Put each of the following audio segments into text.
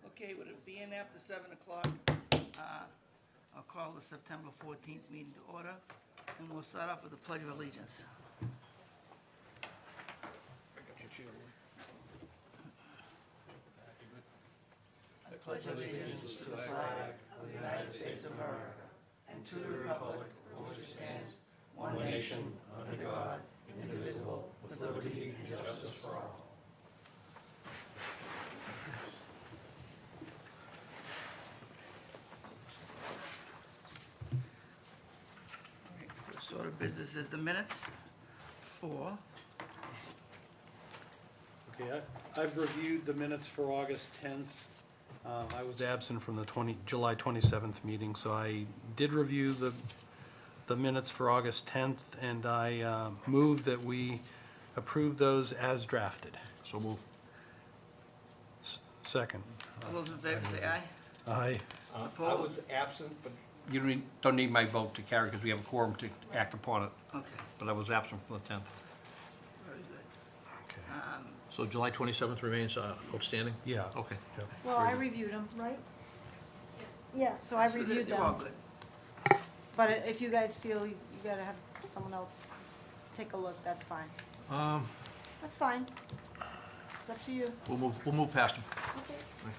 Okay, with it being after 7 o'clock, I'll call the September 14th meeting to order, and we'll start off with the Pledge of Allegiance. I pledge allegiance to the flag of the United States of America and to the republic for which it stands, one nation, under God, indivisible, with liberty and justice for all. First order of business is the minutes for, Okay, I've reviewed the minutes for August 10th. I was absent from the July 27th meeting, so I did review the minutes for August 10th, and I move that we approve those as drafted. So move. Second. all those in favor say aye. Aye. I Opposed? was absent, but you don't need my vote to carry because we have a quorum to act upon it. Okay, But I was absent from the 10th. very good. Okay. So July 27th remains outstanding? Yeah. Okay. Yeah. Well, I reviewed them, right? Yeah, so I So reviewed they're all them, good. but if you guys feel you gotta have someone else take a look, that's fine. That's fine. It's up to you. We'll move past them. Okay. Okay.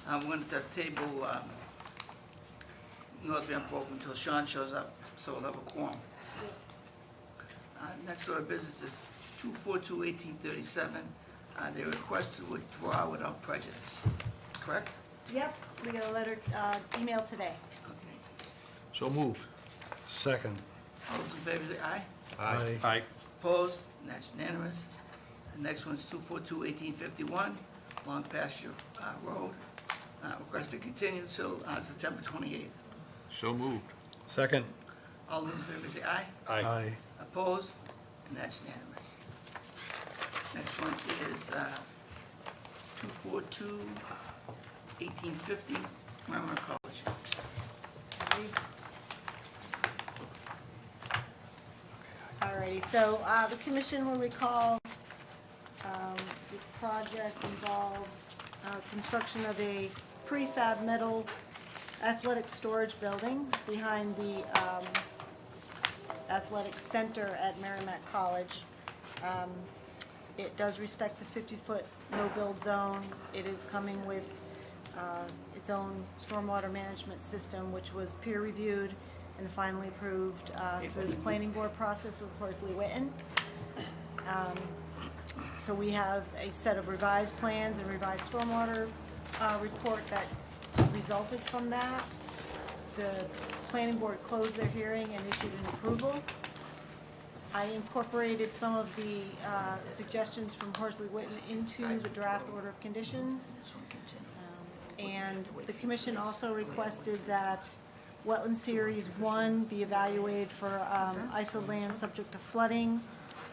I'm going to table North Andover until Sean shows up, so we'll have a quorum. Next order of business is 242-1837. They request to withdraw without prejudice, correct? Yep, we got a letter, email today. Okay. So moved. Second. All those in favor say aye. Aye. Aye. Opposed? And that's unanimous. The next one is 242-1851, Long Pasture Road. Request to continue till September 28th. So moved. Second. All those in favor say aye. Aye. Opposed? And that's unanimous. Next one is 242-1850, Merrimack College. Alrighty, so, the commission will recall, this project involves, construction of a prefab metal athletic storage building behind the, athletic center at Merrimack College. It does respect the 50-foot no-build zone. It is coming with, its own stormwater management system, which was peer-reviewed and finally approved through the planning board process with Horsley Witten. So we have a set of revised plans and revised stormwater report that resulted from that. The planning board closed their hearing and issued an approval. I incorporated some of the suggestions from Horsley Witten into the draft order of conditions. And the commission also requested that Wetland Series 1 be evaluated for ISO land subject to flooding.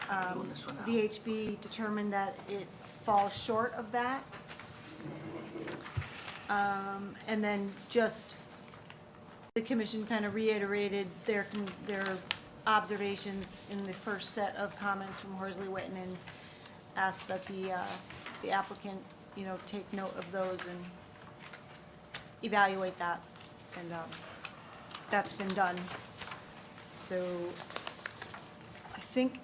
VHB determined that it falls short of that. And then just, the commission kind of reiterated their observations in the first set of comments from Horsley Witten and asked that the applicant, take note of those and evaluate that. And that's been done. So I think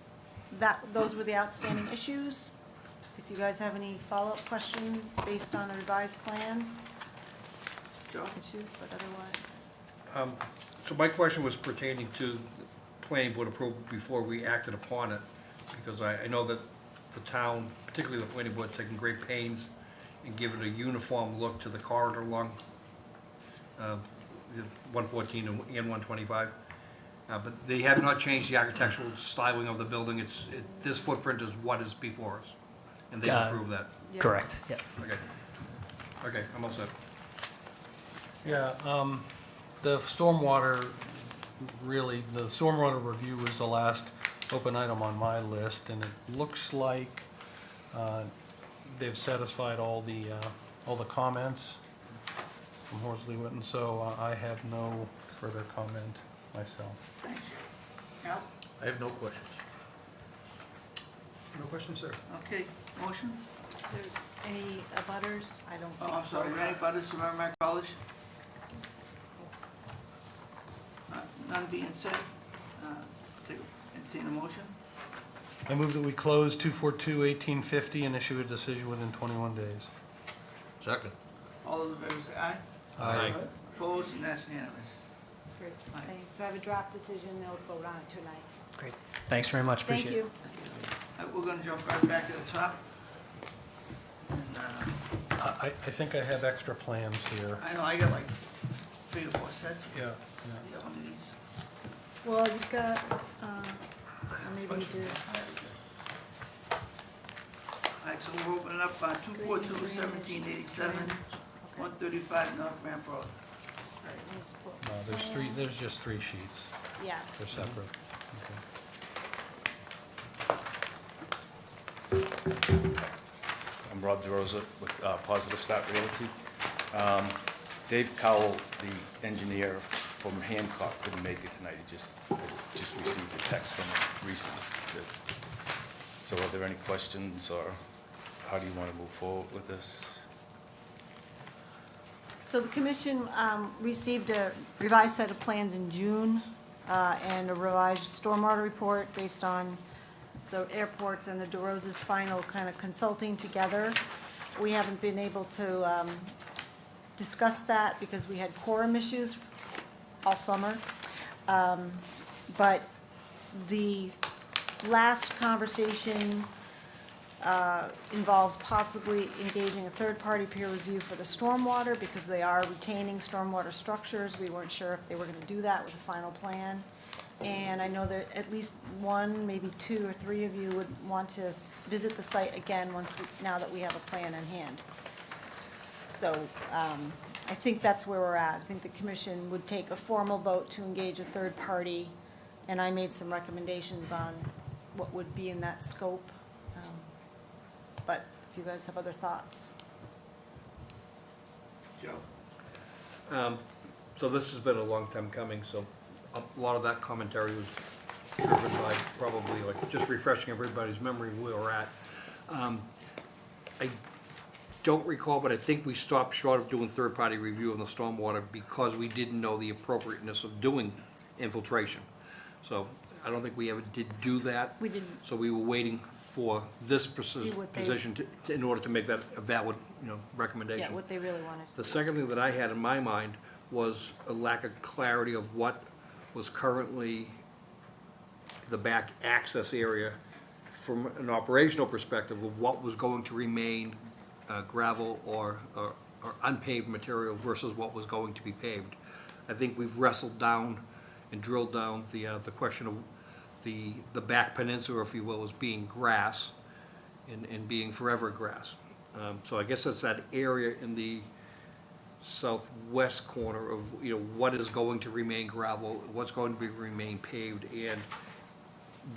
that those were the outstanding issues. If you guys have any follow-up questions based on the revised plans, Joe? but otherwise. So my question was pertaining to the planning board approval before we acted upon it, because I know that the town, particularly the planning board, is taking great pains in giving a uniform look to the corridor along 114 and 125. But they have not changed the architectural styling of the building. This footprint is what is before us, and they've approved that. Yeah. Correct, yeah. Okay, I'm all set. Yeah, the stormwater review was the last open item on my list, and it looks like they've satisfied all the comments from Horsley Witten, so I have no further comment myself. Thanks. Al? I have no questions. No questions, sir? Okay, motion? Is there any abutters? I don't think so. Oh, I'm sorry, any butters to Merrimack College? None being said, entertain a motion? I move that we close 242-1850 and issue a decision within 21 days. Second. All those in favor say aye. Aye. Opposed, and that's unanimous. Great, thanks. So I have a draft decision, they'll vote on it tonight. Great. Thanks very much. Thank Appreciate it. you. We're gonna jump right back to the top. And, I think I have extra plans here. I know, I got like 3 or 4 sets. Yeah. Yeah, one of these. Well, you've got, or maybe you do. All right, so we're opening up 242-1787, 135 North Ramp Road. All right, let me just pull up No, the there's just 3 sheets. plan. Yeah. They're separate. Okay. I'm Rob DeRosa with Positive Start Realty. Dave Cowell, the engineer from Hancock, couldn't make it tonight. He just received a text from him recently. So are there any questions, or how do you want to move forward with this? So the commission received a revised set of plans in June and a revised stormwater report based on the airports and the DeRosa's final kind of consulting together. We haven't been able to discuss that because we had quorum issues all summer. But the last conversation involves possibly engaging a third-party peer review for the stormwater because they are retaining stormwater structures. We weren't sure if they were going to do that with the final plan. And I know that at least 1, maybe 2 or 3 of you would want to visit the site again now that we have a plan in hand. So I think that's where we're at. I think the commission would take a formal vote to engage a third party, and I made some recommendations on what would be in that scope. But if you guys have other thoughts. Joe? So this has been a long time coming, so a lot of that commentary was driven by probably like just refreshing everybody's memory where we're at. I don't recall, but I think we stopped short of doing third-party review on the stormwater because we didn't know the appropriateness of doing infiltration. So I don't think we ever did do that. We didn't. So we were waiting for this what they- position in order to make that a valid, recommendation. Yeah, what they really wanted to The do. second thing that I had in my mind was a lack of clarity of what was currently the back access area from an operational perspective of what was going to remain gravel or unpaved material versus what was going to be paved. I think we've wrestled down and drilled down the question of the back peninsula, if you will, as being grass and being forever grass. So I guess that's that area in the southwest corner of, what is going to remain gravel, what's going to remain paved, and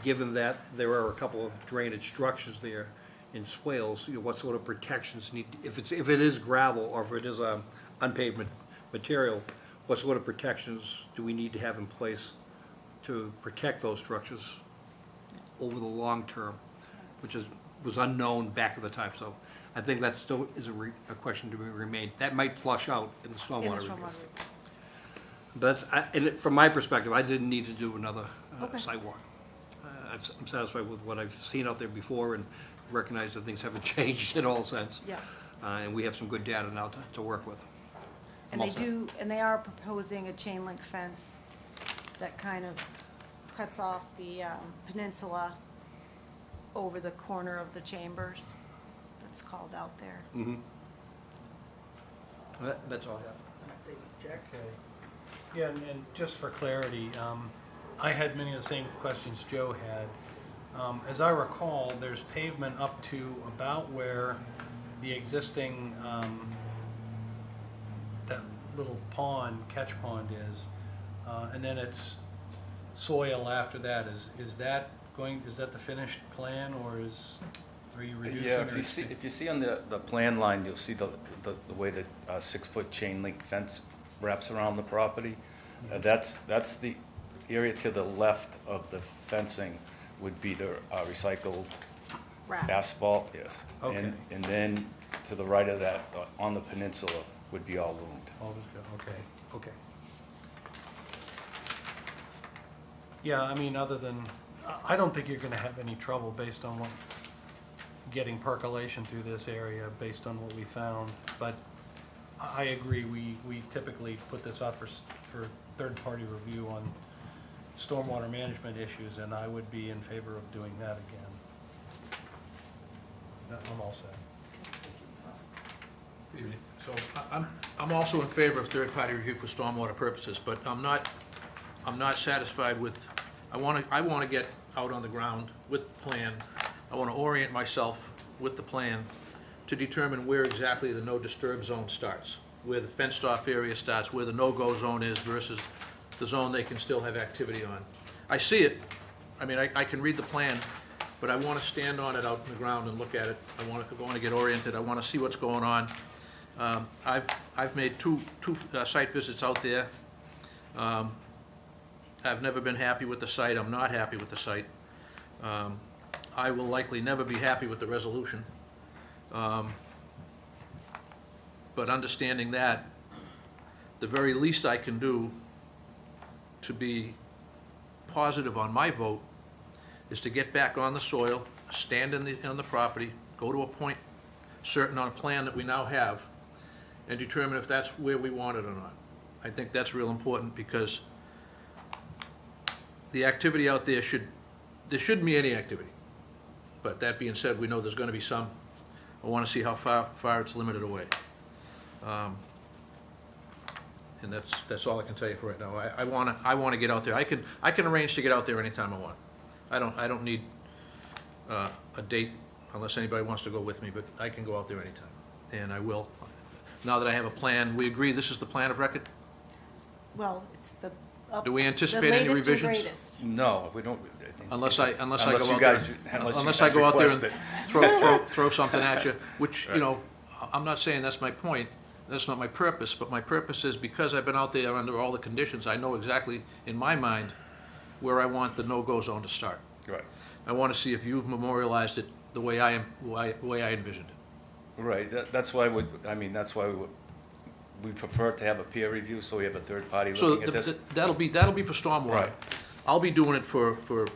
given that there are a couple of drainage structures there in swales, what sort of protections need, if it is gravel or if it is unpaved material, what sort of protections do we need to have in place to protect those structures over the long term, which was unknown back at the time. So I think that still is a question to be remained. That might flush out in the stormwater In the review. stormwater. But from my perspective, I didn't need to do another Okay. sidewalk. I'm satisfied with what I've seen out there before and recognize that things haven't changed in all sense. Yeah. And we have some good data now to work with. And I'm they all set. do, and they are proposing a chain link fence that kind of cuts off the peninsula over the corner of the chambers that's called out there. That's all I have. Jack? Okay. Yeah, and just for clarity, I had many of the same questions Joe had. As I recall, there's pavement up to about where the existing, that little pond, catch pond is, and then it's soil after that. Is that the finished plan, or are you reducing? Yeah, or if you see on the plan line, you'll see the way the 6-foot chain link fence wraps around the property. That's the area to the left of the fencing would be the recycled wrap. asphalt, yes. Okay. And then to the right of that, on the peninsula, would be all loomed. Okay, okay. Yeah, I mean, other than, I don't think you're gonna have any trouble based on what, getting percolation through this area based on what we found. But I agree, we typically put this out for third-party review on stormwater management issues, and I would be in favor of doing that again. I'm all set. Good evening. So I'm also in favor of third-party review for stormwater purposes, but I'm not satisfied with, I want to get out on the ground with the plan. I want to orient myself with the plan to determine where exactly the no-disturb zone starts, where the fenced-off area starts, where the no-go zone is versus the zone they can still have activity on. I see it. I mean, I can read the plan, but I want to stand on it out in the ground and look at it. I want to get oriented. I want to see what's going on. I've made two site visits out there. I've never been happy with the site. I'm not happy with the site. I will likely never be happy with the resolution. But understanding that, the very least I can do to be positive on my vote is to get back on the soil, stand on the property, go to a point certain on a plan that we now have, and determine if that's where we want it or not. I think that's real important because the activity out there there shouldn't be any activity. But that being said, we know there's gonna be some. I wanna see how far it's limited away. And that's all I can tell you for right now. I wanna get out there. I can arrange to get out there anytime I want. I don't need a date unless anybody wants to go with me, but I can go out there anytime, and I will. Now that I have a plan, we agree this is the plan of record? Well, it's the Do we anticipate any revisions? The latest and greatest. No, we don't. Unless I go Unless out you there, guys- unless you unless guys I go out there request and it. throw something at you, which, you know, I'm not saying that's my point, that's not my purpose, but my purpose is because I've been out there under all the conditions, I know exactly, in my mind, where I want the no-go zone to start. Right, I want to see if you've memorialized it the way I envisioned it. right, that's why that's why we prefer to have a peer review, so we have a third party So looking at this. that'll be for stormwater. Right. I'll be doing it for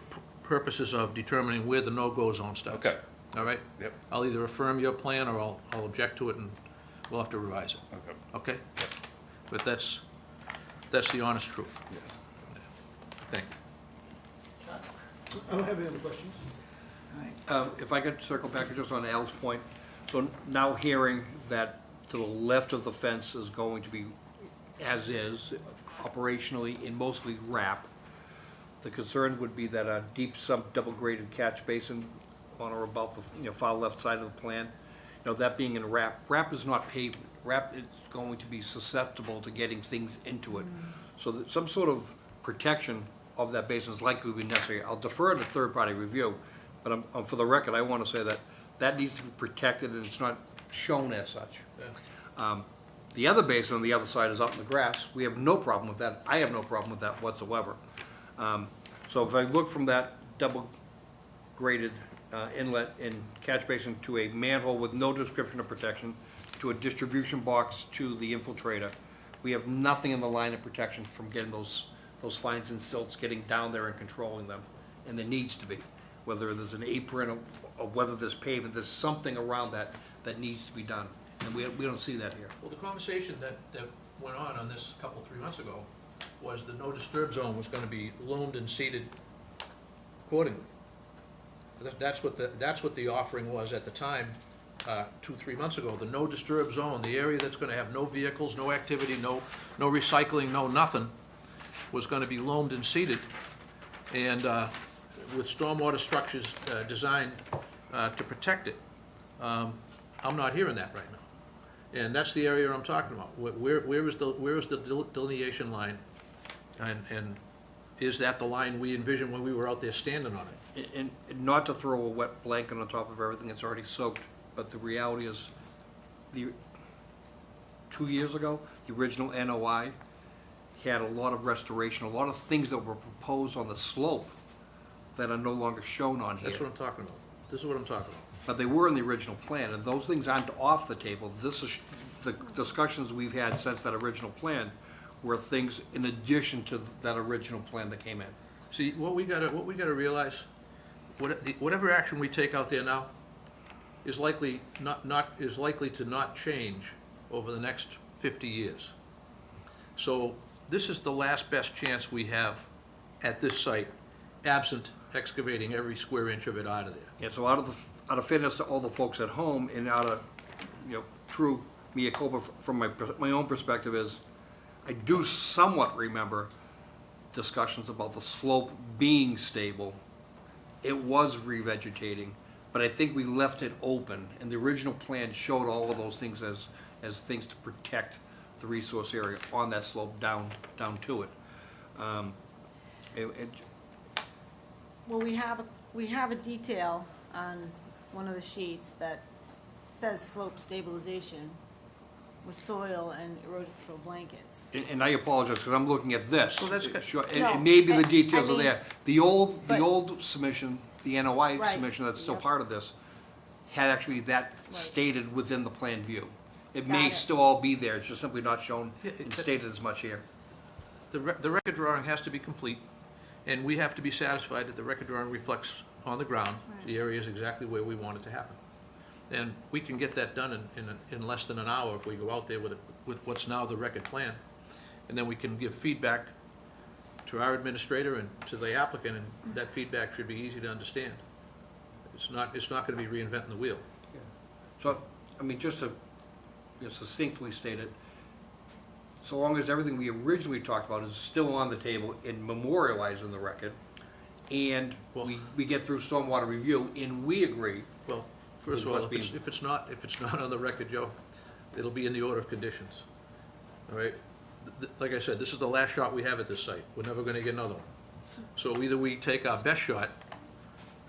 purposes of determining where the no-go zone starts. Okay. All right? Yep, I'll either affirm your plan or I'll object to it and we'll have to revise it, okay, okay? But that's the honest truth. yes. Thank you. I don't have any other questions. If I could circle back just on Al's point, so now hearing that to the left of the fence is going to be as is, operationally in mostly wrap, the concern would be that a deep sump double graded catch basin on or about the far left side of the plan, that being in wrap is not pavement. Wrap is going to be susceptible to getting things into it. So that some sort of protection of that basin is likely to be necessary. I'll defer to third-party review, but for the record, I want to say that needs to be protected and it's not shown as such. The other basin on the other side is out in the grass. We have no problem with that. I have no problem with that whatsoever. So if I look from that double graded inlet and catch basin to a manhole with no description of protection, to a distribution box to the infiltrator, we have nothing in the line of protection from getting those fines and silts getting down there and controlling them. And there needs to be, whether there's an apron or whether there's pavement, there's something around that needs to be done. And we don't see that here. Well, the conversation that went on this 3 months ago was the no disturb zone was gonna be loomed and seeded accordingly. That's what the offering was at the time, 2-3 months ago. The no disturb zone, the area that's gonna have no vehicles, no activity, no recycling, no nothing, was gonna be loamed and seeded, and with stormwater structures designed to protect it. I'm not hearing that right now, and that's the area I'm talking about. Where is the delineation line, and is that the line we envisioned when we were out there standing on it? And not to throw a wet blanket on top of everything that's already soaked, but the reality is, 2 years ago, the original NOI had a lot of restoration, a lot of things that were proposed on the slope that are no longer shown on here. That's what I'm talking about. This is what I'm talking about. But they were in the original plan, and those things aren't off the table. This is, the discussions we've had since that original plan were things in addition to that original plan that came in. See, what we gotta realize, whatever action we take out there now is likely to not change over the next 50 years. So this is the last best chance we have at this site, absent excavating every square inch of it out of there. Yeah, so out of fairness to all the folks at home, and out of, true mea culpa from my own perspective is, I do somewhat remember discussions about the slope being stable. It was revegetating, but I think we left it open, and the original plan showed all of those things as things to protect the resource area on that slope down to it. Well, we have a detail on one of the sheets that says slope stabilization with soil and erosion control blankets. And I apologize, because I'm looking at this. So that's good. Sure, No, and maybe the I details are mean, there. The old but- submission, the NOI Right, submission that's still yep. part of this, had actually that Right. stated within the plan view. It Got may it. still all be there, it's just simply not shown Yeah, and stated as much here. The record drawing has to be complete, and we have to be satisfied that the record drawing reflects on the ground, the area is exactly where we want it to happen. And we can get that done in less than an hour if we go out there with what's now the record plan. And then we can give feedback to our administrator and to the applicant, and that feedback should be easy to understand. It's not gonna be reinventing the wheel. So, I mean, just to succinctly state it, so long as everything we originally talked about is still on the table and memorialized in the record, and Well- we get through stormwater review, and we agree, Well, first of With all, what's being- if it's not on the record, Joe, it'll be in the order of conditions, all right? Like I said, this is the last shot we have at this site, we're never gonna get another one. So either we take our best shot,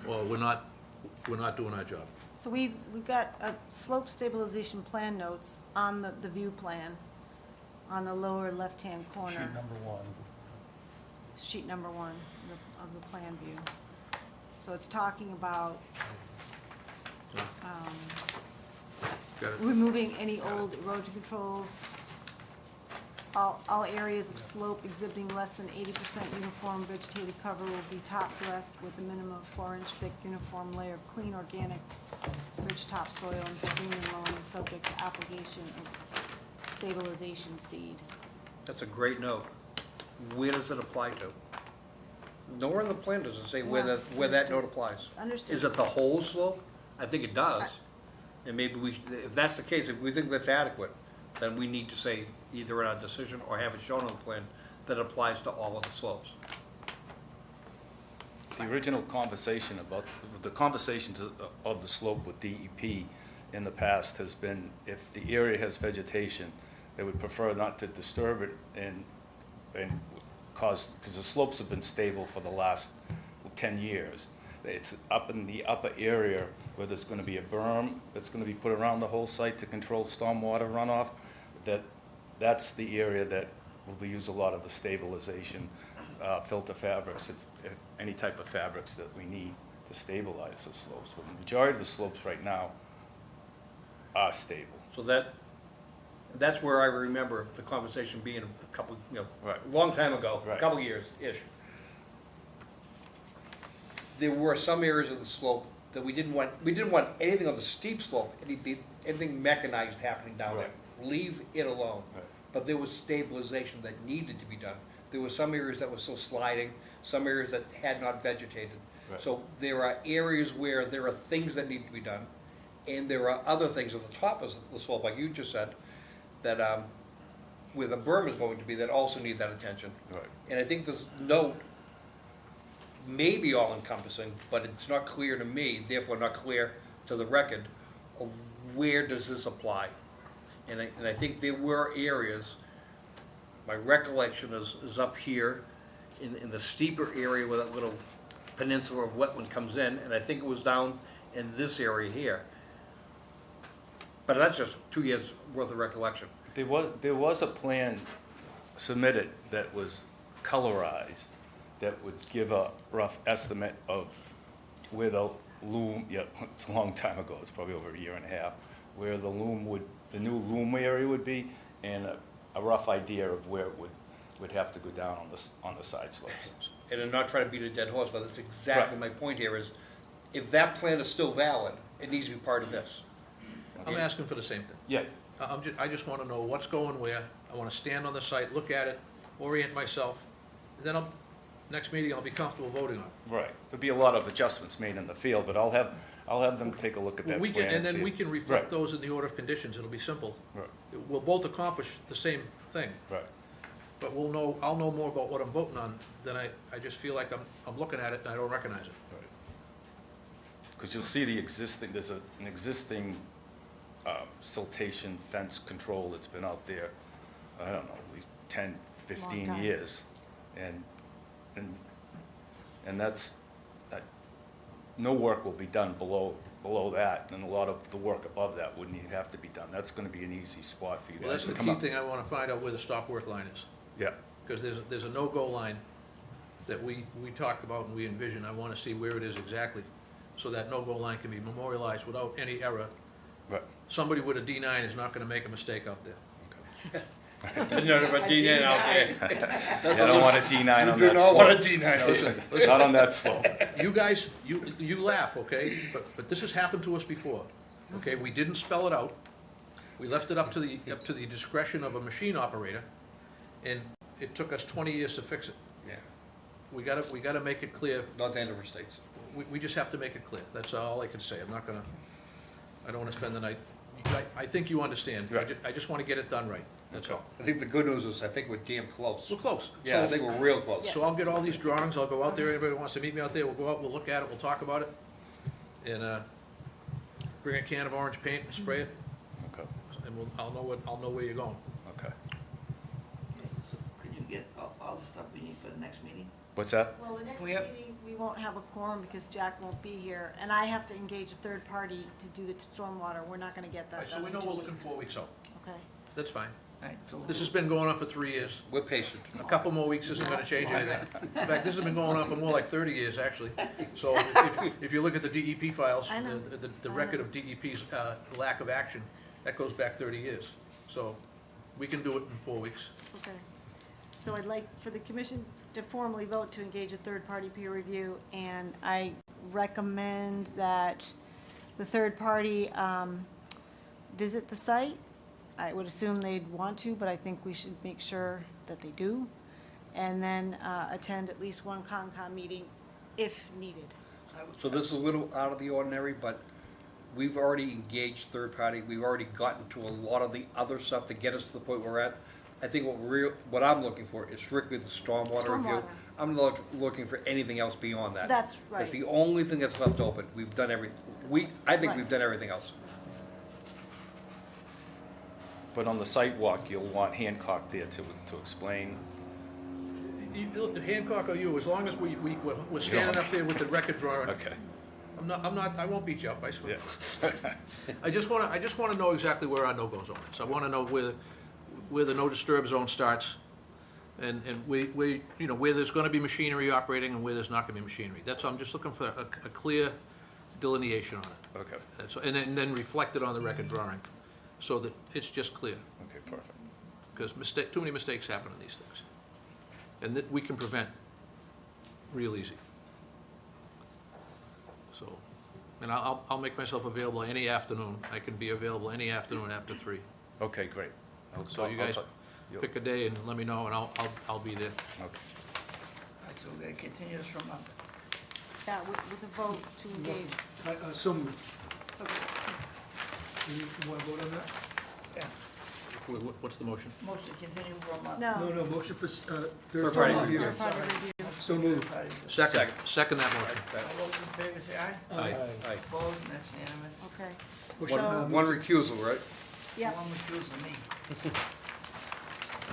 or we're not doing our job. So we've got a slope stabilization plan notes on the view plan on the lower left-hand corner. Sheet number 1. Sheet number 1 of the plan view. So it's talking about Got it? removing any old erosion controls, all areas of slope exhibiting less than 80% uniform vegetative cover will be top dressed with a minimum of 4-inch thick uniform layer of clean organic ridge topsoil and screening loam subject to application of stabilization seed. that's a great note. Where does it apply to? Nowhere in the plan does it say where Yeah, that note understood. applies. Understood. Is it the whole slope? I think it does. And maybe if that's the case, if we think that's adequate, then we need to say either in our decision or have it shown on the plan that it applies to all of the slopes. The original conversation about, the conversations of the slope with DEP in the past has been, if the area has vegetation, they would prefer not to disturb it and cause, because the slopes have been stable for the last 10 years. It's up in the upper area where there's gonna be a berm that's gonna be put around the whole site to control stormwater runoff, that's the area that will use a lot of the stabilization, filter fabrics, if any type of fabrics that we need to stabilize the slopes. But the majority of the slopes right now are stable. So that's where I remember the conversation being a couple, Right. a long time ago, a Right. couple years-ish. There were some areas of the slope that we didn't want anything on the steep slope, anything mechanized happening down there. Leave it alone. Right. But there was stabilization that needed to be done. There were some areas that were still sliding, some areas that had not vegetated. Right. So there are areas where there are things that need to be done, and there are other things at the top of the slope, like you just said, that, where the berm is going to be, that also need that attention. Right. And I think this note may be all-encompassing, but it's not clear to me, therefore not clear to the record, of where does this apply? And I think there were areas, my recollection is up here, in the steeper area where that little peninsula of wetland comes in, and I think it was down in this area here. But that's just 2 years' worth of recollection. There was a plan submitted that was colorized that would give a rough estimate of where the loom, yeah, it's a long time ago, it's probably over a year and a half, where the new loom area would be, and a rough idea of where it would have to go down on the side slopes. And I'm not trying to beat a dead horse, but that's exactly my point here is, if that plan is still valid, it needs to be part of this. I'm asking for the same thing. Yeah, I just wanna know what's going where, I wanna stand on the site, look at it, orient myself, and then next meeting, I'll be comfortable voting on it. right. There'll be a lot of adjustments made in the field, but I'll have them take a look at that We plan can, and see then it. we can reflect Right, those in the order of conditions, it'll be simple. Right, We'll both accomplish the same thing, right. but I'll know more about what I'm voting on than I just feel like I'm looking at it and I don't recognize it. Because you'll see there's an existing siltation fence control that's been out there, I don't know, at least 10, 15 time. years. And that's, no work will be done below that, and a lot of the work above that wouldn't even have to be done. That's gonna be an easy spot for you Well, guys that's to the come key up. thing, I wanna find out where the stop work line is. Yeah, Because there's a no-go line that we talked about and we envision. I wanna see where it is exactly, so that no-go line can be memorialized without any error. right, Somebody with a D9 is not gonna make a mistake out there. okay. None of a D9 out there. Yeah, I don't want a D9 on You do that not want a slope. D9 out there. Not on that slope. You guys, you laugh, okay? But this has happened to us before, okay? We didn't spell it out. We left it up to the discretion of a machine operator, and it took us 20 years to fix it. Yeah, We gotta make it clear. North Andover States. We just have to make it clear. That's all I can say. I don't wanna spend the night. I think you understand. Right. I just wanna get it done right. That's all. I think the good news is, I think we're damn close. We're close. Yeah, I think we're real close. So I'll get all these drawings, I'll go out there, anybody who wants to meet me out there, we'll go out, we'll look at it, we'll talk about it, and, bring a can of orange paint and spray it, Okay, and I'll know where you're going. okay. So could you get all the stuff we need for the next meeting? What's that? Well, the next We have- meeting, we won't have a quorum because Jack won't be here, and I have to engage a third party to do the stormwater. We're not gonna get All that right, so done we in know 2 we're looking weeks. 4 weeks out, Okay. that's fine. All right, so This has been going on for 3 years, We're patient. a couple more weeks isn't gonna change anything. In fact, this has been going on for more like 30 years, actually. So if you look at the DEP files, I know. the record of DEP's lack of action, that goes back 30 years. So we can do it in 4 weeks. Okay. So I'd like for the commission to formally vote to engage a third-party peer review, and I recommend that the third party visit the site. I would assume they'd want to, but I think we should make sure that they do. And then attend at least one Concom meeting if needed. So this is a little out of the ordinary, but we've already engaged third party, we've already gotten to a lot of the other stuff to get us to the point we're at. I think what I'm looking for is strictly the stormwater review. Stormwater. I'm looking for anything else beyond that. That's right. That's the only thing that's left open. We've done I think Right. we've done everything else. But on the site walk, you'll want Hancock there to explain. Hancock or you, as long as we're standing up there with the record drawing. Okay, I won't beat you up, I swear. yeah. I just wanna know exactly where our no-go zone is. I wanna know where the no-disturb zone starts, and where there's gonna be machinery operating and where there's not gonna be machinery. That's, I'm just looking for a clear delineation on it. Okay, And then reflected on the record drawing, so that it's just clear. okay, perfect. Because too many mistakes happen on these things. And that we can prevent real easy. So, and I'll make myself available any afternoon. I can be available any afternoon after 3. Okay, great. So you guys pick a day and let me know, and I'll be there. Okay. all right, so we're gonna continue this for a month. Yeah, with a vote to engage. So moved. You want to vote on that? Yeah, What's the motion? motion to continue for a month. No, No. motion for Third third party party review. review. Third-party review. So moved. Second that motion. All those in favor say aye. Aye. Aye. Opposed, and that's unanimous. Okay. Motion- One recusal, right? Yep. One recusal, me.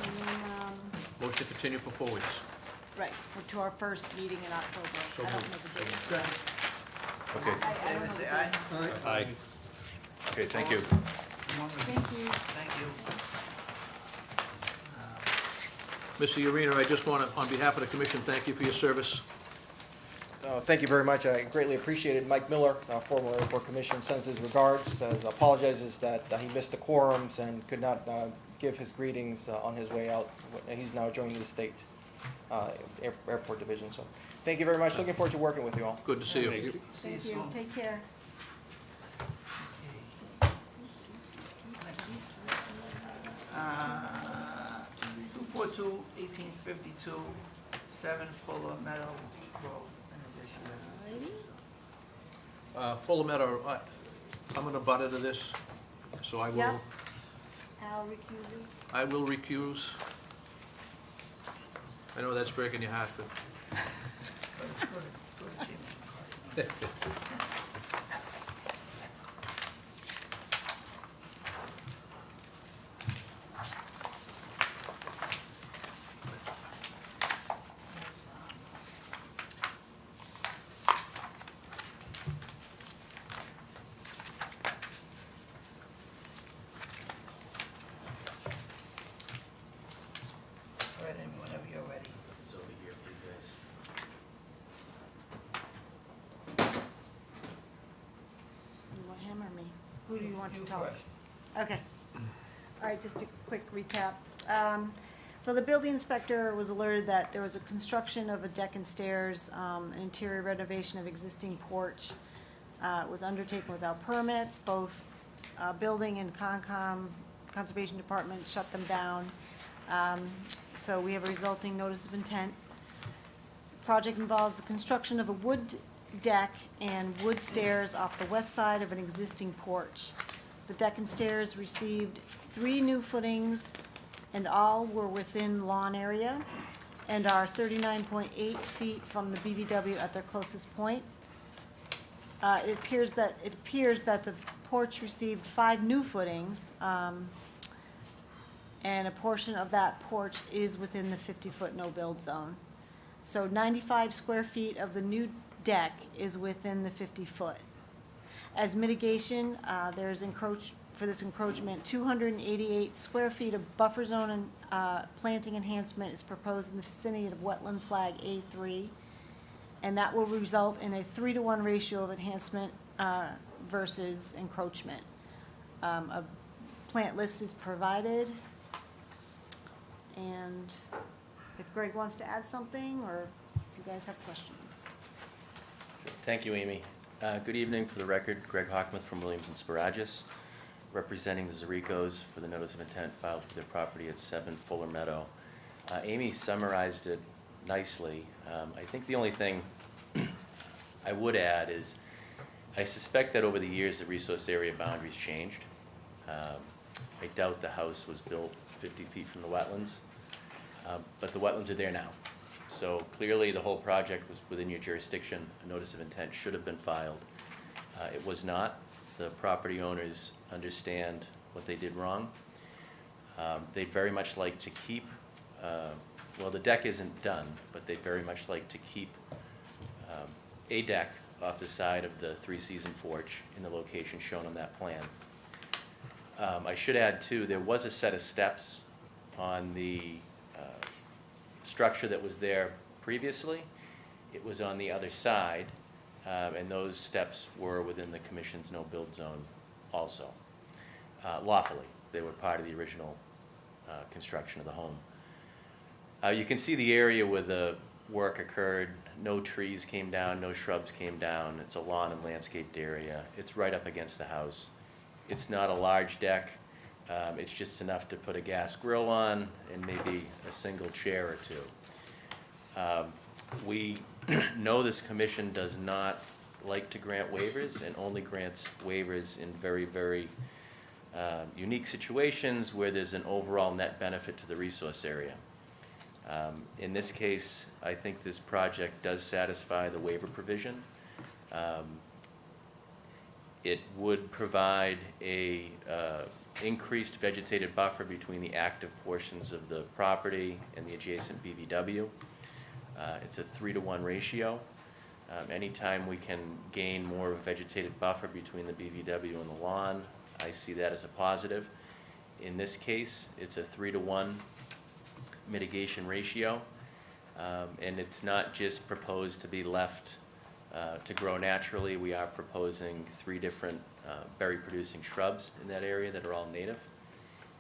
And then, Motion to continue for 4 weeks. right, to our first meeting in October. So I don't moved. know the date. Second. Okay, I don't Favor know say the aye. date. Aye. Aye. okay, thank you. One recusal. Thank you. Thank you. Mr. Urena, I just want to, on behalf of the commission, thank you for your service. Thank you very much. I greatly appreciate it. Mike Miller, former Airport Commission, sends his regards, apologizes that he missed the quorums and could not give his greetings on his way out. He's now joining the state airport division. So thank you very much. Looking forward to working with you all. Good to see you. Thank you, take care. Uh, 242, 1852, 7 Fuller Meadow Road, in addition. Fuller Meadow, I'm gonna butt into this, so I Yeah. will, Al recuses. I will recuse. I know that's breaking your heart, but Go to Jimmy. All right, Amy, whenever you're ready. It's over here for you guys. You want him or me? Who do you want to You talk? first. Okay. All right, just a quick recap. So the building inspector was alerted that there was a construction of a deck and stairs, an interior renovation of existing porch was undertaken without permits. Both building and Conservation Department shut them down. So we have a resulting notice of intent. Project involves the construction of a wood deck and wood stairs off the west side of an existing porch. The deck and stairs received 3 new footings, and all were within lawn area and are 39.8 feet from the BVW at their closest point. It appears that the porch received 5 new footings, and a portion of that porch is within the 50-foot no-build zone. So 95 square feet of the new deck is within the 50-foot. As mitigation, for this encroachment, 288 square feet of buffer zone and planting enhancement is proposed in the vicinity of wetland flag A3, and that will result in a 3-to-1 ratio of enhancement versus encroachment. A plant list is provided, and if Greg wants to add something, or if you guys have questions. Thank you, Amy. Good evening. For the record, Greg Hockmuth from Williams and Sparagus, representing the Zaricos for the notice of intent filed for their property at 7 Fuller Meadow. Amy summarized it nicely. I think the only thing I would add is I suspect that over the years the resource area boundaries changed. I doubt the house was built 50 feet from the wetlands, but the wetlands are there now. So clearly the whole project was within your jurisdiction. A notice of intent should have been filed. It was not. The property owners understand what they did wrong. They'd very much like to keep, well, the deck isn't done, but they'd very much like to keep a deck off the side of the 3-season porch in the location shown on that plan. I should add too, there was a set of steps on the structure that was there previously. It was on the other side, and those steps were within the commission's no-build zone also. Lawfully, they were part of the original construction of the home. You can see the area where the work occurred. No trees came down, no shrubs came down. It's a lawn and landscaped area. It's right up against the house. It's not a large deck. It's just enough to put a gas grill on and maybe a single chair or two. We know this commission does not like to grant waivers and only grants waivers in very, very unique situations where there's an overall net benefit to the resource area. In this case, I think this project does satisfy the waiver provision. It would provide a increased vegetated buffer between the active portions of the property and the adjacent BVW. It's a 3-to-1 ratio. Anytime we can gain more of a vegetated buffer between the BVW and the lawn, I see that as a positive. In this case, it's a 3-to-1 mitigation ratio, and it's not just proposed to be left to grow naturally. We are proposing 3 different berry-producing shrubs in that area that are all native,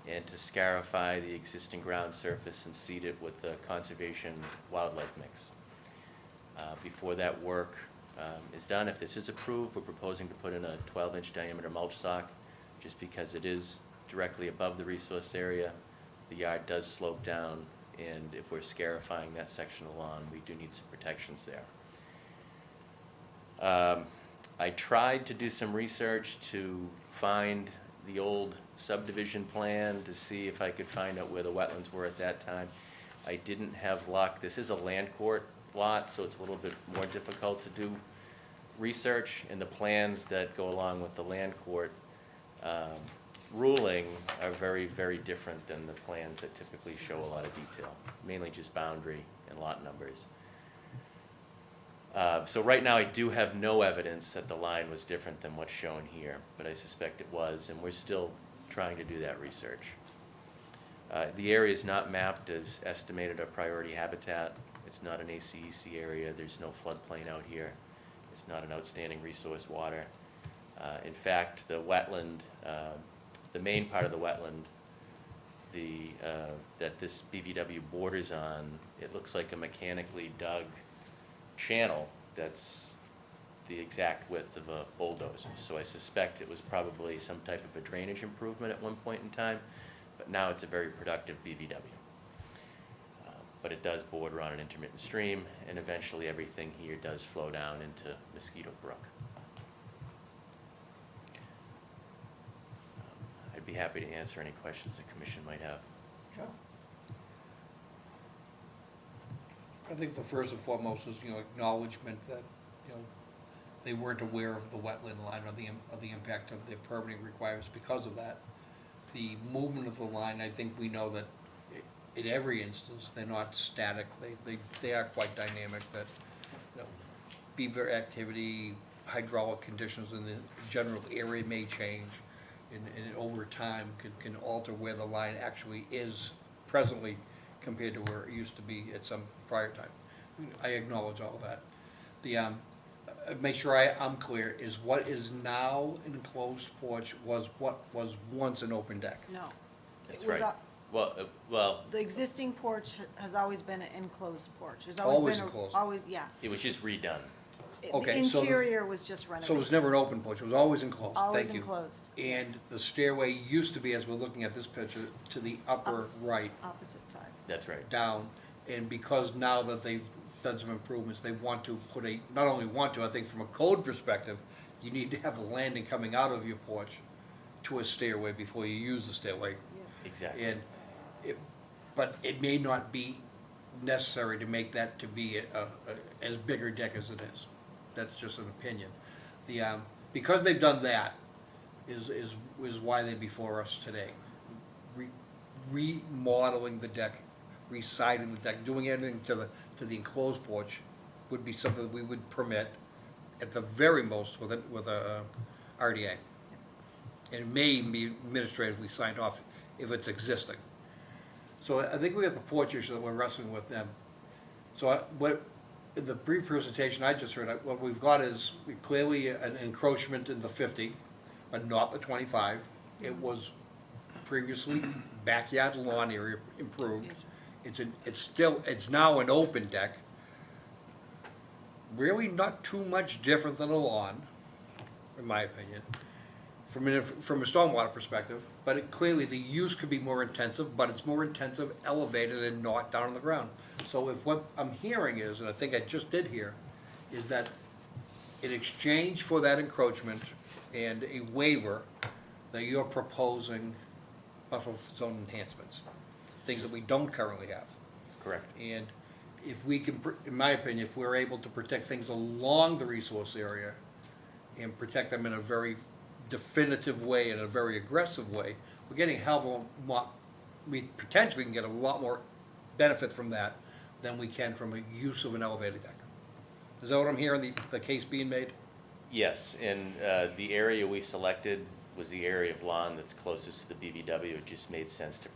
and to scarify the existing ground surface and seed it with the conservation wildlife mix. Before that work is done, if this is approved, we're proposing to put in a 12-inch diameter mulch sock, just because it is directly above the resource area. The yard does slope down, and if we're scarifying that section of lawn, we do need some protections there. I tried to do some research to find the old subdivision plan to see if I could find out where the wetlands were at that time. I didn't have luck. This is a land court lot, so it's a little bit more difficult to do research, and the plans that go along with the land court ruling are very, very different than the plans that typically show a lot of detail, mainly just boundary and lot numbers. So right now I do have no evidence that the line was different than what's shown here, but I suspect it was, and we're still trying to do that research. The area is not mapped as estimated or priority habitat. It's not an ACEC area. There's no floodplain out here. It's not an outstanding resource water. In fact, the wetland, the main part of the wetland, that this BVW borders on, it looks like a mechanically dug channel that's the exact width of a bulldozer. So I suspect it was probably some type of a drainage improvement at one point in time, but now it's a very productive BVW. But it does border on an intermittent stream, and eventually everything here does flow down into Mosquito Brook. I'd be happy to answer any questions the commission might have. I think the first and foremost is, acknowledgement that, they weren't aware of the wetland line or the impact of the permitting requirements because of that. The movement of the line, I think we know that in every instance, they're not static. They are quite dynamic, that, beaver activity, hydraulic conditions in the general area may change, and over time can alter where the line actually is presently compared to where it used to be at some prior time. I acknowledge all of that. The make sure I'm clear, is what is now an enclosed porch was what was once an open deck. No. That's It was right. Well, The existing porch has always been an enclosed porch. There's Always been enclosed. Always, yeah. it was just redone. The Okay, so the- interior was just renovated. So it was never an open porch, it was always enclosed. Always Thank you. enclosed. And yes. the stairway used to be, as we're looking at this picture, to the upper right, Opposite side. That's right. down. And because now that they've done some improvements, they want to put not only want to, I think from a code perspective, you need to have a landing coming out of your porch to a stairway before you use the stairway. Exactly. And but it may not be necessary to make that to be as big a deck as it is. That's just an opinion. Because they've done that is why they're before us today. Remodeling the deck, residing the deck, doing anything to the enclosed porch would be something that we would permit at the very most with a RDA. And it may even be administratively signed off if it's existing. So I think we have the porch issue that we're wrestling with them. So in the brief presentation I just heard, what we've got is clearly an encroachment in the 50, but not the 25. It was previously backyard lawn area improved. It's now an open deck. Really not too much different than a lawn, in my opinion, from a stormwater perspective. But clearly the use could be more intensive, but it's more intensive elevated and not down on the ground. So if what I'm hearing is, and I think I just did hear, is that in exchange for that encroachment and a waiver, that you're proposing buffer zone enhancements, things that we don't currently have. Correct. And if we can, in my opinion, if we're able to protect things along the resource area and protect them in a very definitive way, in a very aggressive way, we're getting a hell of a lot, we potentially can get a lot more benefit from that than we can from a use of an elevated deck. Is that what I'm hearing, the case being made? Yes, and the area we selected was the area of lawn that's closest to the BVW. It just made sense to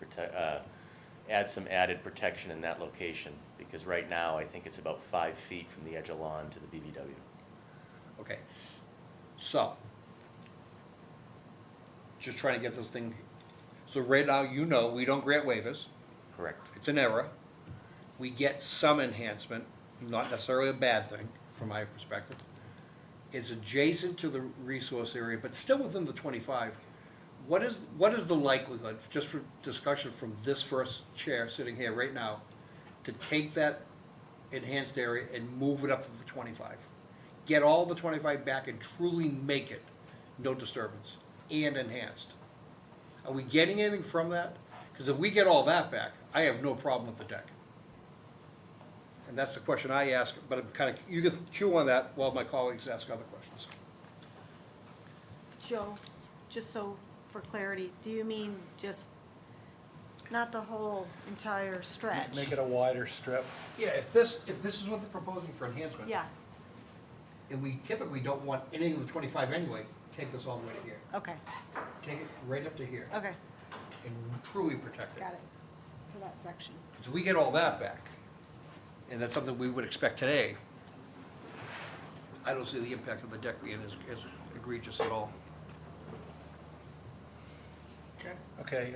add some added protection in that location, because right now I think it's about 5 feet from the edge of lawn to the BVW. Okay, so, just trying to get this thing, so right now, you know, we don't grant waivers, Correct. it's an error. We get some enhancement, not necessarily a bad thing, from my perspective. It's adjacent to the resource area, but still within the 25. What is the likelihood, just for discussion from this first chair sitting here right now, to take that enhanced area and move it up to the 25? Get all the 25 back and truly make it no disturbance and enhanced. Are we getting anything from that? Because if we get all that back, I have no problem with the deck. And that's the question I ask, but I'm kind of, you can chew on that while my colleagues ask other questions. Joe, just so for clarity, do you mean just, not the whole entire stretch? Make it a wider strip. Yeah, if this is what they're proposing for enhancement. Yeah, And we typically don't want anything with 25 anyway, take this all the way to here. okay, Take it right up to here okay, and truly protect it. got it, for that section. So we get all that back, and that's something we would expect today. I don't see the impact of the deck being as egregious at all. Okay,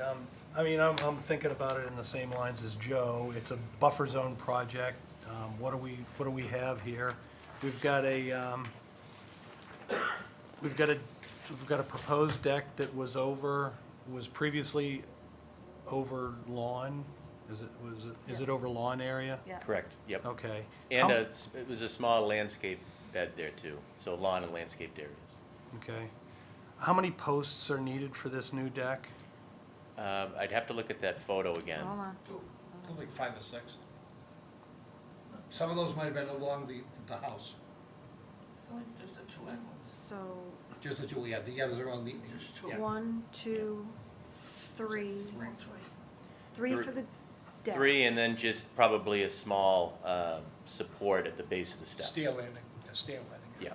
I mean, I'm thinking about it in the same lines as Joe. It's a buffer zone project. What do we have here? We've got a proposed deck that was previously over lawn. Is it over lawn area? Yeah. Correct, yep. Okay. And How- it was a small landscape bed there too, so lawn and landscaped areas. Okay. How many posts are needed for this new deck? I'd have to look at that photo again. Hold on, Like 5 or 6. Some of those might have been along the house. Just the two end ones. so, Just the two we had, the others are on the. Just two. Yeah. 1, 2, 3, Three. 3 for the deck. 3, and then just probably a small support at the base of the steps. Stair landing, a stair landing. Yeah.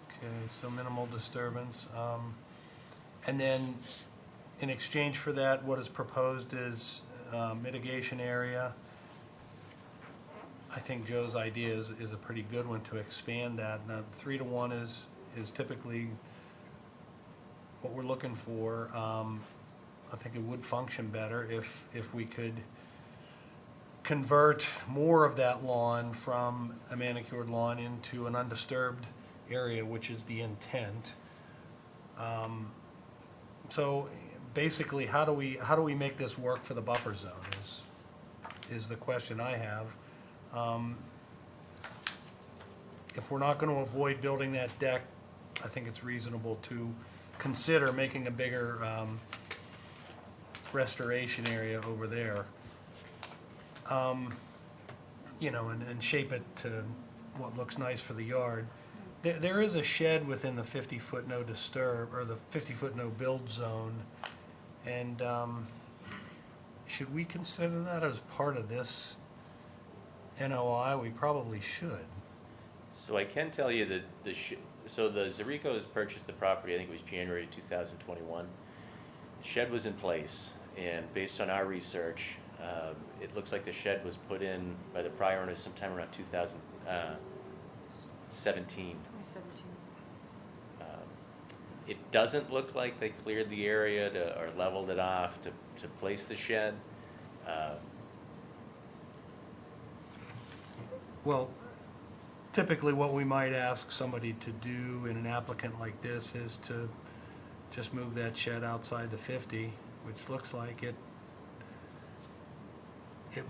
Okay, so minimal disturbance. And then, in exchange for that, what is proposed is mitigation area. I think Joe's idea is a pretty good one to expand that. Now, 3 to 1 is typically what we're looking for. I think it would function better if we could convert more of that lawn from a manicured lawn into an undisturbed area, which is the intent. So basically, how do we make this work for the buffer zone is the question I have. If we're not gonna avoid building that deck, I think it's reasonable to consider making a bigger restoration area over there. You know, and shape it to what looks nice for the yard. There is a shed within the 50-foot no disturb, or the 50-foot no build zone, and should we consider that as part of this NOI? We probably should. So I can tell you that so the Zaricos purchased the property, I think it was January 2021. The shed was in place, and based on our research, it looks like the shed was put in by the prior owner sometime around 2017. 2017. It doesn't look like they cleared the area or leveled it off to place the shed. Well, typically what we might ask somebody to do in an applicant like this is to just move that shed outside the 50, which looks like it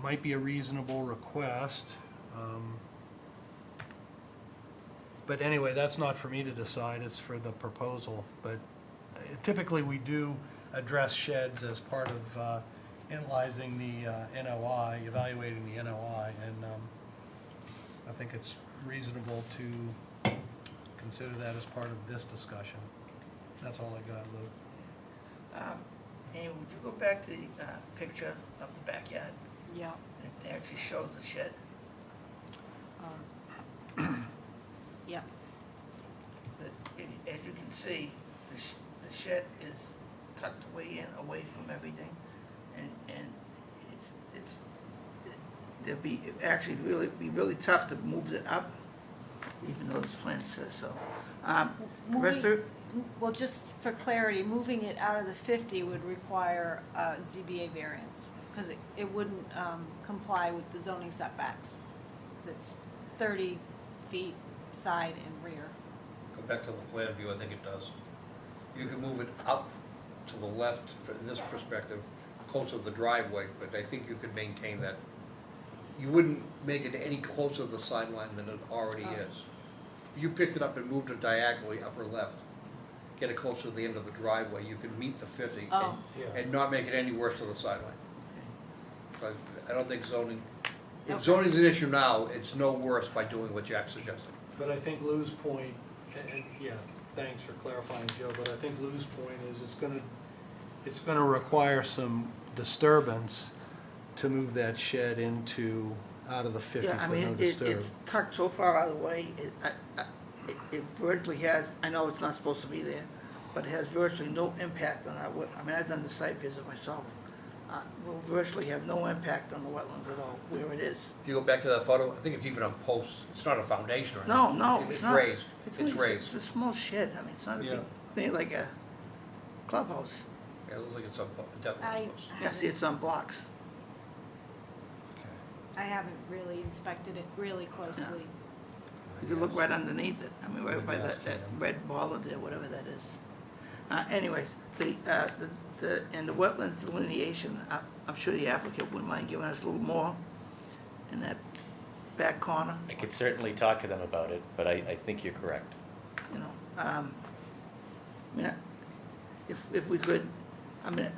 might be a reasonable request. But anyway, that's not for me to decide, it's for the proposal. But typically we do address sheds as part of analyzing the NOI, evaluating the NOI, and I think it's reasonable to consider that as part of this discussion. That's all I got, Lou. And would you go back to the picture of the backyard? Yeah. It actually shows the shed. Yeah. As you can see, the shed is tucked away in, away from everything, and it'd be actually be really tough to move it up even though this plan says so. Moving- Rest Well, just for clarity, moving it out of the 50 would require a ZBA variance, because it wouldn't comply with the zoning setbacks, because it's 30 feet side and rear. Go back to the plan view, I think it does. You can move it up to the left from this perspective, closer to the driveway, but I think you could maintain that. You wouldn't make it any closer to the sideline than it already Oh. is. You picked it up and moved it diagonally upper left, get it closer to the end of the driveway, you could meet the 50 Oh. and not make it any worse to the sideline. But I don't think zoning, if Okay. zoning's an issue now, it's no worse by doing what Jack's suggesting. But I think Lou's point, and yeah, thanks for clarifying, Joe, but I think Lou's point is it's gonna require some disturbance to move that shed out of the 50 Yeah, I for no mean, disturb. it's tucked so far out of the way, it virtually has, I know it's not supposed to be there, but it has virtually no impact on that. I mean, I've done the site visit myself. Will virtually have no impact on the wetlands at all, where it is. If you go back to that photo, I think it's even on posts, it's not a foundation or anything. No, no, It's it's not. raised, It's it's only- raised. It's a small shed, I mean, it's not a big Yeah. thing, like a clubhouse. Yeah, it looks like it's on, I definitely posts. Yeah, see, it's on blocks. haven't really inspected it really closely. You can look right underneath it, I mean, right by that red ball there, whatever that is. Anyways, and the wetlands delineation, I'm sure the applicant wouldn't mind giving us a little more in that back corner, I could certainly talk to them about it, but I think you're correct. you know. I mean, if we could, I mean,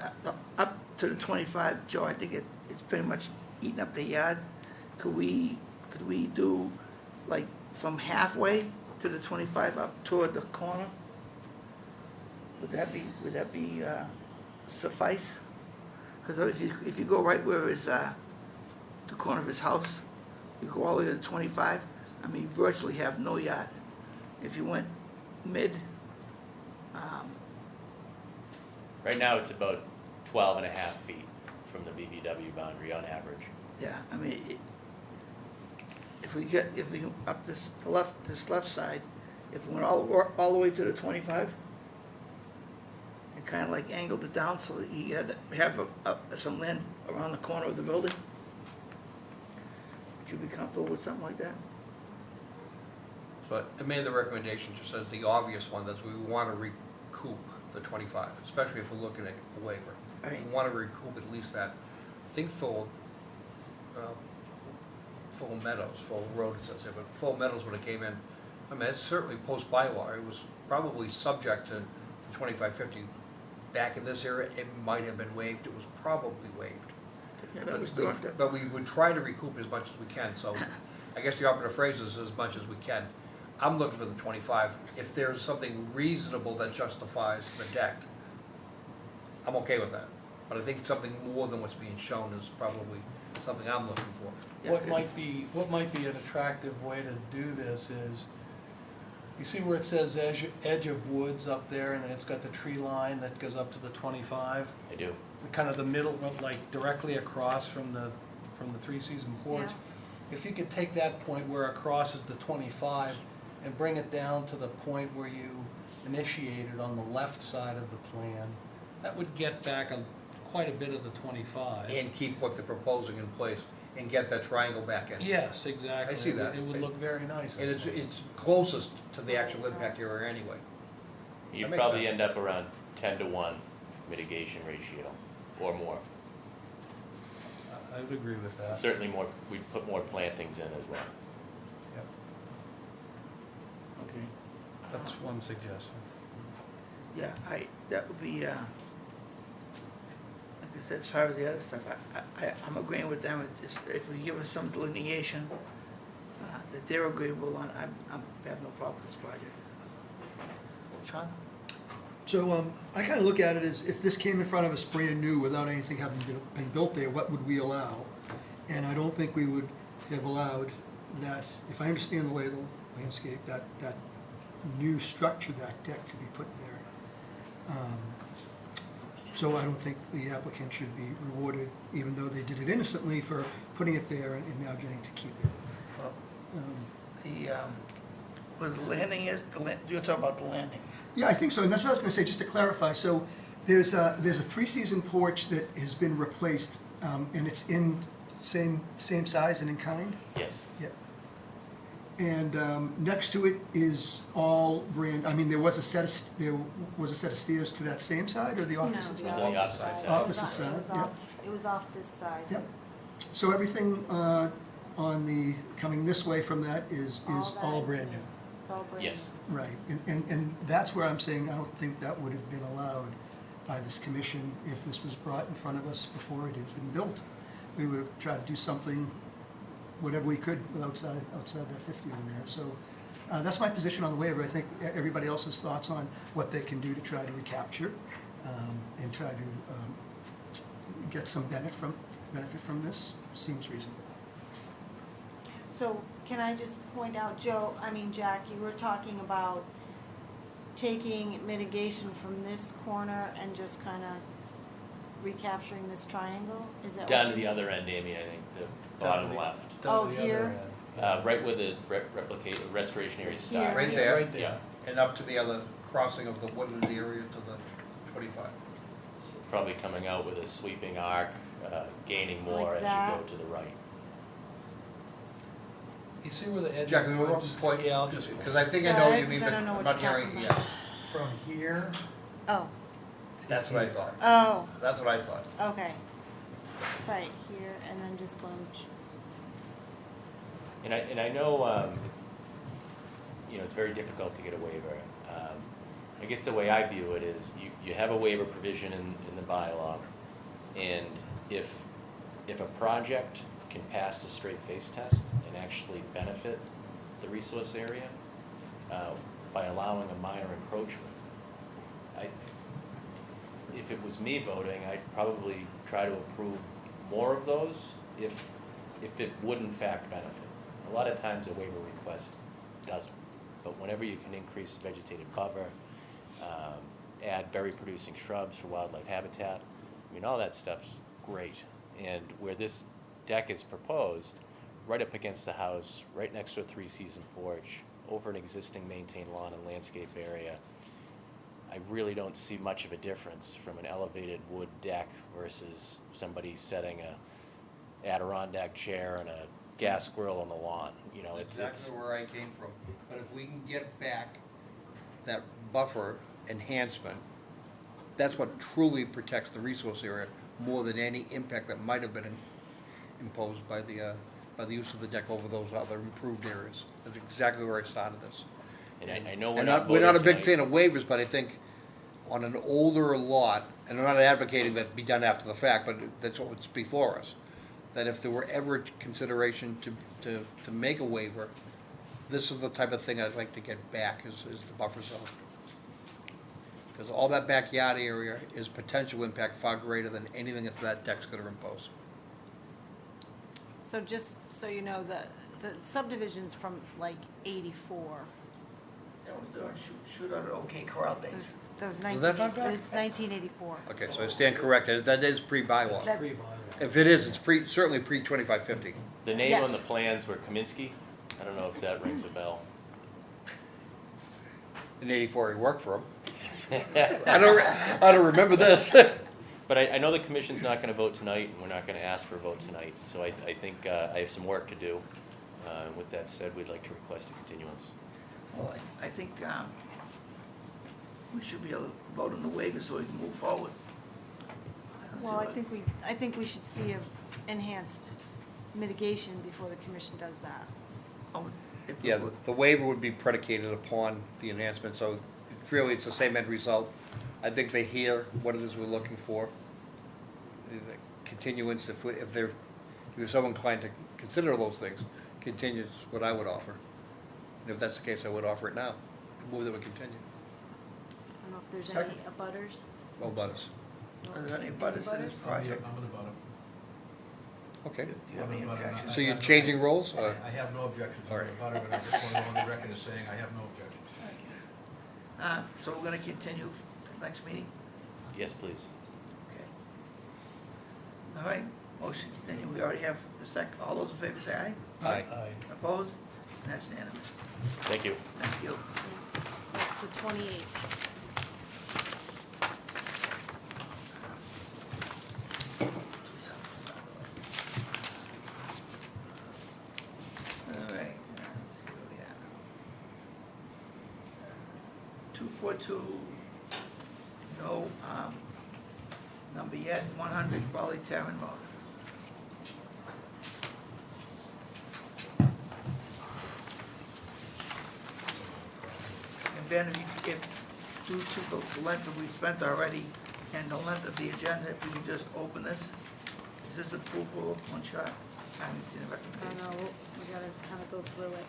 up to the 25, Joe, I think it's pretty much eating up the yard. Could we do, like, from halfway to the 25 up toward the corner? Would that be suffice? Because if you go right where his, the corner of his house, you go all the way to 25, I mean, you virtually have no yard. If you went mid, Right now, it's about 12 and a half feet from the BBW boundary on average. yeah, I mean, if we go up this left side, if we went all the way to the 25, and kind of like angled it down so that you have some land around the corner of the building, would you be comfortable with something like that? But I made the recommendation, just as the obvious one, that we want to recoup the 25, especially if we're looking at a waiver. Right. We want to recoup at least that. I think full Meadows, full road, it says here, but full Meadows when it came in, I mean, it's certainly post bylaw, it was probably subject to 2550. Back in this area, it might have been waived, it was probably waived. Yeah, that was doing that. But we would try to recoup as much as we can, so I guess the operative phrase is as much as we can. I'm looking for the 25. If there's something reasonable that justifies the deck, I'm okay with that. But I think something more than what's being shown is probably something I'm looking for. Yeah, What 'cause- might be an attractive way to do this is, you see where it says edge of woods up there, and it's got the tree line that goes up to the 25? I do. Kind of the middle, like directly across from the three-season porch. Yeah. If you could take that point where it crosses the 25 and bring it down to the point where you initiated on the left side of the plan, that would get back quite a bit of the 25. And keep what they're proposing in place and get that triangle back in. Yes, exactly. I see that. It would look very nice. And it's closest to the actual impact area anyway. You'd makes probably sense. end up around 10-to-1 mitigation ratio or more. I would agree with that. Certainly more, we'd put more plantings in as well. Yep. Okay, that's one suggestion. Yeah, that would be, like I said, as far as the other stuff, I'm agreeing with them. It's just, if we give us some delineation that they're agreeable on, I have no problem with this project. Sean? So I kind of look at it as if this came in front of us brand new without anything having been built there, what would we allow? And I don't think we would have allowed that, if I understand the lay of the landscape, that new structure, that deck to be put there. So I don't think the applicant should be rewarded, even though they did it innocently, for putting it there and now getting to keep it. where the landing is, you're talking about the landing. Yeah, I think so, and that's what I was gonna say, just to clarify. So there's a three-season porch that has been replaced, and it's in same size and in kind? Yes. Yeah. And next to it is all brand, I mean, there was a set of stairs to that same side or the opposite No, side? It was on the opposite side. Opposite side, yeah. It was off this side. Yep. So everything on the, coming this way from that is that all is brand new. It's all brand new. Yes. Right, and that's where I'm saying I don't think that would have been allowed by this commission if this was brought in front of us before it had been built. We would have tried to do something, whatever we could, outside that 50 in there. So that's my position on the waiver. I think everybody else's thoughts on what they can do to try to recapture and try to get some benefit from this seems reasonable. So can I just point out, Jack, you were talking about taking mitigation from this corner and just kind of recapturing this triangle? Is that Down what to the you- other end, Amy, I think, the bottom left. Oh, here? Right where the restoration area starts. Here. Right there. Right there. Yeah, And up to the other crossing of the wooded area to the 25. so probably coming out with a sweeping arc, gaining more Like as that? you go to the right. You see where the edge Jack, of we the were woods? point, Yeah, I'll just. because I think I know what Sorry, you mean, 'cause I but don't know I'm what not you're hearing it talking yet. From here, Oh, That's what I thought. oh, That's what I thought. okay. Right here, and then just going, And I know, it's very difficult to get a waiver. I guess the way I view it is you have a waiver provision in the bylaw, and if a project can pass the straight face test and actually benefit the resource area by allowing a minor encroachment, if it was me voting, I'd probably try to approve more of those if it would in fact benefit. A lot of times a waiver request doesn't, but whenever you can increase vegetated cover, add berry producing shrubs for wildlife habitat, I mean, all that stuff's great. And where this deck is proposed, right up against the house, right next to a three-season porch, over an existing maintained lawn and landscape area, I really don't see much of a difference from an elevated wood deck versus somebody setting a Adirondack chair and a gas grill on the lawn. It's Exactly where I came from. But if we can get back that buffer enhancement, that's what truly protects the resource area more than any impact that might have been imposed by the use of the deck over those other improved areas. That's exactly where I started this. And I know we're And not we're not a voting big tonight. fan of waivers, but I think on an older lot, and I'm not advocating that be done after the fact, but that's what's before us, that if there were ever consideration to make a waiver, this is the type of thing I'd like to get back is the buffer zone. Because all that backyard area is potential impact far greater than anything that deck's gonna impose. so just so you know, the subdivision's from like 84. that was during shoot out of OK Corral It days. was, that was Was that not bad? It was 1984. Okay, so I stand corrected, that is pre-bylaw. That's, If it is, it's certainly pre-2550. The name on the Yes. plans were Kaminsky. I don't know if that rings a bell. In '84, he worked for him. I don't remember this. But I know the commission's not gonna vote tonight, and we're not gonna ask for a vote tonight, so I think I have some work to do. And with that said, we'd like to request a continuance. Well, I think we should be able to vote on the waiver so we can move forward. don't see well, I what- think we should see a enhanced mitigation before the commission does that. Oh, if we Yeah, would- the waiver would be predicated upon the enhancement, so really it's the same end result. I think they hear what it is we're looking for. The continuance, if they're so inclined to consider those things, continues what I would offer. And if that's the case, I would offer it now, move that we continue. I don't know if there's Second. any abutters. Oh, butters. Are there any butters to this project? I'm gonna vote Okay, Do you have any I'm gonna vote. objections? so you're changing roles? or- I have no objections. All right. I'm a butter, but I just want to go on the record as saying I have no objections. So we're gonna continue to the next meeting? Yes, please. Okay. All right, motion continue. We already have a second. All those in favor say aye. Aye. Opposed? That's unanimous. Thank you. Thank you. So that's the 28th. All right, let's see where we are. 242, no, number yet, 100 Raleigh Terran Road. And Ben, if due to the length that we spent already and the length of the agenda, if we could just open this, is this approval one shot? I haven't seen the I don't recommendation. know, we gotta kind of go through it.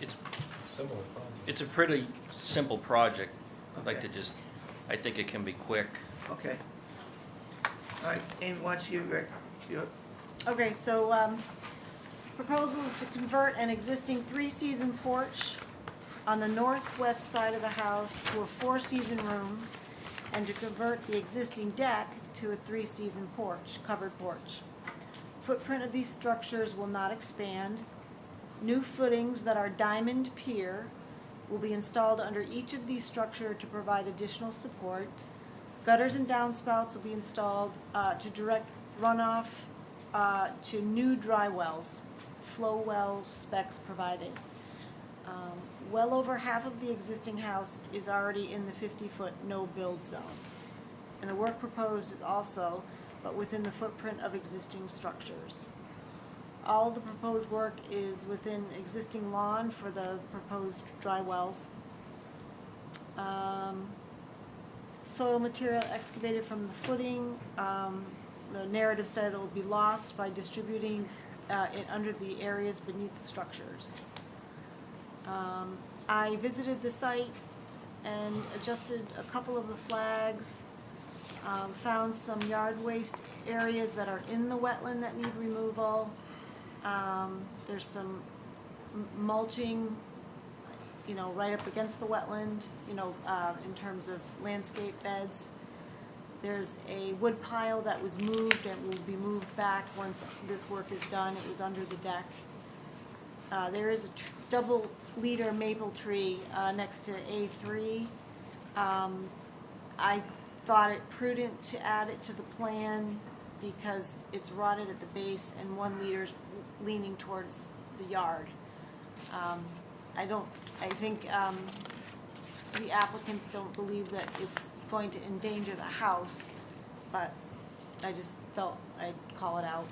It's, Similar problem. it's a pretty simple project. I'd like to Okay. just, I think it can be quick. Okay. All right, Amy, once you, Okay, so, proposal is to convert an existing 3-season porch on the northwest side of the house to a 4-season room, and to convert the existing deck to a 3-season porch, covered porch. Footprint of these structures will not expand. New footings that are diamond pier will be installed under each of these structures to provide additional support. Gutters and downspouts will be installed to direct runoff to new dry wells, flow well specs provided. Well over half of the existing house is already in the 50-foot no-build zone. And the work proposed is also, but within the footprint of existing structures. All the proposed work is within existing lawn for the proposed dry wells. Soil material excavated from the footing. The narrative said it will be lost by distributing it under the areas beneath the structures. I visited the site and adjusted a couple of the flags, found some yard waste areas that are in the wetland that need removal. There's some mulching, right up against the wetland, in terms of landscape beds. There's a wood pile that was moved and will be moved back once this work is done. It was under the deck. There is a double-leader maple tree next to A3. I thought it prudent to add it to the plan because it's rotted at the base and 1 leader's leaning towards the yard. I think the applicants don't believe that it's going to endanger the house, but I just felt I'd call it out.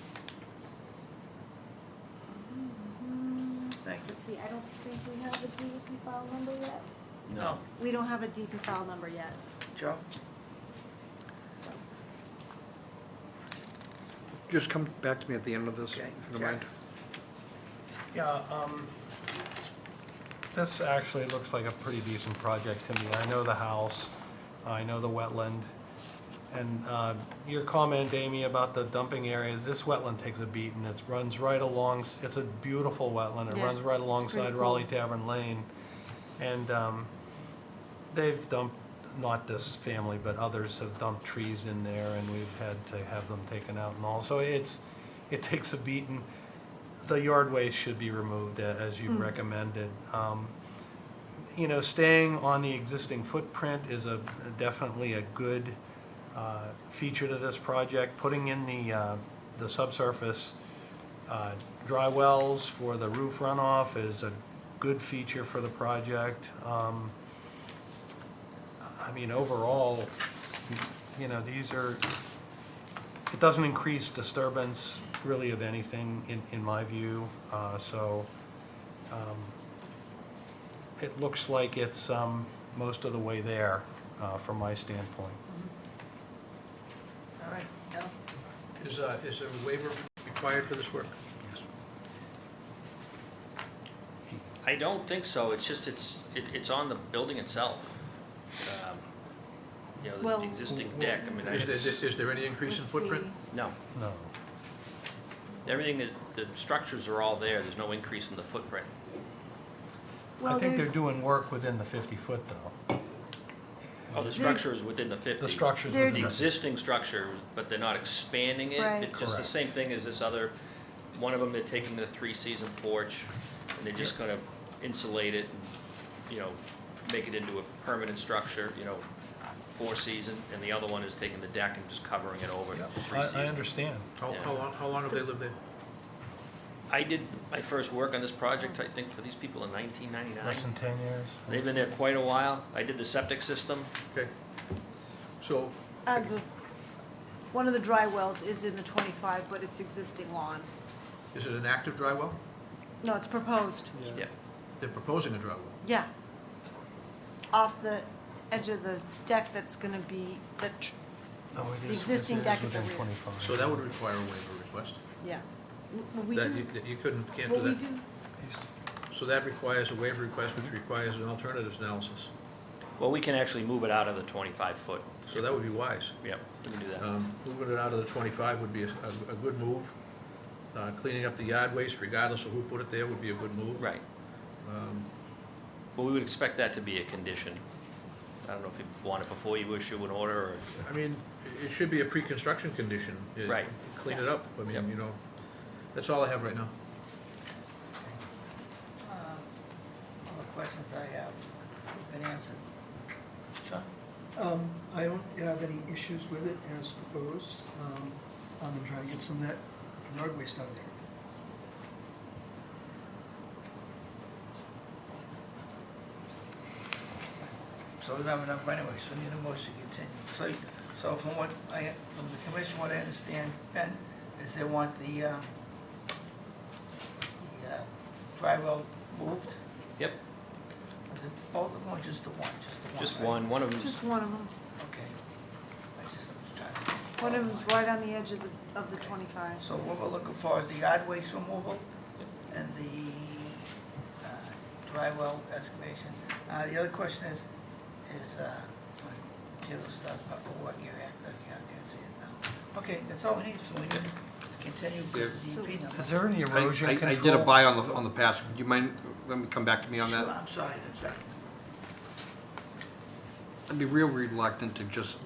thank you. Let's see, I don't think we have the DEP file number yet. No, We don't have a DEP file number yet, Joe? so. Just come back to me at the end of this, if Okay, you don't Jack. mind. Yeah, this actually looks like a pretty decent project to me. I know the house, I know the wetland, and your comment, Amy, about the dumping areas, this wetland takes a beating. It runs right along, it's a beautiful wetland. It Yeah, runs right it's alongside pretty Raleigh cool. Tavern Lane. And they've dumped, not this family, but others have dumped trees in there, and we've had to have them taken out and all. So it takes a beating. The yard waste should be removed, as you've recommended. Staying on the existing footprint is definitely a good feature to this project. Putting in the subsurface dry wells for the roof runoff is a good feature for the project. Overall, it doesn't increase disturbance really of anything in my view. It looks like it's most of the way there from my standpoint. All right, Al? Is there a waiver required for this work? I don't think so, it's just, it's on the building itself. Well- The existing deck, Is there any increase in Let's footprint? see. no. No. Everything, the structures are all there, there's no increase in the footprint. Well, I think they're there's- doing work within the 50-foot though. Oh, the structure is within the 50. The structures They're- within The the, existing structure, but they're not expanding it. Right. It's just the Correct. same thing as this other, one of them, they're taking the 3-season porch, and they're just gonna insulate it and, you know, make it into a permanent structure, you know, 4-season, and the other one is taking the deck and just covering it over. 3-season. I understand. How long have they lived there? I did my first work on this project, I think, for these people in 1999. Less than 10 years? They've been there quite a while. I did the septic system. Okay. So, One of the dry wells is in the 25, but it's existing lawn. is it an active dry well? No, it's proposed. Yeah. They're proposing a dry well. Yeah. Off the edge of the deck that's gonna be, Oh, it The is- existing it is deck at the within rear. 25. So that would require a waiver request. yeah. Well, we That do, you can't well, do we that. do, So that requires a waiver request, which requires an alternatives analysis. Well, we can actually move it out of the 25-foot. So that would be wise. Yep, we can do that. Moving it out of the 25 would be a good move. Cleaning up the yard waste, regardless of who put it there, would be a good move. Right. Well, we would expect that to be a condition. I don't know if you want it before you issue an order, or, I mean, it should be a pre-construction condition. Right. Clean it up. I mean, Yep. you know, that's all I have right now. All the questions I have have been answered. Sean? I don't have any issues with it as proposed. I'm gonna try to get some of that yard waste out of there. So we don't have enough anyway, so we need a motion to continue. So from the commission, what I understand, Ben, is they want the dry well moved? yep, Is it both of them or just the one? just right? one of them's, just one of them. Okay. I'm just trying to. One of them's right on the edge of the 25. So what we're looking for is the yard waste removal and the dry well excavation. The other question is material stuff, what year after, I can't see it now. Okay, that's all we need, so we need to continue with the DEP number. Is there any erosion I control? did a buy on the pass. Do you mind, let me come back to me on Sure, that? I'm sorry, that's right. I'd be real reluctant to just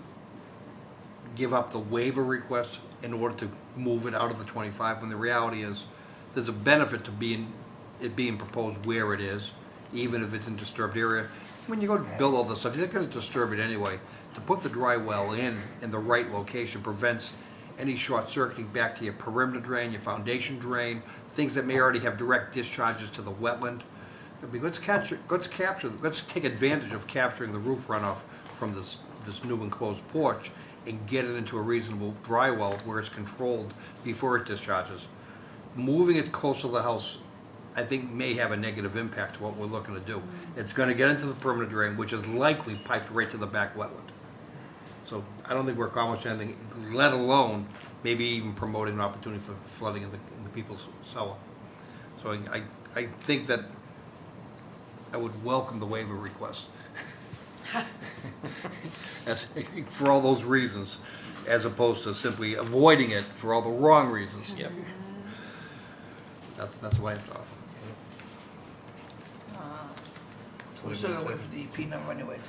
give up the waiver request in order to move it out of the 25, when the reality is, there's a benefit to it being proposed where it is, even if it's in disturbed area. When you go to build all this stuff, you're gonna disturb it anyway. To put the dry well in the right location prevents any short circuiting back to your perimeter drain, your foundation drain, things that may already have direct discharges to the wetland. I mean, let's take advantage of capturing the roof runoff from this new enclosed porch and get it into a reasonable dry well where it's controlled before it discharges. Moving it close to the house, I think, may have a negative impact to what we're looking to do. It's gonna get into the perimeter drain, which is likely piped right to the back wetland. So I don't think we're accomplishing anything, let alone maybe even promoting an opportunity for flooding in the people's cellar. So I think that I would welcome the waiver request. For all those reasons, as opposed to simply avoiding it for all the wrong reasons. yep. That's what I have to offer. So we're still gonna wait for the DEP number anyways.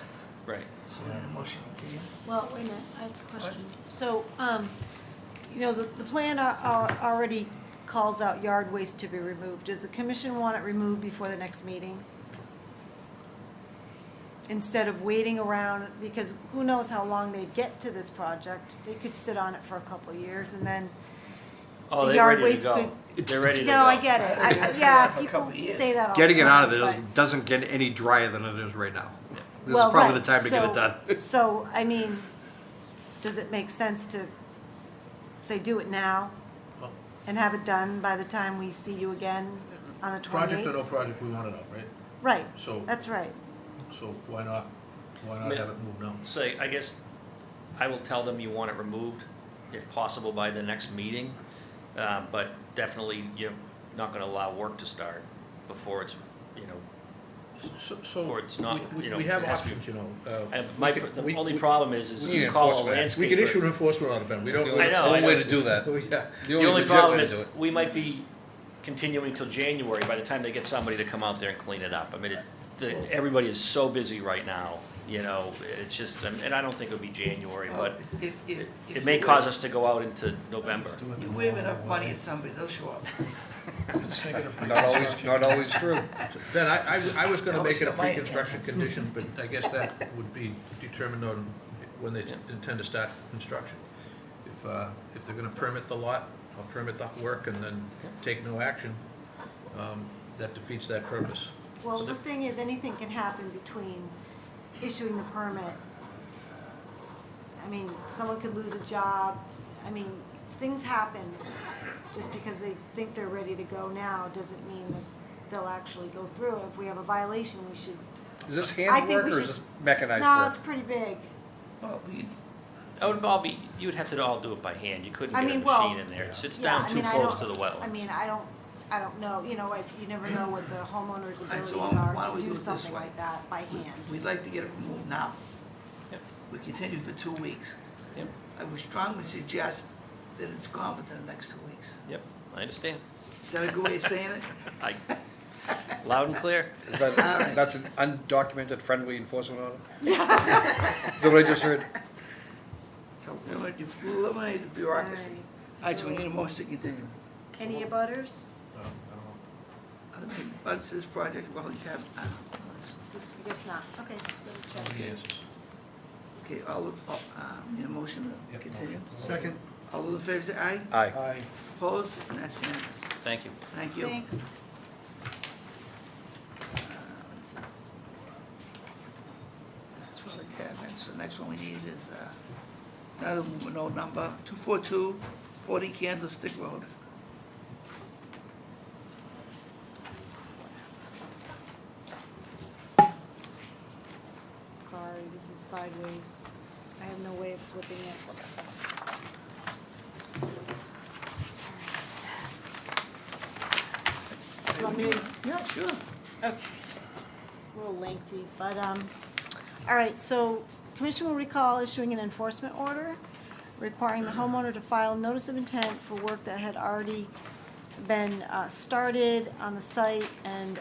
Right. So we need a motion to continue. Well, wait a minute, I have a question. So, you know, the plan already calls out yard waste to be removed. Does the commission want it removed before the next meeting? Instead of waiting around, because who knows how long they get to this project? They could sit on it for a couple of years and then Oh, the they're yard ready to waste go. could. They're ready to go. No, I get it. They're gonna sit Yeah, on it for a people couple of years. say that all the time. Getting it out of there but- doesn't get any drier than it is right now. This is Well, probably right, the time to get it so- done. So, I mean, does it make sense to, say, do it now Well, and have it done by the time we see you again on the 28th? Project or no project, we want it out, right? Right, So, that's right. so why not have it moved now? So I guess I will tell them you want it removed, if possible, by the next meeting. But definitely, you're not gonna allow work to start before it's, you know, So, Or it's not, you know, we have it has to be- options, you know. and we the only we- problem is we need you call a enforcement. landscaper. We could issue an enforcement order, Ben, we don't. I know, Only I way know. to do that. Yeah. The only legit problem way is, to do it. we might be continuing till January by the time they get somebody to come out there and clean it up. I mean, everybody is so busy right now, you know, it's just, and I don't think it'll be January, but If it may cause us to go out into November. You wave enough money at somebody, they'll show up. Not always true. Ben, I was gonna make it a Always got my pre-construction condition, but I guess that would be determined on when they intend to start construction. If they're gonna permit the lot, or permit the work and then take no action, that defeats that purpose. Well, the thing is, anything can happen between issuing the permit. I mean, someone could lose a job. I mean, things happen. Just because they think they're ready to go now doesn't mean that they'll actually go through. If we have a violation, we should. Is this I think handwork we or is should- this mechanized No, work? it's pretty big. Well, That would all be, you would have to all do it by hand. You couldn't I get a mean, well, machine in there. It sits Yeah, down I too mean, I close don't- to the wetlands. I mean, I don't know, you know, you never know what the homeowner's All right, abilities so why are don't we to do do it this something way? like that by hand. we'd like to get it removed now. Yep. We continue for 2 weeks. Yep, I would strongly suggest that it's gone within the next 2 weeks. yep, I understand. Is that a good way of saying it? I, loud and clear. Is that- All right. That's an undocumented friendly enforcement order? Is that what I just heard? So we're going to eliminate the bureaucracy. All right, so we need a motion to continue. Any abutters? Are there any buts to this project? Well, you have, I guess not. Okay, just better check. Yes. okay, need a motion to continue? Second. All those in favor say aye. Aye. Aye. Opposed? And that's unanimous. Thank you. Thank you. Thanks. Let's see. That's really 10 minutes. The next one we need is, another no number, 242 40 Candlestick Road. Sorry, this is sideways. I have no way of flipping it. Want me to- Yeah, sure. Okay. It's a little lengthy, but, all right, so commission will recall issuing an enforcement order requiring the homeowner to file notice of intent for work that had already been, started on the site, and,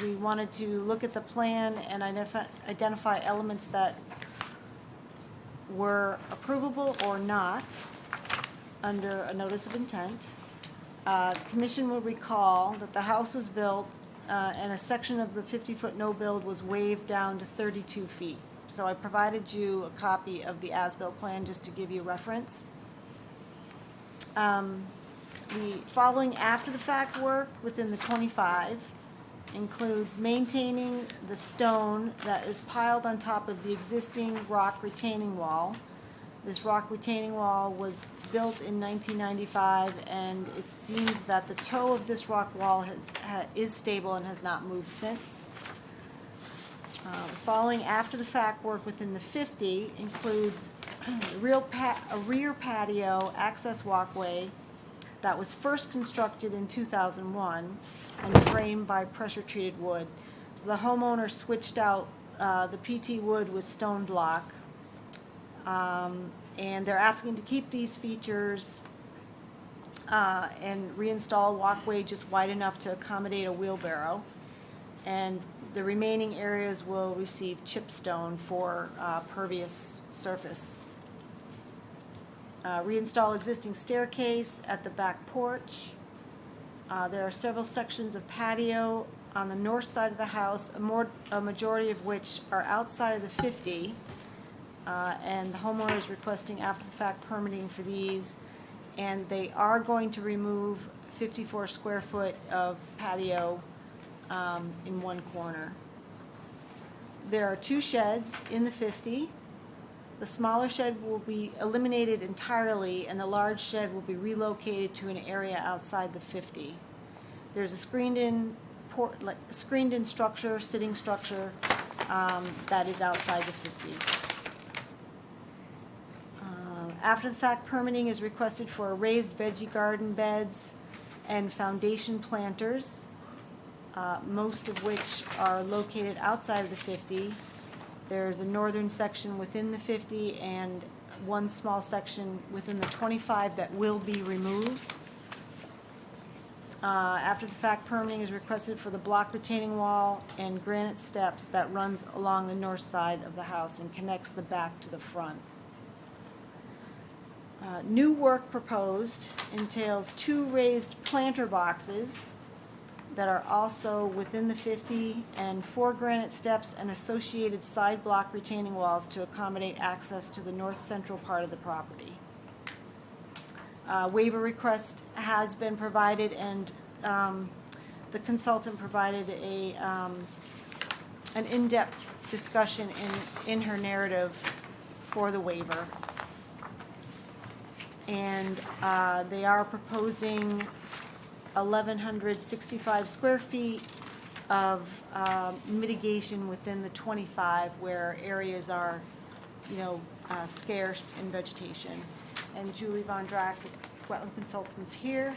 we wanted to look at the plan and identify elements that were approvable or not under a notice of intent. Commission will recall that the house was built, and a section of the 50-foot no-build was waived down to 32 feet. So I provided you a copy of the as-built plan just to give you reference. The following after-the-fact work within the 25 includes maintaining the stone that is piled on top of the existing rock retaining wall. This rock retaining wall was built in 1995, and it seems that the toe of this rock wall is stable and has not moved since. Following after-the-fact work within the 50 includes a rear patio access walkway that was first constructed in 2001 and framed by pressure-treated wood. So the homeowner switched out the PT wood with stone block. And they're asking to keep these features and reinstall walkway just wide enough to accommodate a wheelbarrow. And the remaining areas will receive chip stone for pervious surface. Reinstall existing staircase at the back porch. There are several sections of patio on the north side of the house, a majority of which are outside of the 50. And the homeowner is requesting after-the-fact permitting for these. And they are going to remove 54 square foot of patio in one corner. There are 2 sheds in the 50. The smaller shed will be eliminated entirely, and the large shed will be relocated to an area outside the 50. There's a screened-in structure, sitting structure, that is outside the 50. After-the-fact permitting is requested for raised veggie garden beds and foundation planters, most of which are located outside of the 50. There's a northern section within the 50 and one small section within the 25 that will be removed. After-the-fact permitting is requested for the block retaining wall and granite steps that runs along the north side of the house and connects the back to the front. New work proposed entails 2 raised planter boxes that are also within the 50 and 4 granite steps and associated side block retaining walls to accommodate access to the north central part of the property. Waiver request has been provided, and the consultant provided an in-depth discussion in her narrative for the waiver. And they are proposing 1,165 square feet of mitigation within the 25 where areas are, scarce in vegetation. And Julie Von Drack, wetland consultant's here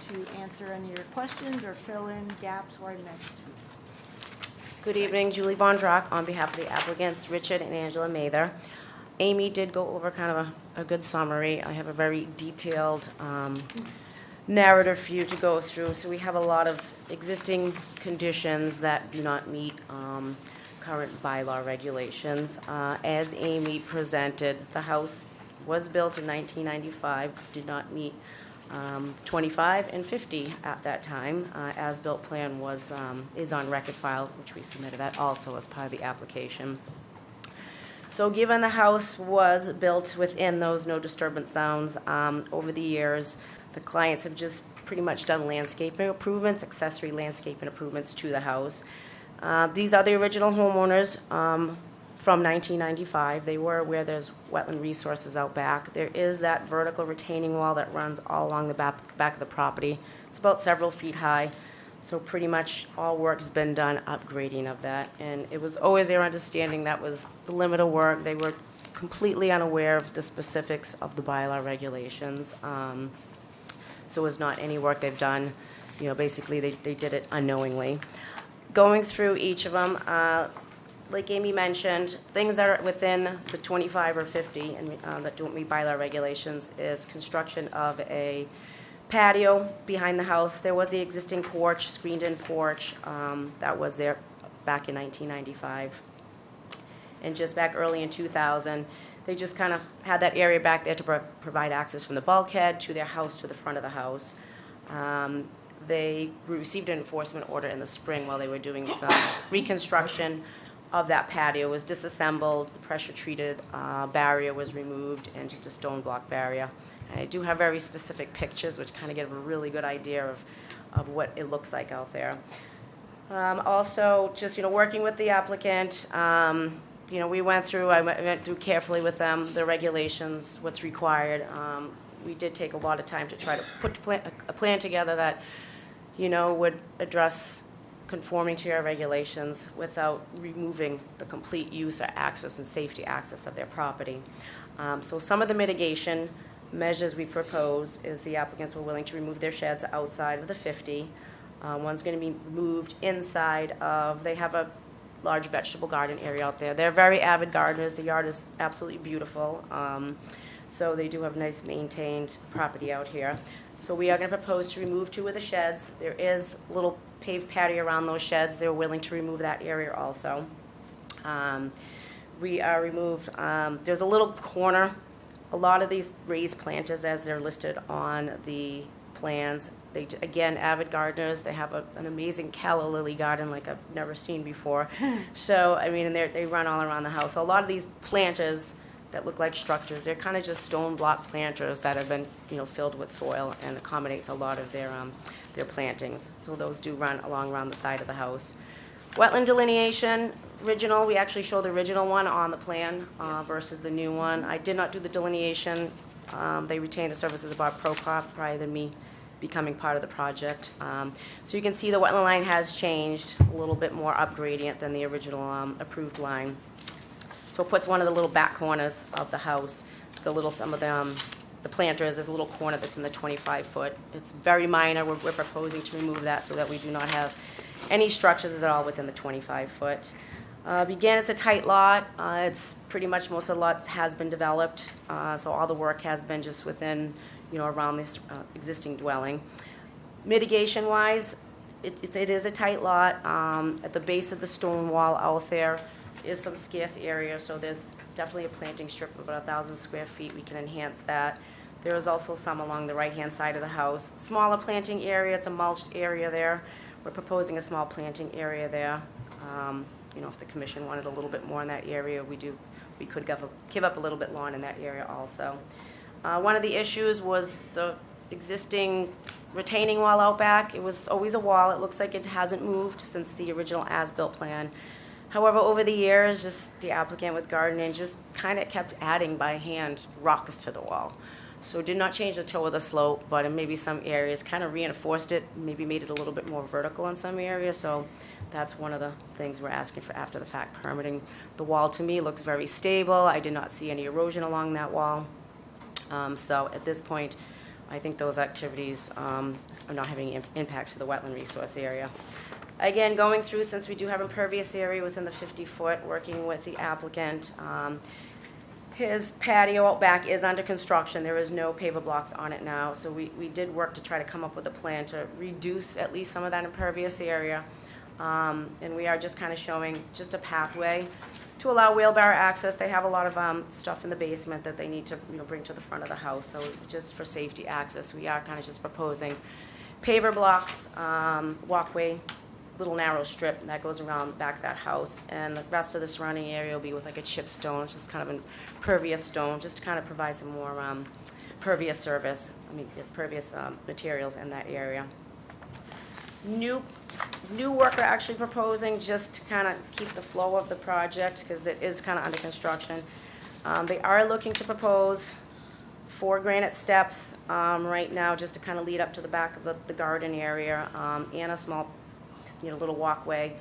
to answer any of your questions or fill in gaps where I missed. Good evening, Julie Von Drack on behalf of the applicants, Richard and Angela Mather. Amy did go over kind of a good summary. I have a very detailed narrative for you to go through. So we have a lot of existing conditions that do not meet current bylaw regulations. As Amy presented, the house was built in 1995, did not meet 25 and 50 at that time. As-built plan is on record file, which we submitted that also as part of the application. So given the house was built within those no disturbance zones, over the years, the clients have just pretty much done landscaping improvements, accessory landscaping improvements to the house. These are the original homeowners from 1995. They were aware there's wetland resources out back. There is that vertical retaining wall that runs all along the back of the property. It's about several feet high. So pretty much all work's been done upgrading of that. And it was always their understanding that was the limit of work. They were completely unaware of the specifics of the bylaw regulations. So it was not any work they've done. Basically they did it unknowingly. Going through each of them, like Amy mentioned, things that are within the 25 or 50 and that don't meet bylaw regulations is construction of a patio behind the house. There was the existing porch, screened-in porch, that was there back in 1995. And just back early in 2000, they just kind of had that area back there to provide access from the bulkhead to their house to the front of the house. They received an enforcement order in the spring while they were doing some reconstruction of that patio. It was disassembled, the pressure-treated barrier was removed, and just a stone block barrier. And I do have very specific pictures which kind of give a really good idea of what it looks like out there. Also, just working with the applicant, we went through carefully with them the regulations, what's required. We did take a lot of time to try to put a plan together that would address conforming to our regulations without removing the complete use or access and safety access of their property. So some of the mitigation measures we propose is the applicants were willing to remove their sheds outside of the 50. One's going to be moved inside of, they have a large vegetable garden area out there. They're very avid gardeners. The yard is absolutely beautiful. So they do have nice maintained property out here. So we are going to propose to remove 2 of the sheds. There is a little paved patio around those sheds. They're willing to remove that area also. We are there's a little corner. A lot of these raised planters, as they're listed on the plans, again, avid gardeners. They have an amazing calla lily garden like I've never seen before. So, they run all around the house. So a lot of these planters that look like structures, they're kind of just stone block planters that have been, filled with soil and accommodates a lot of their plantings. So those do run around the side of the house. Wetland delineation, original, we actually show the original one on the plan versus the new one. I did not do the delineation. They retained the services of Bob Prokop prior to me becoming part of the project. So you can see the wetland line has changed, a little bit more up gradient than the original approved line. So it puts one of the little back corners of the house. Some of the planters, there's a little corner that's in the 25-foot. It's very minor. We're proposing to remove that so that we do not have any structures at all within the 25-foot. Again, it's a tight lot. It's pretty much most of the lots has been developed, so all the work has been just within, around this existing dwelling. Mitigation-wise, it is a tight lot. At the base of the stone wall out there is some scarce area, so there's definitely a planting strip of about 1,000 square feet. We can enhance that. There is also some along the right-hand side of the house. Smaller planting area, it's a mulched area there. We're proposing a small planting area there. You know, if the commission wanted a little bit more in that area, we could give up a little bit lawn in that area also. One of the issues was the existing retaining wall out back. It was always a wall. It looks like it hasn't moved since the original as-built plan. However, over the years, just the applicant with gardening just kind of kept adding by hand rocks to the wall. So it did not change the toe of the slope, but in maybe some areas kind of reinforced it, maybe made it a little bit more vertical in some areas. So that's one of the things we're asking for after the fact permitting. The wall to me looks very stable. I did not see any erosion along that wall. So at this point, I think those activities are not having impacts to the wetland resource area. Again, going through, since we do have impervious area within the 50-foot, working with the applicant, his patio out back is under construction. There is no paver blocks on it now. So we did work to try to come up with a plan to reduce at least some of that impervious area. And we are just kind of showing just a pathway to allow wheelbarrow access. They have a lot of stuff in the basement that they need to, you know, bring to the front of the house. So just for safety access, we are kind of just proposing paver blocks, walkway, little narrow strip that goes around the back of that house. And the rest of the surrounding area will be with like a chip stone. It's just kind of an impervious stone, just to kind of provide some more pervious service. I mean, it's pervious materials in that area. New work we're actually proposing just to kind of keep the flow of the project because it is kind of under construction. They are looking to propose 4 granite steps right now just to kind of lead up to the back of the garden area and a small, you know, little walkway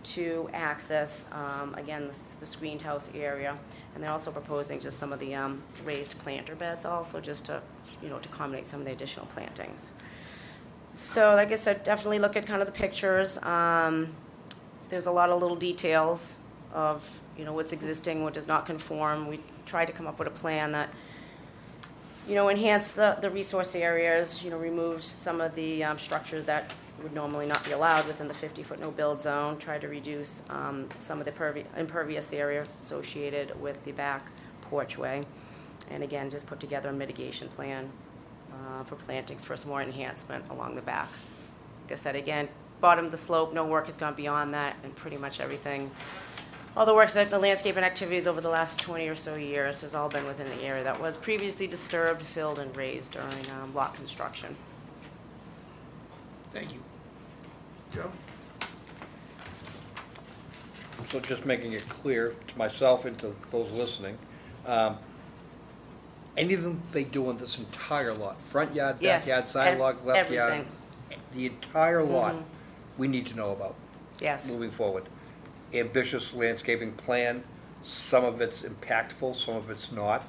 to access, again, the screened house area. And they're also proposing just some of the raised planter beds also just to, you know, to accommodate some of the additional plantings. So like I said, definitely look at kind of the pictures. There's a lot of little details of, you know, what's existing, what does not conform. We tried to come up with a plan that, you know, enhanced the resource areas, you know, removed some of the structures that would normally not be allowed within the 50-foot no-build zone, tried to reduce some of the impervious area associated with the back porchway, and again, just put together a mitigation plan for plantings for some more enhancement along the back. Like I said, again, bottom of the slope, no work has gone beyond that, and pretty much everything, all the work, the landscaping activities over the last 20 or so years has all been within the area that was previously disturbed, filled, and raised during lot construction. Thank you. Joe? So just making it clear to myself and to those listening, anything they do on this entire lot, front yard, Yes, backyard, sidewalk, left yard, everything. the entire lot, we need to know about Yes. moving forward. Ambitious landscaping plan, some of it's impactful, some of it's not,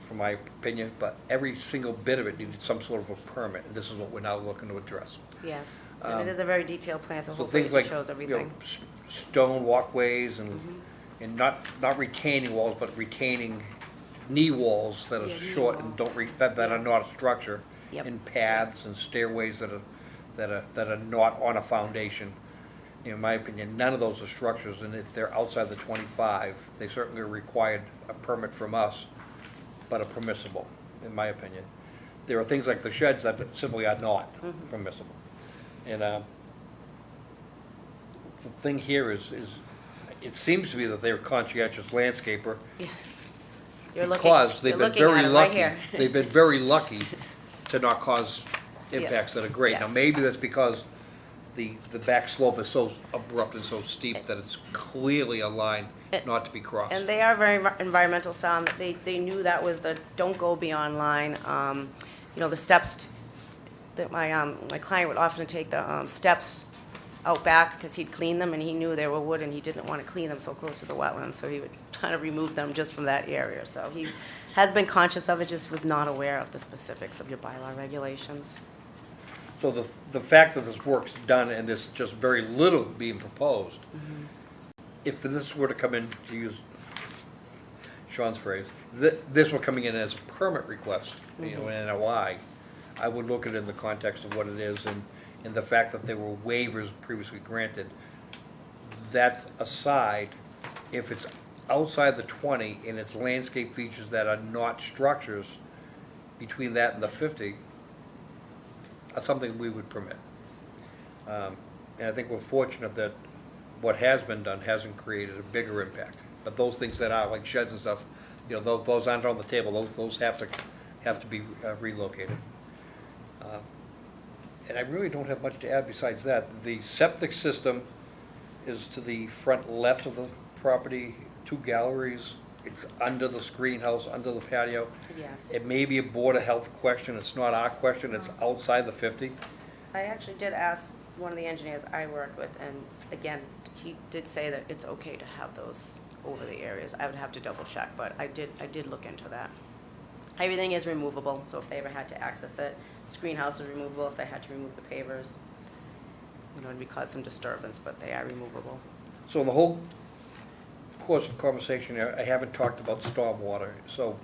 from my opinion, but every single bit of it needed some sort of a permit, and this is what we're now looking to address. Yes, and it is a very detailed plan, so So hopefully things it like, shows you know, everything. stone walkways and not retaining walls, but retaining knee walls that are Yeah, knee short wall. and that are not a structure. Yep. And paths and stairways that are not on a foundation. In my opinion, none of those are structures, and if they're outside the 25, they certainly required a permit from us, but are permissible, in my opinion. There are things like the sheds that simply are not permissible. And the thing here is it seems to be that they're a conscientious landscaper Yeah. You're looking- because they've you're been looking at very it right lucky. here. They've been very lucky to not cause impacts that are great. Now, Yes. maybe that's because the back slope is so abrupt and so steep that it's clearly a line not to be crossed. And they are very environmental sound. They knew that was the don't go beyond line. You know, the steps that my client would often take the steps out back because he'd clean them and he knew they were wood and he didn't want to clean them so close to the wetlands, so he would kind of remove them just from that area. So he has been conscious of it, just was not aware of the specifics of your bylaw regulations. So the fact that this work's done and there's just very little being proposed, if this were to come in, to use Sean's phrase, this were coming in as a permit request, you know, an NOI, I would look at it in the context of what it is and the fact that there were waivers previously granted. That aside, if it's outside the 20 and it's landscape features that are not structures, between that and the 50, are something we would permit. And I think we're fortunate that what has been done hasn't created a bigger impact. But those things that are, like sheds and stuff, you know, those aren't on the table, those have to be relocated. And I really don't have much to add besides that. The septic system is to the front left of the property, 2 galleries. It's under the screen house, under the patio. Yes. It may be a Board of Health question, it's not our question, it's outside the 50. I actually did ask one of the engineers I work with, and again, he did say that it's okay to have those over the areas. I would have to double check, but I did look into that. Everything is removable, so if they ever had to access it, screen house is removable if they had to remove the pavers. You know, it'd cause some disturbance, but they are removable. So in the whole course of conversation here, I haven't talked about stormwater. So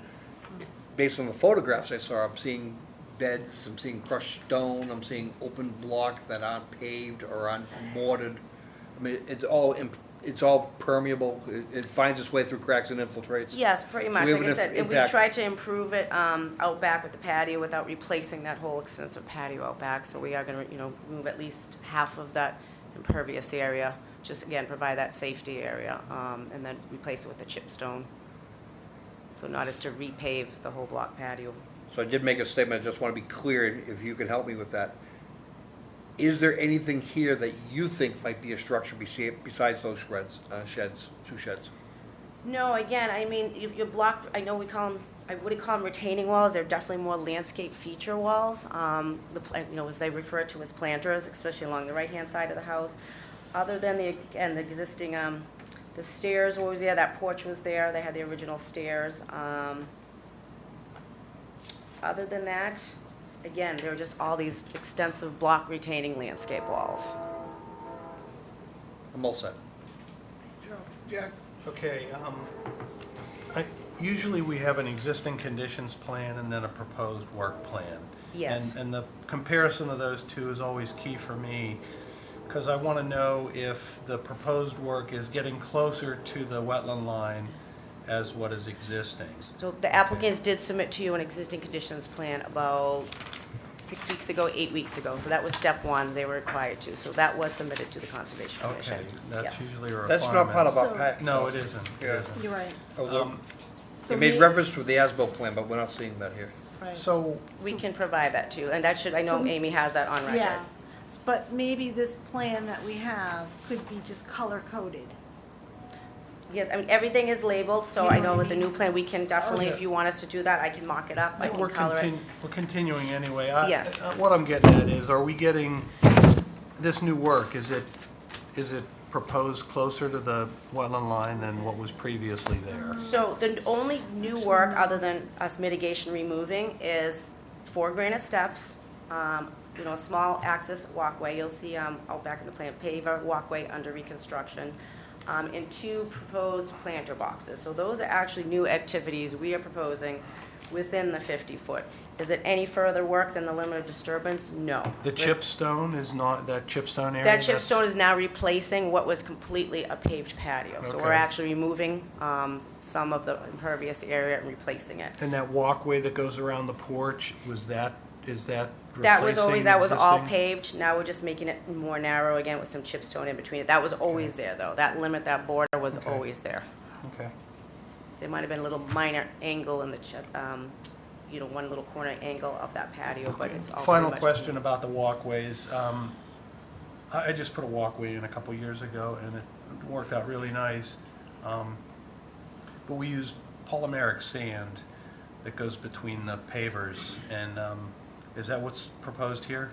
based on the photographs I saw, I'm seeing beds, I'm seeing crushed stone, I'm seeing open block that aren't paved or aren't mortared. I mean, it's all permeable, it finds its way through cracks and infiltrates. Yes, pretty So much, we have like I an said, and we impact. tried to improve it out back with the patio without replacing that whole extensive patio out back, so we are gonna, you know, remove at least half of that impervious area, just again, provide that safety area, and then replace it with the chip stone. So not as to repave the whole block patio. So I did make a statement, I just want to be clear, if you can help me with that. Is there anything here that you think might be a structure besides those sheds, 2 sheds? No, again, I mean, your block, I know we call them, I wouldn't call them retaining walls, they're definitely more landscape feature walls. You know, as they refer to as planters, especially along the right-hand side of the house. Other than the existing, the stairs was there, that porch was there, they had the original stairs. Other than that, again, there were just all these extensive block retaining landscape walls. I'm all set. Jack? Okay, usually we have an existing conditions plan and then a proposed work plan. Yes. And the comparison of those two is always key for me, because I want to know if the proposed work is getting closer to the wetland line as what is existing. So the applicants did submit to you an existing conditions plan about 6 weeks ago, 8 weeks ago. So that was step 1, they were required to. So that was submitted to the Conservation Commission. Okay, that's Yes. usually a requirement. That's not part of our So- pack. No, it isn't. It Yeah. isn't. You're right. They made reference to the as-built plan, but we're not seeing that here. Right. So, We can provide that too, and that should, I know So- Amy has that on record. Yeah, but maybe this plan that we have could be just color-coded. Yes, I mean, everything is labeled, so You I know know what I with the new mean? plan, we can definitely, Okay. if you want us to do that, I can mock it up, I can we're color it. we're continuing anyway. Yes. What I'm getting at is, are we getting this new work, is it proposed closer to the wetland line than what was previously there? So the only new work, other than us mitigation removing, is 4 granite steps, you know, a small access walkway, you'll see out back in the plan, paver walkway under reconstruction, and 2 proposed planter boxes. So those are actually new activities we are proposing within the 50-foot. Is it any further work than the limit of disturbance? No. The chip stone is not, that chip stone area? That chip that's- stone is now replacing what was completely a paved patio. So we're Okay. actually removing some of the impervious area and replacing it. And that walkway that goes around the porch, is that That was always, that was all existing? paved. Now we're just making it more narrow again with some chip stone in between it. That was always there though. That limit, that border was Okay. always there. Okay. There might have been a little minor angle in the chip, you know, one little corner angle of that patio, but it's all pretty Final much- question about the walkways. I just put a walkway in a couple years ago, and it worked out really nice. But we used polymeric sand that goes between the pavers, and is that what's proposed here?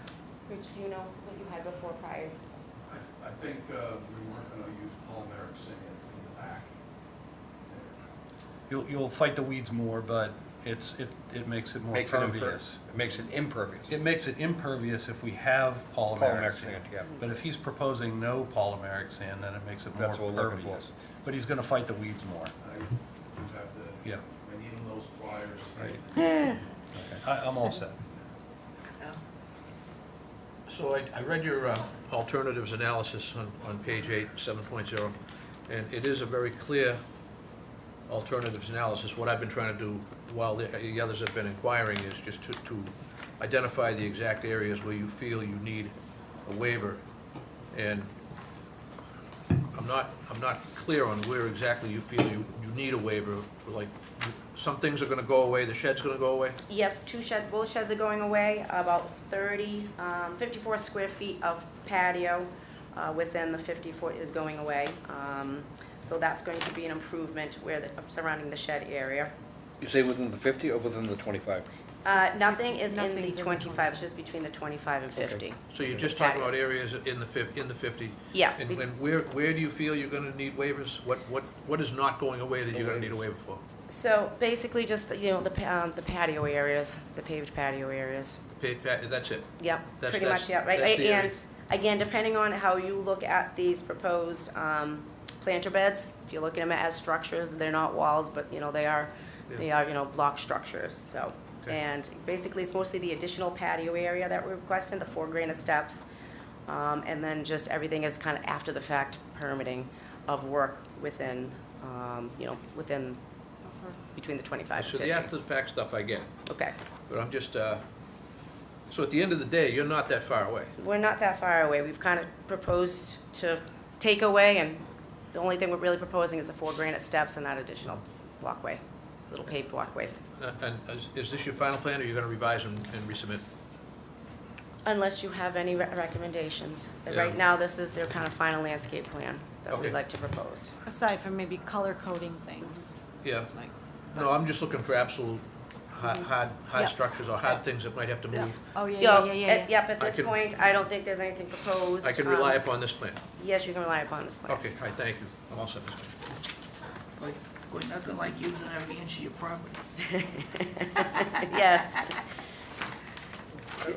Rich, do you know what you had before prior? I think we weren't gonna use polymeric sand in the back. You'll fight the weeds more, but it makes it more pervious. It makes it impervious. It makes it impervious if we have polymeric Polymeric sand. sand, yeah. But if he's proposing no polymeric sand, then it makes it more That's what we're looking for. pervious. But he's gonna fight the weeds more. I just have to, Yeah. I need those pliers. Right. Okay. I'm all set. So I read your alternatives analysis on page 8, 7.0, and it is a very clear alternatives analysis. What I've been trying to do while the others have been inquiring is just to identify the exact areas where you feel you need a waiver. And I'm not clear on where exactly you feel you need a waiver. Like, some things are gonna go away, the shed's gonna go away? Yes, two sheds, both sheds are going away, about 54 square feet of patio within the 50 foot is going away. So that's going to be an improvement surrounding the shed area. You say within the 50 or within the 25? Nothing is in the Nothing's in the 25, it's just between the 25 and 50. So you're just talking about areas in the 50? Yes. And where do you feel you're gonna need waivers? What is not going away that you're gonna need a waiver for? So basically just, the patio areas, the paved patio areas. That's it? Yep, That's- pretty much, yeah, right. that's the area. And again, depending on how you look at these proposed planter beds, if you're looking at them as structures, they're not walls, but, they are, block structures, so. Okay. And basically, it's mostly the additional patio area that we're requesting, the 4 granite steps. And then just everything is kind of after the fact permitting of work within, within, between the 25 and So 50. the after-the-fact stuff I get, Okay. but I'm just, so at the end of the day, you're not that far away. We're not that far away. We've kind of proposed to take away, and the only thing we're really proposing is the 4 granite steps and that additional walkway, little paved walkway. And is this your final plan, or you're gonna revise and resubmit? Unless you have any recommendations. But Yeah. right now, this is their kind of final landscape plan that Okay. we'd like to propose. Aside from maybe color coding things, Yeah. like. No, I'm just looking for absolute hard Yeah. structures or hard things that might have to Yeah. move. Oh, yeah, Yo, yeah, yeah, yeah. Yep, at I this can- point, I don't think there's anything proposed. I can rely upon this plan. Yes, you can rely upon this plan. Okay, all right, thank you. I'm all set, Mr. Chairman. Boy, nothing like using every inch of your property. Yes,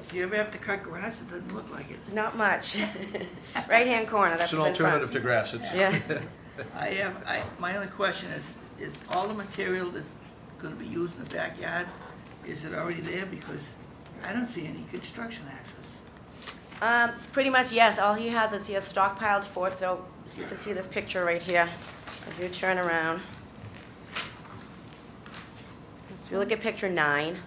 Do you ever have to cut grass? It doesn't look like it. not much. Right-hand corner, that's It's an been fun. alternative to grass. It's, Yeah. My only question is all the material that's gonna be used in the backyard, is it already there? Because I don't see any construction access. Pretty much, yes. All he has is he has stockpiled for it, so if you can see this picture right here, if you turn around. If you look at picture 9,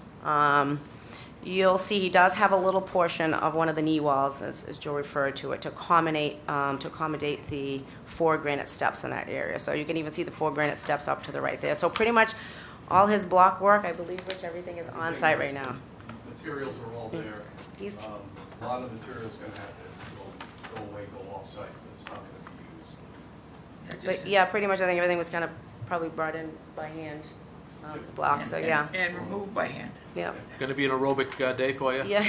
you'll see he does have a little portion of one of the knee walls, as Joe referred to it, to accommodate the 4 granite steps in that area. So you can even see the 4 granite steps up to the right there. So pretty much all his block work, I believe, Rich, everything is on site right now. Materials are all there. He's- A lot of the material's gonna have to go away, go off-site, it's not gonna be used. But yeah, pretty much I think everything was kind of probably brought in by hand, the block, so yeah. And removed by hand. Yeah, gonna be an aerobic day for you? yeah.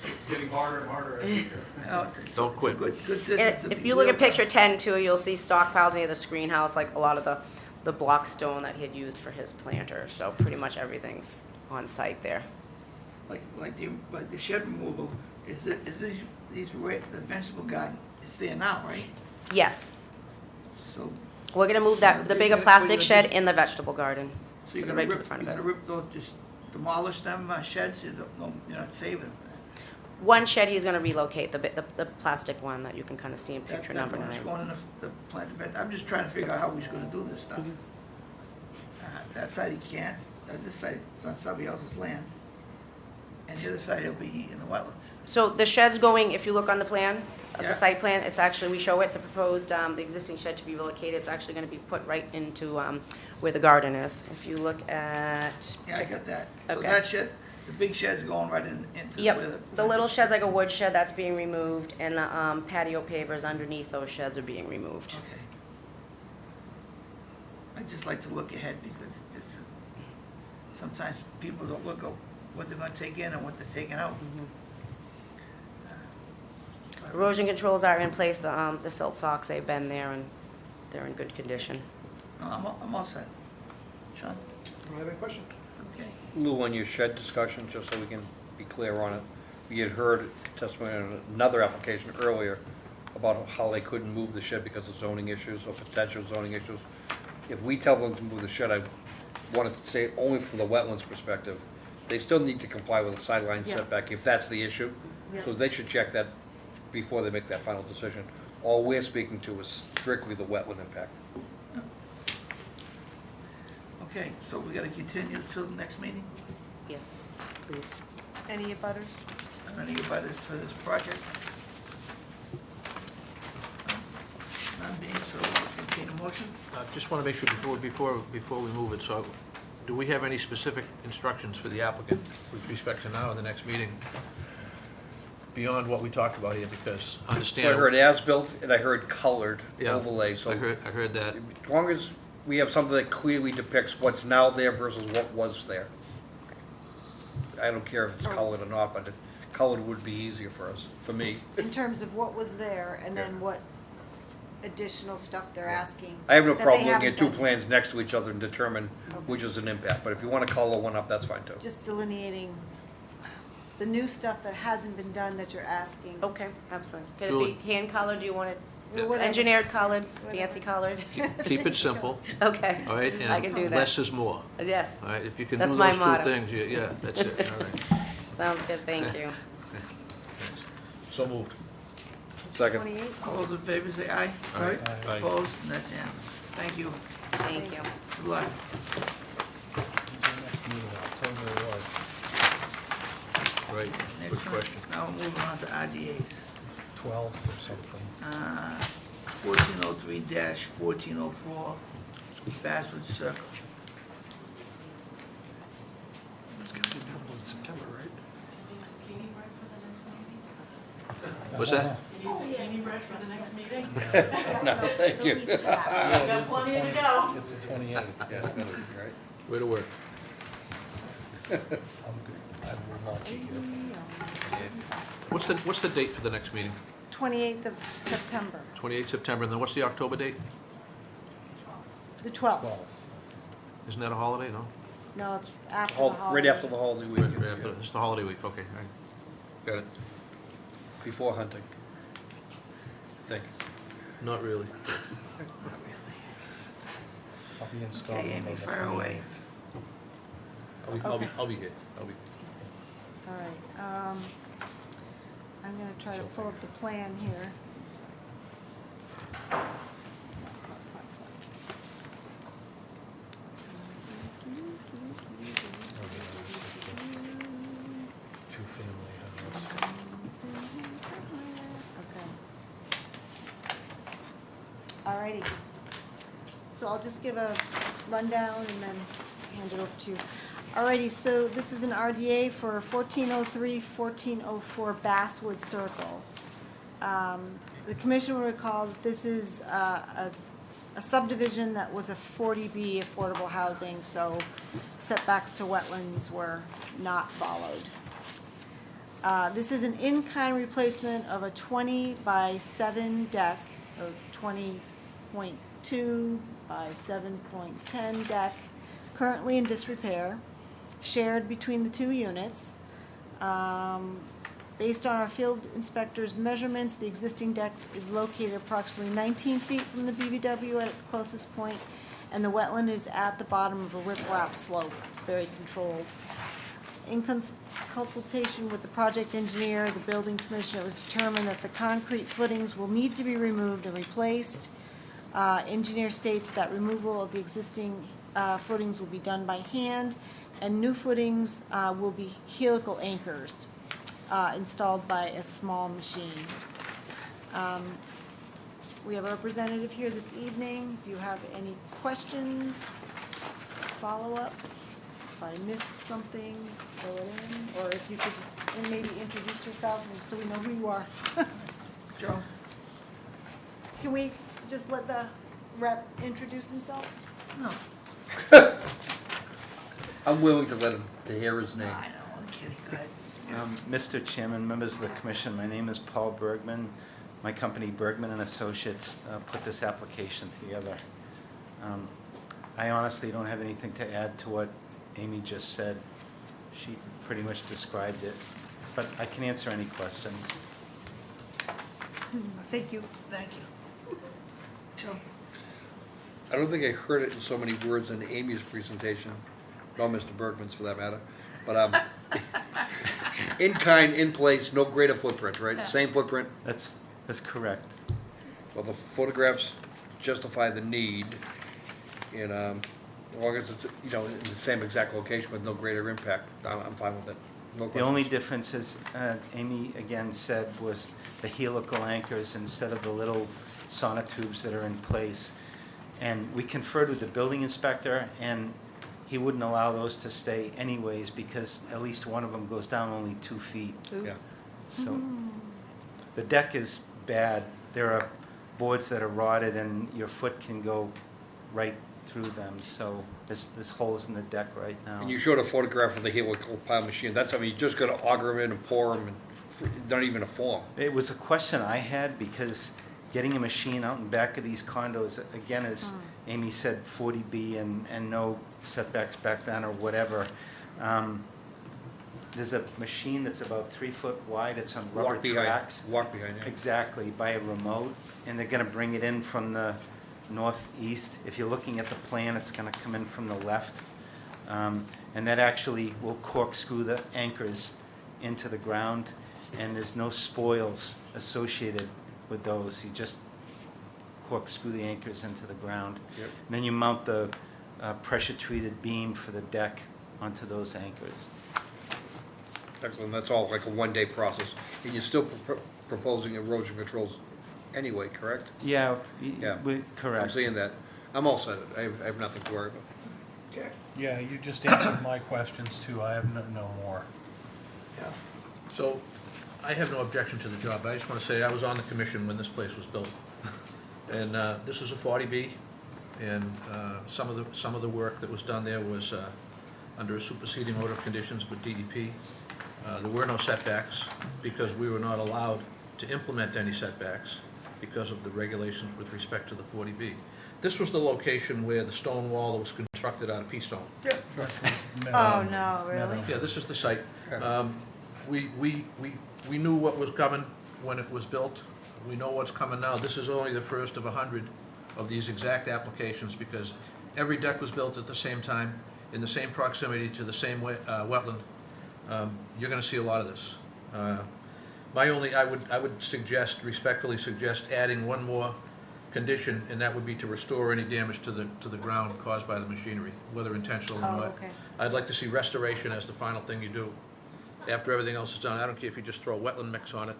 It's getting harder and harder every year. No, it's Don't quit. a good And distance. to if be you look at wheeled picture 10 too, you'll see stockpiled near the screen house, like a lot of the block stone that he had used for his planter. So pretty much everything's on site there. Like the shed removal, is the vegetable garden, it's there now, right? Yes, So, we're gonna move So the you're bigger gonna- plastic so shed you're in the vegetable garden. so you're To the gonna right to rip, the front you're of it. gonna rip those, just demolish them sheds, you're not saving them? One shed he's gonna relocate, the plastic one that you can kind of see in picture number That one's 9. going in the planter bed. I'm just trying to figure out how he's gonna do this stuff. That side he can't, this side, it's on somebody else's land. And the other side, he'll be in the wetlands. So the shed's going, if you look on the plan, the Yeah. site plan, it's actually, we show it's a proposed, the existing shed to be relocated. It's actually gonna be put right into where the garden is. If you look at, Yeah, I got that. So Okay. that shed, the big shed's going right into yep, where the little shed's like a wood shed that's being removed, and the patio pavers underneath those sheds are being removed. Okay. I just like to look ahead because it's, sometimes people don't look at what they're gonna take in and what they're taking out. Erosion controls are in place, the silt socks, they've been there, and they're in good condition. No, I'm all set. Sean? Do I have a question? Okay. Lou, on your shed discussion, just so we can be clear on it, we had heard testimony on another application earlier about how they couldn't move the shed because of zoning issues or potential zoning issues. If we tell them to move the shed, I wanted to say only from the wetlands perspective, they still need to comply with the sideline Yeah. setback if that's the issue. So they should check that before they make that final decision. All we're speaking to is strictly the wetland impact. Okay, so we gotta continue till the next meeting? Yes, please. Any abutters? Any abutters for this project? None being so, entertain a motion? Just want to make sure before we move it, so do we have any specific instructions for the applicant with respect to now in the next meeting? Beyond what we talked about here, because So I understand. heard as-built and I heard colored Yeah, overlay, so I heard that. as long as we have something that clearly depicts what's now there versus what was there. I don't care if it's colored or not, but colored would be easier for us, for me. In terms of what was there and then what additional stuff they're asking. I have no that they problem looking haven't at two done. plans next to each other and determine which is an impact, but if you want to color one up, that's fine too. Just delineating the new stuff that hasn't been done that you're asking. Okay, absolutely. Could Julie. it be hand colored? Do you want it Or whatever. engineered colored, Whatever. fancy colored? Keep it simple, Okay. all right? I can do And that. less is more, Yes, all right? If you can That's do my those two motto. things, yeah, that's it, all right. sounds good, thank you. So moved. Second. 28? All those in favor say aye. Aye. Opposed, and that's unanimous. Thank you. Thank you. Good luck. Right, Next good one. question. Now we're moving on to RDAs. 12 or something. 1403-1404, Basswood Circle. It's got to be available in September, right? What's that? No, thank you. Got plenty to go. It's the 28th. Yeah, that'll be right. Way to work. I'm good. I will not be here. What's the date for the next meeting? 28th of September, 28th September, and then what's the October date? the 12th. 12. Isn't that a holiday, no? No, it's after the Hol- holiday. Right after the holiday Right, weekend, right after, it's the holiday week, okay, all right. Got it. before hunting. I think. Not really. I'll be in Scotland. Okay, Amy, on the fire away. 28th. I'll be Okay. here, I'll be. All right, I'm gonna try to pull up the plan here. Two-family house. Okay. Alrighty. So I'll just give a rundown and then hand it over to you. Alrighty, so this is an RDA for 1403, 1404 Basswood Circle. The commission will recall that this is a subdivision that was a 40B affordable housing, so setbacks to wetlands were not followed. This is an in-kind replacement of a 20 by 7 deck, or 20.2 by 7.10 deck, currently in disrepair, shared between the two units. Based on our field inspector's measurements, the existing deck is located approximately 19 feet from the BVW at its closest point, and the wetland is at the bottom of a riprap slope. It's very controlled. In consultation with the project engineer, the building commissioner, it was determined that the concrete footings will need to be removed and replaced. Engineer states that removal of the existing footings will be done by hand, and new footings will be helical anchors installed by a small machine. We have a representative here this evening. If you have any questions, follow-ups, if I missed something, fill it in, or if you could just maybe introduce yourself and so we know who you are. Joe? Can we just let the rep introduce himself? No. I'm willing to let him, to hear his name. I know, I'm kidding, go ahead. Mr. Chairman, members of the commission, my name is Paul Bergman. My company, Bergman and Associates, put this application together. I honestly don't have anything to add to what Amy just said. She pretty much described it, but I can answer any questions. Thank you. Thank you. Joe? I don't think I heard it in so many words in Amy's presentation, nor Mr. Bergman's for that matter, but in kind, in place, no greater footprint, right? Same footprint? That's correct. Well, the photographs justify the need, and As long as it's, you know, in the same exact location with no greater impact, I'm fine with it. No The questions. only difference, as Amy again said, was the helical anchors instead of the little sonotubes that are in place. And we conferred with the building inspector, and he wouldn't allow those to stay anyways, because at least one of them goes down only 2 feet. Yeah. So the deck is bad. There are boards that are rotted, and your foot can go right through them. So there's holes in the deck right now. And you showed a photograph of the helical pile machine. That's, I mean, you just gotta auger them in and pour them, and not even a form. It was a question I had, because getting a machine out in back of these condos, again, as Amy said, 40B and no setbacks back then or whatever. There's a machine that's about 3 foot wide. It's on rubber tracks. Walk behind, yeah. Exactly, by a remote, and they're gonna bring it in from the northeast. If you're looking at the plan, it's gonna come in from the left. And that actually will corkscrew the anchors into the ground, and there's no spoils associated with those. You just corkscrew the anchors into the ground. Yep. And then you mount the pressure-treated beam for the deck onto those anchors. Excellent, that's all like a one-day process. And you're still proposing erosion controls anyway, correct? Yeah, Yeah. I'm correct. seeing that. I'm all set. I have nothing to worry about. Okay. Yeah, you just answered my questions too. I have no more. Yeah. So, I have no objection to the job. I just want to say I was on the commission when this place was built. And this is a 40B, and some of the work that was done there was under a superseding order of conditions with DEP. There were no setbacks because we were not allowed to implement any setbacks because of the regulations with respect to the 40B. This was the location where the stone wall was constructed out of pea stone. Yeah. Oh, no, really? Yeah, this is the site. We knew what was coming when it was built. We know what's coming now. This is only the first of 100 of these exact applications, because every deck was built at the same time, in the same proximity to the same wetland. You're gonna see a lot of this. I would respectfully suggest adding one more condition, and that would be to restore any damage to the ground caused by the machinery, whether intentional or Oh, not. okay. I'd like to see restoration as the final thing you do. After everything else is done, I don't care if you just throw wetland mix on it,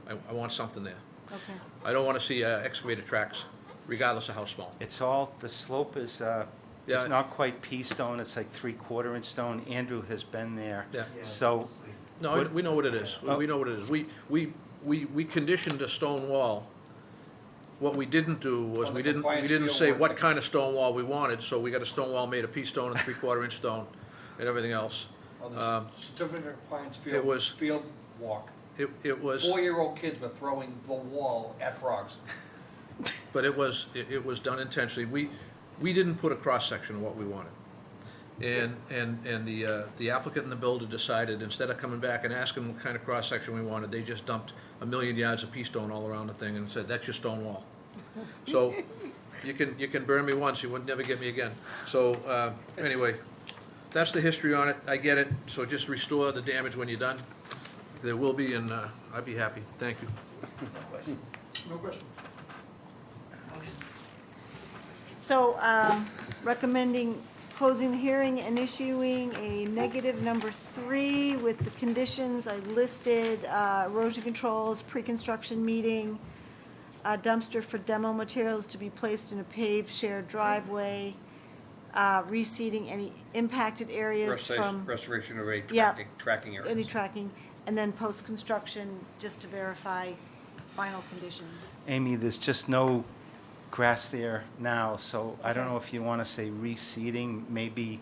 I want something there. Okay. I don't want to see excavated tracks, regardless of how small. It's all, the slope is, Yeah. it's not quite pea stone, it's like 3/4 inch stone. Andrew has been there. Yeah. So, No, What- we know what it is. Oh. We know what it is. We conditioned a stone wall. What we didn't do was, On we the didn't compliance say field what work. kind of stone wall we wanted, so we got a stone wall made of pea stone and 3/4 inch stone and everything else. On the certificate of compliance it was- field walk. It was, 4-year-old kids were throwing the wall at frogs. but it was done intentionally. We didn't put a cross-section of what we wanted. And the applicant and the builder decided, instead of coming back and asking what kind of cross-section we wanted, they just dumped 1,000,000 yards of pea stone all around the thing and said, that's your stone wall. So, you can burn me once, you would never get me again. So, anyway, that's the history on it, I get it, so just restore the damage when you're done. There will be, and I'd be happy, thank you. No question. So, recommending closing the hearing and issuing a negative number 3 with the conditions I listed, erosion controls, pre-construction meeting, a dumpster for demo materials to be placed in a paved shared driveway, reseeding any impacted areas from Restoration of a Yeah. tracking area. any tracking, and then post-construction, just to verify final conditions. Amy, there's just no grass there now, so I don't know if you want to say reseeding, maybe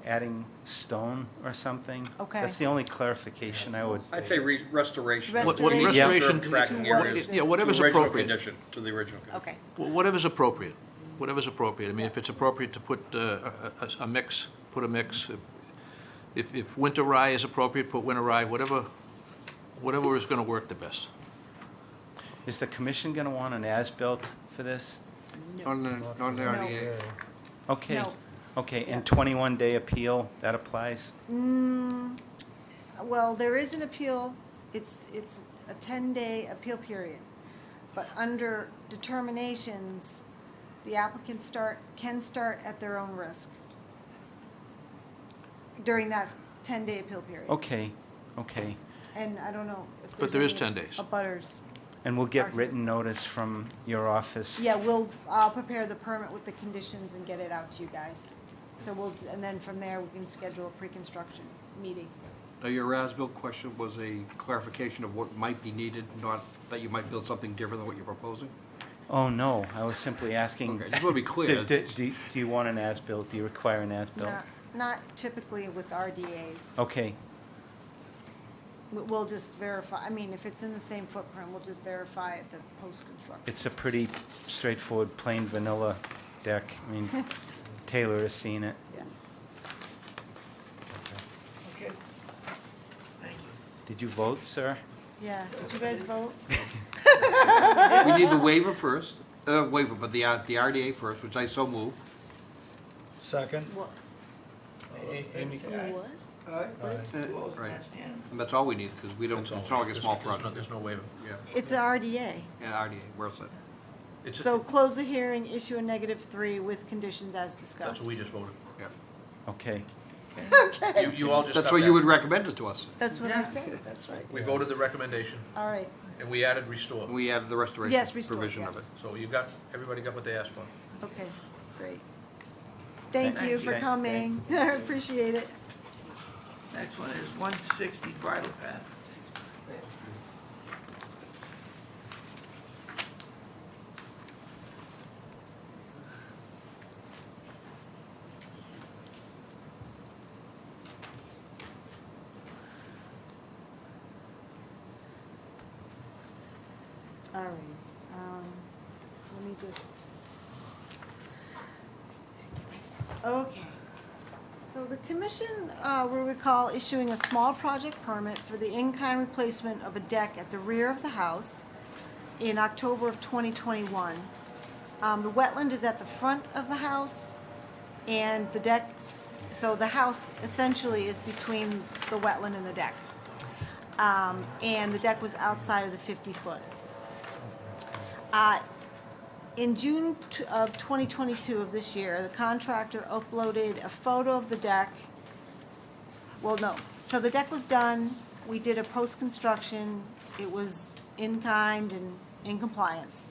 adding stone or something. Okay. That's the only clarification I would. I'd say restoration. What restoration- Tracking to what areas. is- Yeah, whatever's To the original appropriate. condition, to the original condition. Okay, Well, whatever's appropriate, whatever's appropriate. I mean, if it's appropriate to put a mix, put a mix. If winter rye is appropriate, put winter rye, whatever is gonna work the best. Is the commission going to want an as-built for this? On the RDA. Okay, No. okay, and 21-day appeal, that applies? well, there is an appeal, it's a 10-day appeal period, but under determinations, the applicant can start at their own risk. during that 10-day appeal period. Okay, okay. And I don't know if there's But there is any 10 days. abutters. And we'll get written notice from your office? Yeah, I'll prepare the permit with the conditions and get it out to you guys. So and then from there, we can schedule a pre-construction meeting. Now, your as-built question was a clarification of what might be needed, not that you might build something different than what you're proposing? Oh, no, I was simply asking. Okay, just want to be clear. Do you want an as-built? Do you require an as-built? Not typically with RDAs. Okay, We'll just verify, I mean, if it's in the same footprint, we'll just verify at the post-construction. it's a pretty straightforward, plain vanilla deck. I mean, Taylor has seen it. Yeah. Okay. Thank you. Did you vote, sir? Yeah, did you guys vote? We need the waiver first, but the RDA first, which I so move. Second? What? All those in favor say aye. What? Opposed, Right. that's unanimous. And that's all we need, because we don't, it's not like a small project. There's no waiver. Yeah, It's an RDA. and RDA, we're set. It's, So close the hearing, issue a -3 with conditions as discussed. that's what we just voted. Yeah. Okay. You all just got That's what that. you would recommend it to us. That's what I Yeah, said. that's right. We voted the recommendation, All right. and we added restore. We have the restoration Yes, restore, provision of yes. it. So everybody got what they asked for. Okay, great. Thank Thank you you. for coming. I appreciate it. Next one is 160 Bridle Path. All right, let me just. Okay, so the commission will recall issuing a small project permit for the in-kind replacement of a deck at the rear of the house in October of 2021. The wetland is at the front of the house, and the deck, so the house essentially is between the wetland and the deck. And the deck was outside of the 50-foot. In June of 2022 of this year, the contractor uploaded a photo of the deck. Well, no, so the deck was done, we did a post-construction, it was in kind and in compliance.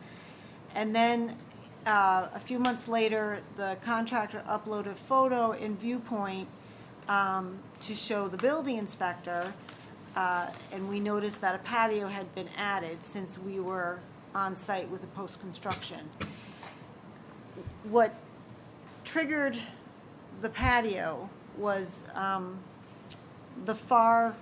And then, a few months later, the contractor uploaded a photo in Viewpoint, to show the building inspector, and we noticed that a patio had been added since we were on site with the post-construction. What triggered the patio was the far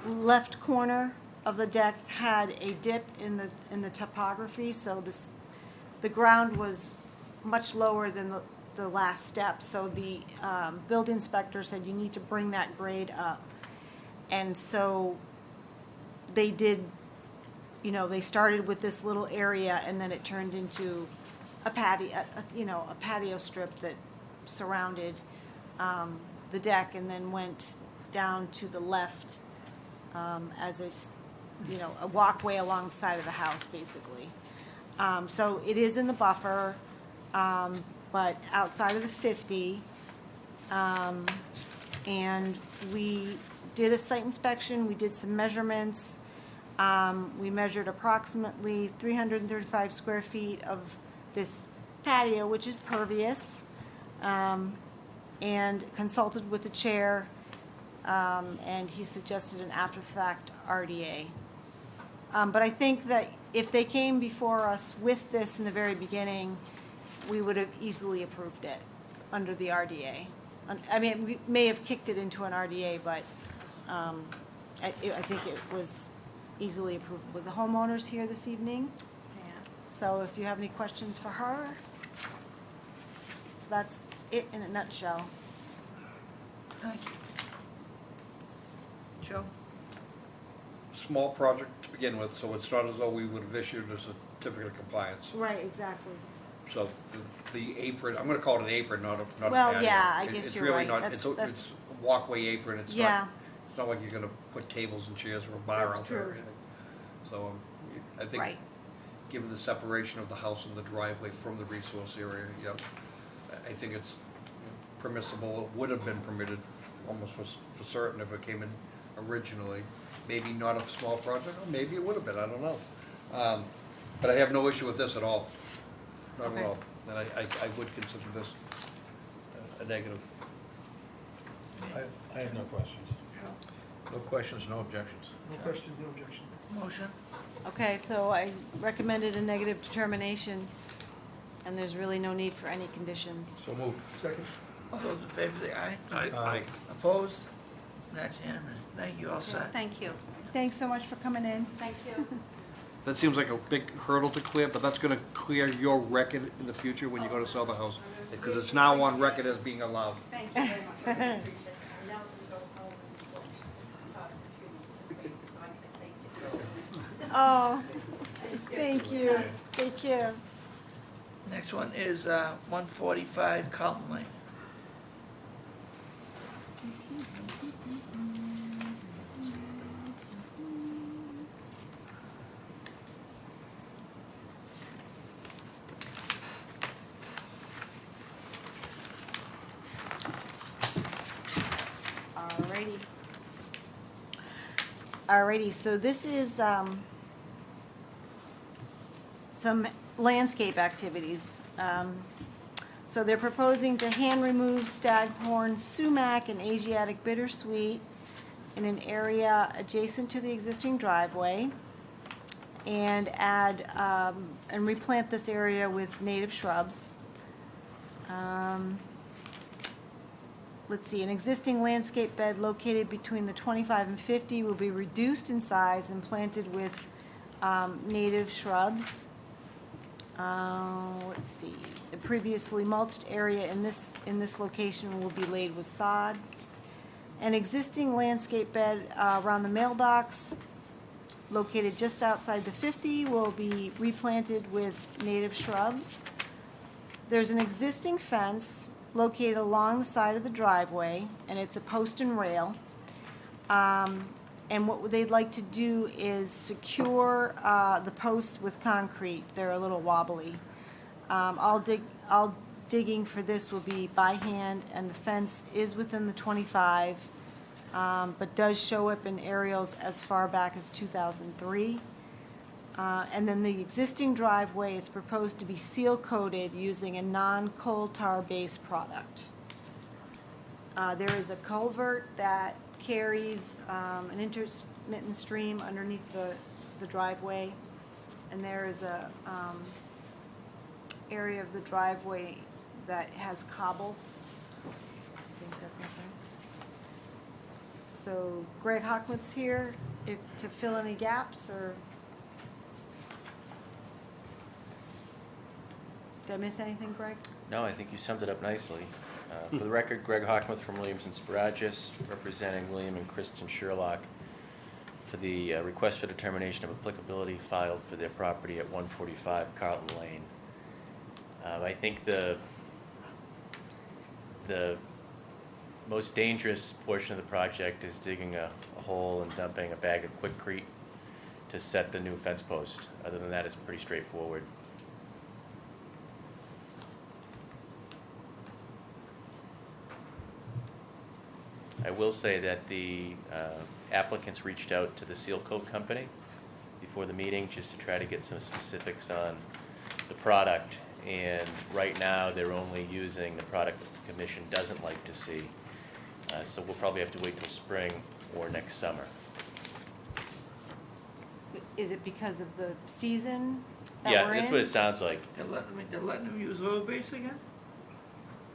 left corner of the deck had a dip in the topography, so the ground was much lower than the last step. So the building inspector said you need to bring that grade up, and so they did. You know, they started with this little area, and then it turned into a patio, a patio strip that surrounded the deck, and then went down to the left as a walkway alongside of the house, basically. So it is in the buffer, but outside of the 50. And we did a site inspection, we did some measurements. We measured approximately 335 square feet of this patio, which is pervious, and consulted with the chair, and he suggested an after-fact RDA. But I think that if they came before us with this in the very beginning, we would have easily approved it under the RDA. I mean, we may have kicked it into an RDA, but I think it was easily approved. With the homeowners here this evening. Yeah. So if you have any questions for her, that's it in a nutshell. Thank you. Joe? Small project to begin with, so it's not as though we would have issued a certificate of compliance. Right, exactly. So the apron, I'm gonna call it an apron, not a patio. Well, yeah, I It- guess it's you're really right. not- That's- It's a walkway apron, it's Yeah. not, it's not like you're gonna put tables and chairs or a bar That's out there or true. anything. So, I think, Right. given the separation of the house and the driveway from the resource area, I think it's permissible, it would have been permitted almost for certain if it came in originally. Maybe not a small project, or maybe it would have been, I don't know. But I have no issue with this at all, not at Okay. all. And I would consider this a negative. I have no questions. No questions, no objections. No question, no objection. Motion? Okay, so I recommended a negative determination, and there's really no need for any conditions. So moved. Second. All those in favor say aye. Aye. Opposed? That's unanimous. Thank you, all set. Thank you. Thanks so much for coming in. Thank you. That seems like a big hurdle to clear, but that's gonna clear your record in the future when you go to sell the house. Because it's now on record as being allowed. Thank you very much. I really appreciate it. I now can go home and watch a few movies, so I can take Oh, thank you. Take care. Next one is 145 Carlton Lane. Alrighty. Alrighty, so this is some landscape activities. So they're proposing to hand remove staghorn sumac and Asiatic bittersweet in an area adjacent to the existing driveway and add, and replant this area with native shrubs. Let's see, an existing landscape bed located between the 25 and 50 will be reduced in size and planted with native shrubs. Let's see, the previously mulched area in this location will be laid with sod. An existing landscape bed around the mailbox located just outside the 50 will be replanted with native shrubs. There's an existing fence located along the side of the driveway, and it's a post and rail. And what they'd like to do is secure the posts with concrete. They're a little wobbly. All digging for this will be by hand, and the fence is within the 25, but does show up in aerials as far back as 2003. And then the existing driveway is proposed to be seal-coated using a non-coal tar-based product. There is a culvert that carries an intermittent stream underneath the driveway, and there is a area of the driveway that has cobble. I think that's okay. So Greg Hockman's here to fill any gaps, or did I miss anything, Greg? No, I think you summed it up nicely. For the record, Greg Hockmuth from Williams and Sparagus, representing William and Kristen Sherlock for the request for determination of applicability filed for their property at 145 Carlton Lane. I think the most dangerous portion of the project is digging a hole and dumping a bag of Quikrete to set the new fence post. Other than that, it's pretty straightforward. I will say that the applicants reached out to the seal coat company before the meeting just to try to get some specifics on the product. And right now, they're only using the product that the commission doesn't like to see. So we'll probably have to wait till spring or next summer. Is it because of the season that Yeah, we're in? that's what it sounds like. They're letting them use oil base again?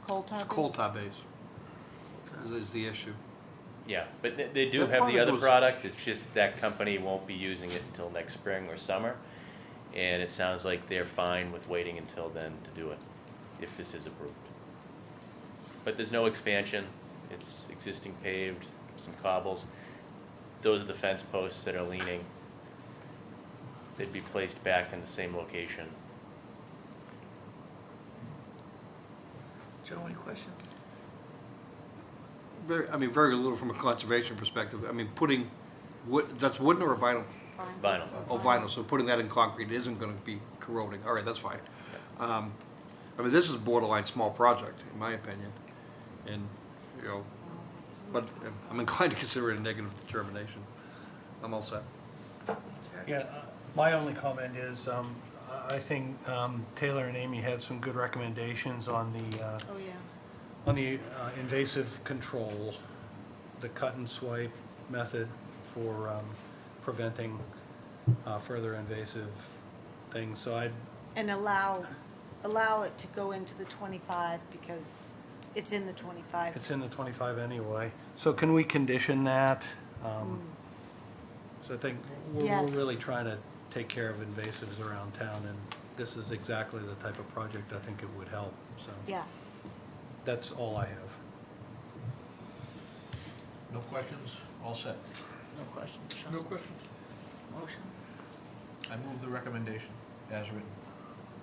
Coal tar? Coal tar base is the issue. Yeah, but they do That have the product other was- product, it's just that company won't be using it until next spring or summer. And it sounds like they're fine with waiting until then to do it, if this is approved. But there's no expansion, it's existing paved, some cobbles. Those are the fence posts that are leaning. They'd be placed back in the same location. Joe, any questions? Very little from a conservation perspective. I mean, putting wood, that's wooden or vinyl? Vinyl. Oh, vinyl, so putting that in concrete isn't gonna be corroding. All right, that's fine. I mean, this is a borderline small project, in my opinion. And, you know, but I'm inclined to consider it a negative determination. I'm all set. Yeah, my only comment is, I think Taylor and Amy had some good recommendations on the, Oh, yeah. on the invasive control, the cut and swipe method for preventing further invasive things. So I'd, And allow it to go into the 25 because it's in the 25. it's in the 25 anyway. So can we condition that? So I think we're Yes. really trying to take care of invasives around town, and this is exactly the type of project I think it would help, so. Yeah. That's all I have. No questions? All set. No questions, Sean? No questions. Motion? I move the recommendation as written.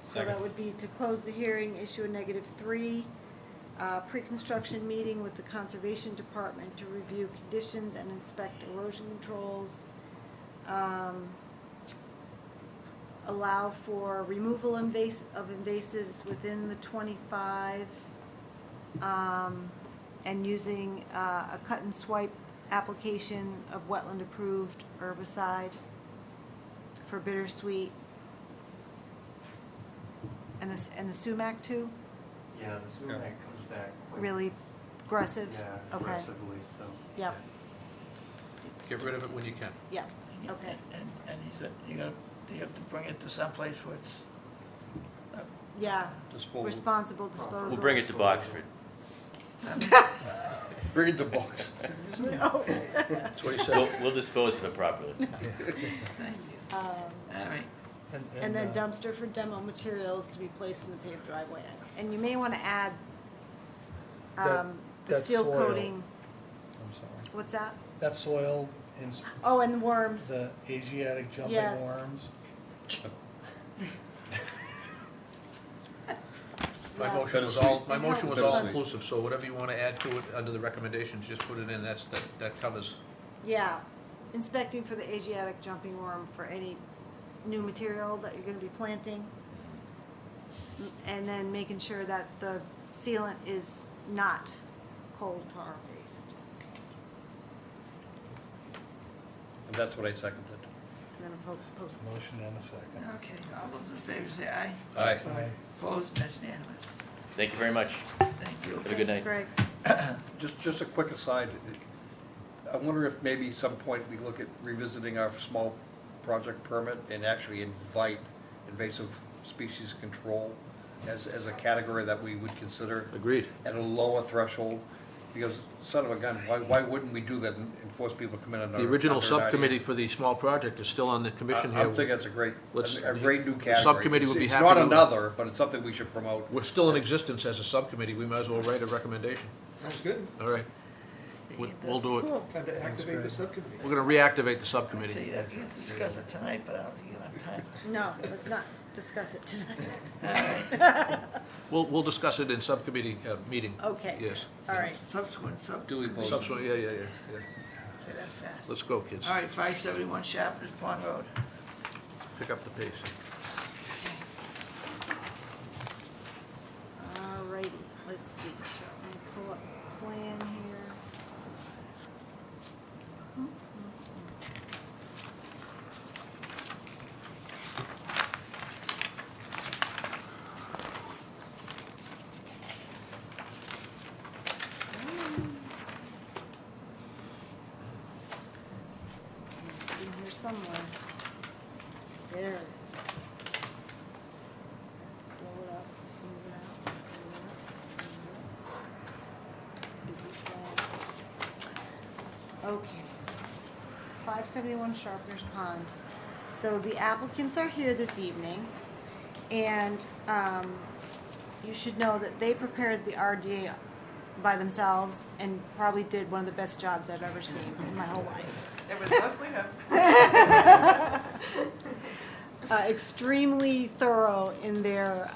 So that would be to close the hearing, issue a -3, pre-construction meeting with the Conservation Department to review conditions and inspect erosion controls. Allow for removal of invasives within the 25, and using a cut and swipe application of wetland-approved herbicide for bittersweet. And the sumac too? Yeah, the sumac comes back quite. Really aggressive? Yeah, Okay. aggressively, so. Yep, Get rid of it when you can. yep, okay. And he said, you have to bring it to someplace where it's, Yeah, Disposal. responsible disposal. We'll bring it to Boxford. Bring it to box. No. That's what he said. We'll dispose of it properly. thank you. All right. And then dumpster for demo materials to be placed in the paved driveway. And you may want to add the that seal soil. coating, I'm sorry. what's that? That soil in Oh, and worms. the Asiatic jumping Yes. worms. My Yeah. motion was all inclusive, so whatever you want to add to it under the recommendations, just put it in, that covers. Yeah, inspecting for the Asiatic jumping worm for any new material that you're gonna be planting. And then making sure that the sealant is not coal tar based. And that's what I seconded. And then a post. Motion and a second. Okay, all those in favor say aye. Aye. Opposed, that's unanimous. Thank you very much. Thank you. Have a good Thanks, night. Greg. Just a quick aside, I wonder if maybe some point we look at revisiting our small project permit and actually invite invasive species control as a category that we would consider Agreed. at a lower threshold, because son of a gun, why wouldn't we do that and force people to come in and? The original subcommittee for the small project is still on the commission here. I'm thinking that's a great new The category. subcommittee would be happy It's not to- another, but it's something we should promote. We're still in existence as a subcommittee, we might as well write a recommendation. Sounds good. All right, we'll do it. Cool. Time to activate the subcommittee. We're gonna reactivate the Say subcommittee. that you can discuss it tonight, but I don't think you'll have time. No, let's not discuss it tonight. We'll discuss it in subcommittee meeting. Okay. Yes. All right. Subsequent sub. Duly voted. Subsequent, yeah. Say that fast. Let's go, kids. All right, 571 Sharpers Pond Road. Pick up the pace. All righty, let's see. Let me pull up the plan here. In here somewhere. There it is. Blow it up, move it out, move it up, move it up. It's a busy plan. Okay. 571 Sharpner's Pond. So the applicants are here this evening, and you should know that they prepared the RDA by themselves and probably did one of the best jobs I've ever seen in my whole life. It was Leslie Extremely thorough in their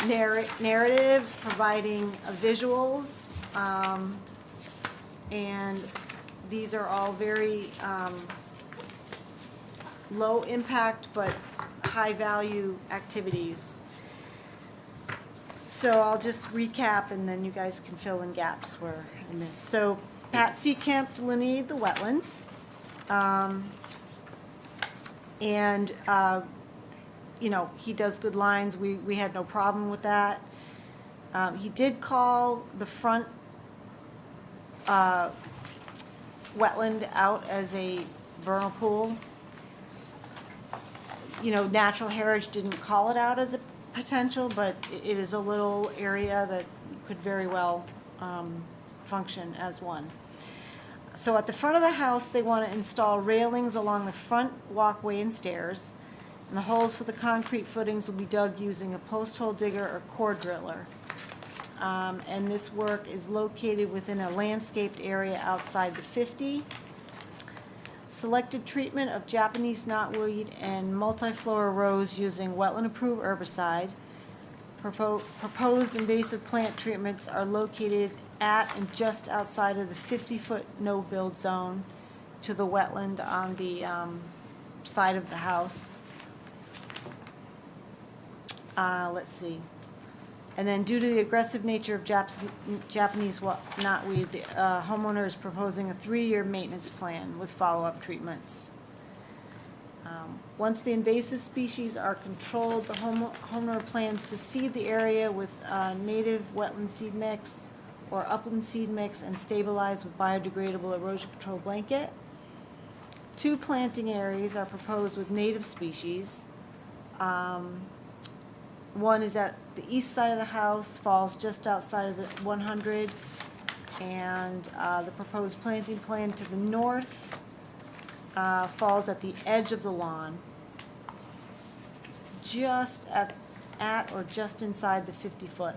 narrative, providing visuals, and these are all very low impact but high value activities. So I'll just recap, and then you guys can fill in gaps where I missed. So Pat Seacamp delineated the wetlands. And, you know, he does good lines. We had no problem with that. He did call the front wetland out as a vernal pool. You know, Natural Heritage didn't call it out as a potential, but it is a little area that could very well function as one. So at the front of the house, they want to install railings along the front walkway and stairs, and the holes for the concrete footings will be dug using a post hole digger or core driller. And this work is located within a landscaped area outside the 50. Selected treatment of Japanese knotweed and multiflora rose using wetland-approved herbicide. Proposed invasive plant treatments are located at and just outside of the 50-foot no-build zone to the wetland on the side of the house. Let's see. And then due to the aggressive nature of Japanese knotweed, the homeowner is proposing a 3-year maintenance plan with follow-up treatments. Once the invasive species are controlled, the homeowner plans to seed the area with native wetland seed mix or upland seed mix and stabilize with biodegradable erosion control blanket. 2 planting areas are proposed with native species. One is at the east side of the house, falls just outside of the 100, and the proposed planting plan to the north falls at the edge of the lawn, just at or just inside the 50-foot.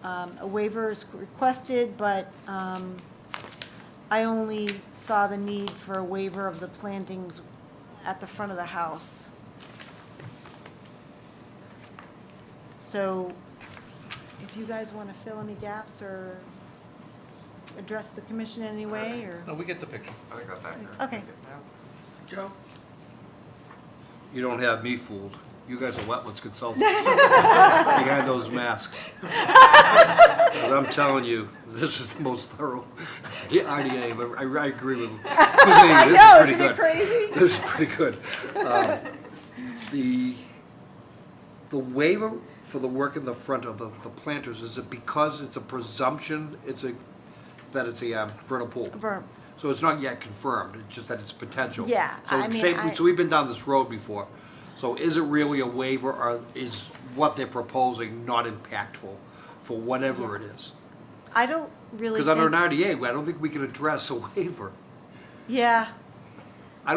A waiver is requested, but I only saw the need for a waiver of the plantings at the front of the house. So if you guys want to fill any gaps or address the commission in any way, or? No, we get the picture. I think that's accurate. Okay. Joe? You don't have me fooled. You guys are wetlands consultants behind those masks. 'Cause I'm telling you, this is the most thorough IDA. But I agree with you. I know, isn't it crazy? This is pretty good. The waiver for the work in the front of the planters, is it because it's a presumption that it's a vernal pool? So it's not yet confirmed, it's just that it's potential. Yeah, So I mean, so we've been down this road before. So is it really a waiver, or is what they're proposing not impactful for whatever it is? I don't really Because under think- an RDA, I don't think we can address a waiver. Yeah, I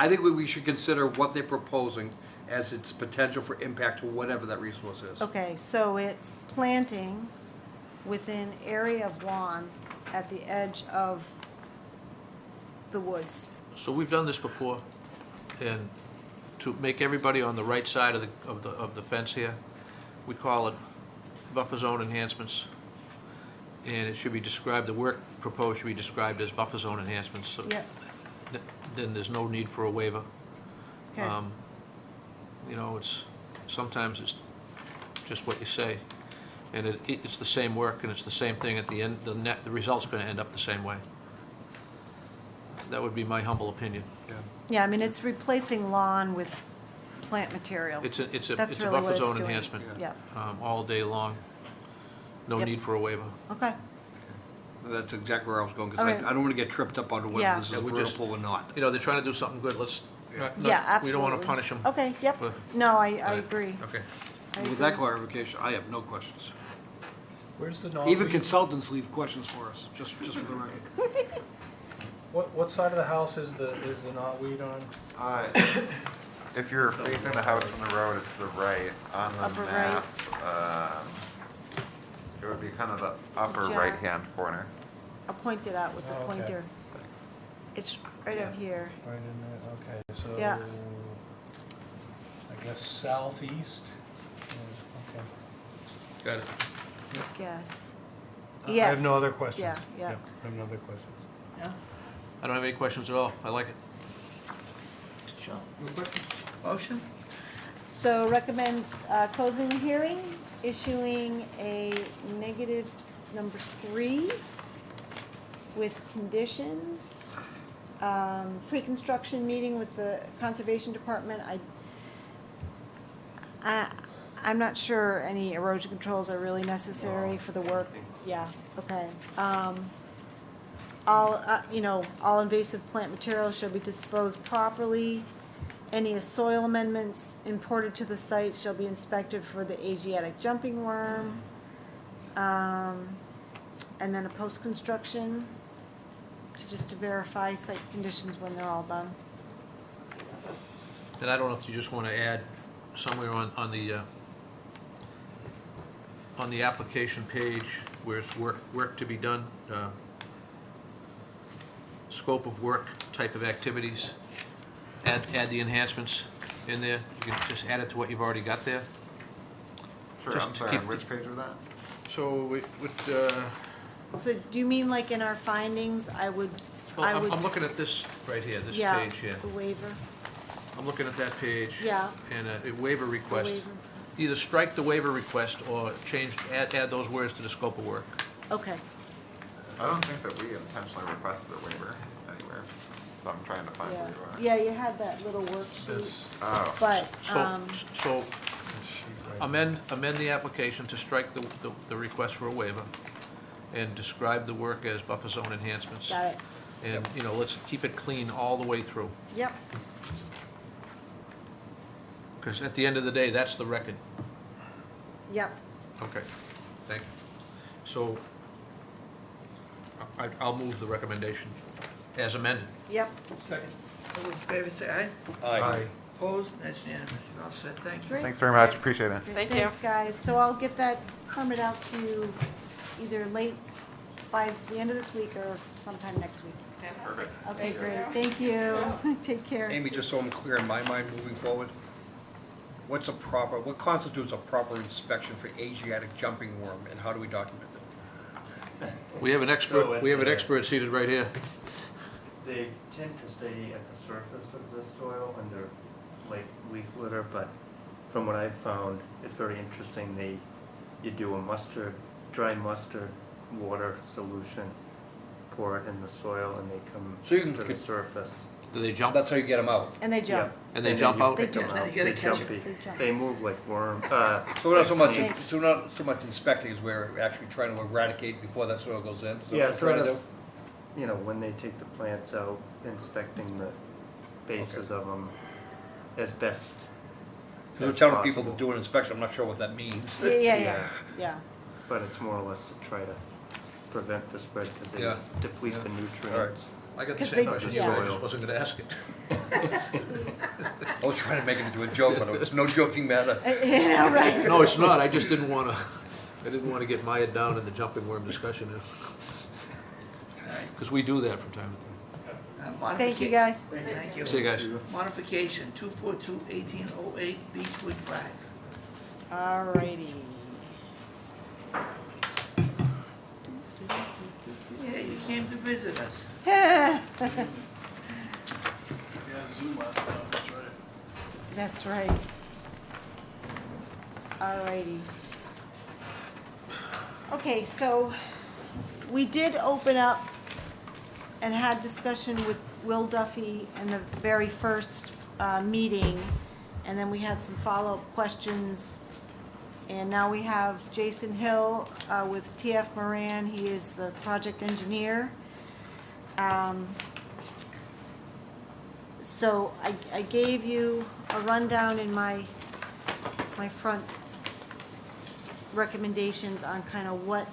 think we should consider what they're proposing as its potential for impact to whatever that resource is. okay, so it's planting within area of lawn at the edge of the woods. So we've done this before, and to make everybody on the right side of the fence here, we call it buffer zone enhancements. And it should be described, the work proposed should be described as buffer zone enhancements, so Yep, then there's no need for a waiver. okay. You know, sometimes it's just what you say, and it's the same work, and it's the same thing at the end, the result's gonna end up the same way. That would be my humble opinion. Yeah, I mean, it's replacing lawn with plant material. It's a That's really buffer what it's zone doing. enhancement, Yeah, all day long. No Yep. need for a waiver. okay. That's exactly where I was going, because Okay. I don't want to get tripped up on whether Yeah. this is Yeah, a we vernal just- pool or not. You know, they're trying to do something good, let's, Yeah, absolutely. we don't wanna punish them. Okay, yep. for- No, I Right. agree. Okay. I With agree. that clarification, I have no questions. Where's the Even knotweed? consultants leave questions for us, just for the record. What side of the house is the knotweed on? If you're facing the house from the road, it's the right. On the Upper map, it would be kind of the upper Jack. right-hand corner. I'll point it out with the Oh, okay. pointer. It's right up here. Right in there, okay, so. Yeah. I guess southeast? Okay. Got it. Yes. I Yes. have no other questions. Yeah. I have no other questions. I don't have any questions at all, I like it. Motion? So recommend closing the hearing, issuing a negative number 3 with conditions. Pre-construction meeting with the Conservation Department. I'm not sure any erosion controls are really necessary for the work. Yeah, okay. All invasive plant materials shall be disposed properly. Any soil amendments imported to the site shall be inspected for the Asiatic jumping worm. And then a post-construction to verify site conditions when they're all done. And I don't know if you just want to add somewhere on the application page where it's work to be done, scope of work, type of activities, add the enhancements in there. You can just add it to what you've already got there. Sure, Just I'm to sorry, keep- on which page was that? So So do you mean like in our findings, I would, I'm looking at this right here, this yeah, page here. the waiver, I'm looking at that page. Yeah. And a waiver request. waiver. Either strike the waiver request or add those words to the scope of work. Okay, I don't think that we intentionally requested a waiver anywhere, so I'm trying to find yeah. where you are. Yeah, you had that little worksheet, Oh, but, So amend the application to strike the request for a waiver and describe the work as buffer zone enhancements. got it. And, let's keep it clean all the way through. Yep, Because at the end of the day, that's the record. yep. Okay, thank you. So I'll move the recommendation as amended. Yep. Second. All those in favor say aye. Aye. Opposed? That's unanimous. You're all set. Thank you. Great. thanks very much, appreciate it. Thank you. Thanks, guys. So I'll get that permit out to you either late by the end of this week or sometime next week. Perfect. Okay, great. Thank you. Take care. Amy, just so I'm clear in my mind moving forward, what constitutes a proper inspection for Asiatic jumping worm, and how do we document it? We have an expert seated right here. They tend to stay at the surface of the soil under like leaf litter, but from what I've found, it's very interesting. You do a dry mustard water solution, pour it in the soil, and they come So you can to the surface. Do they jump? That's how you get them out. And they jump. Yeah. And they then jump you out? pick They them jump. out. You gotta They catch 'em. jumpy. They jump. They move like worms. So not so much, Snakes. inspecting, as we're actually trying to eradicate before that soil goes in? Is that Yeah, what we're trying sort to of, when they take the plants out, inspecting the bases of them as best do? We're as telling people to possible. do an inspection, I'm not sure what that means. Yeah. But it's more or less to try to prevent the spread because they Yeah. deplete the nutrients. I got the 'Cause same they- question, yeah. I just wasn't gonna ask it. I was trying to make it into a joke, but it's no joking matter. You know, right? No, it's not, I just didn't wanna get mired down in the jumping worm discussion. Because we do that from time to time. Thank you, guys. Thank you. See you guys. Modification, 242-1808 Beechwood Drive. Alrighty. Yeah, you came to visit us. That's right. Alrighty. Okay, so we did open up and had discussion with Will Duffy in the very first meeting, and then we had some follow-up questions. And now we have Jason Hill with TF Moran. He is the project engineer. So I gave you a rundown in my front recommendations on kind of what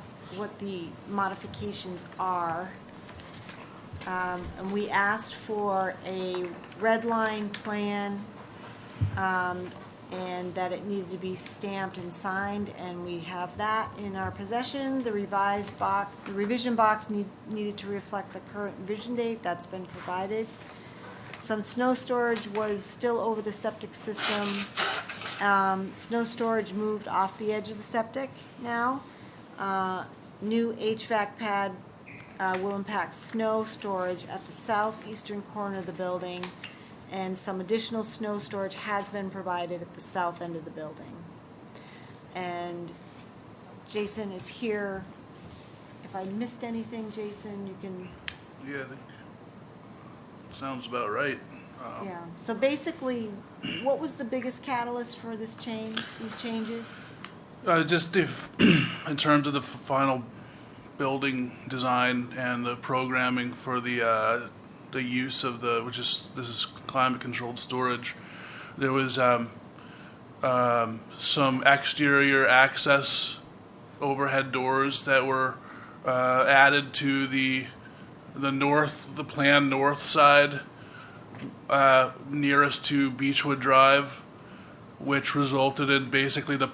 the modifications are. And we asked for a red line plan, and that it needed to be stamped and signed, and we have that in our possession. The revision box needed to reflect the current revision date. That's been provided. Some snow storage was still over the septic system. Snow storage moved off the edge of the septic now. New HVAC pad will impact snow storage at the southeastern corner of the building. and some additional snow storage has been provided at the south end of the building. And Jason is here. If I missed anything, Jason, you can, Yeah, I think sounds about right. yeah. So basically, what was the biggest catalyst for this change, these changes? Just if, in terms of the final building design and the programming for the use of this is climate-controlled storage, there was some exterior access overhead doors that were added to the planned north side nearest to Beechwood Drive, which resulted in basically the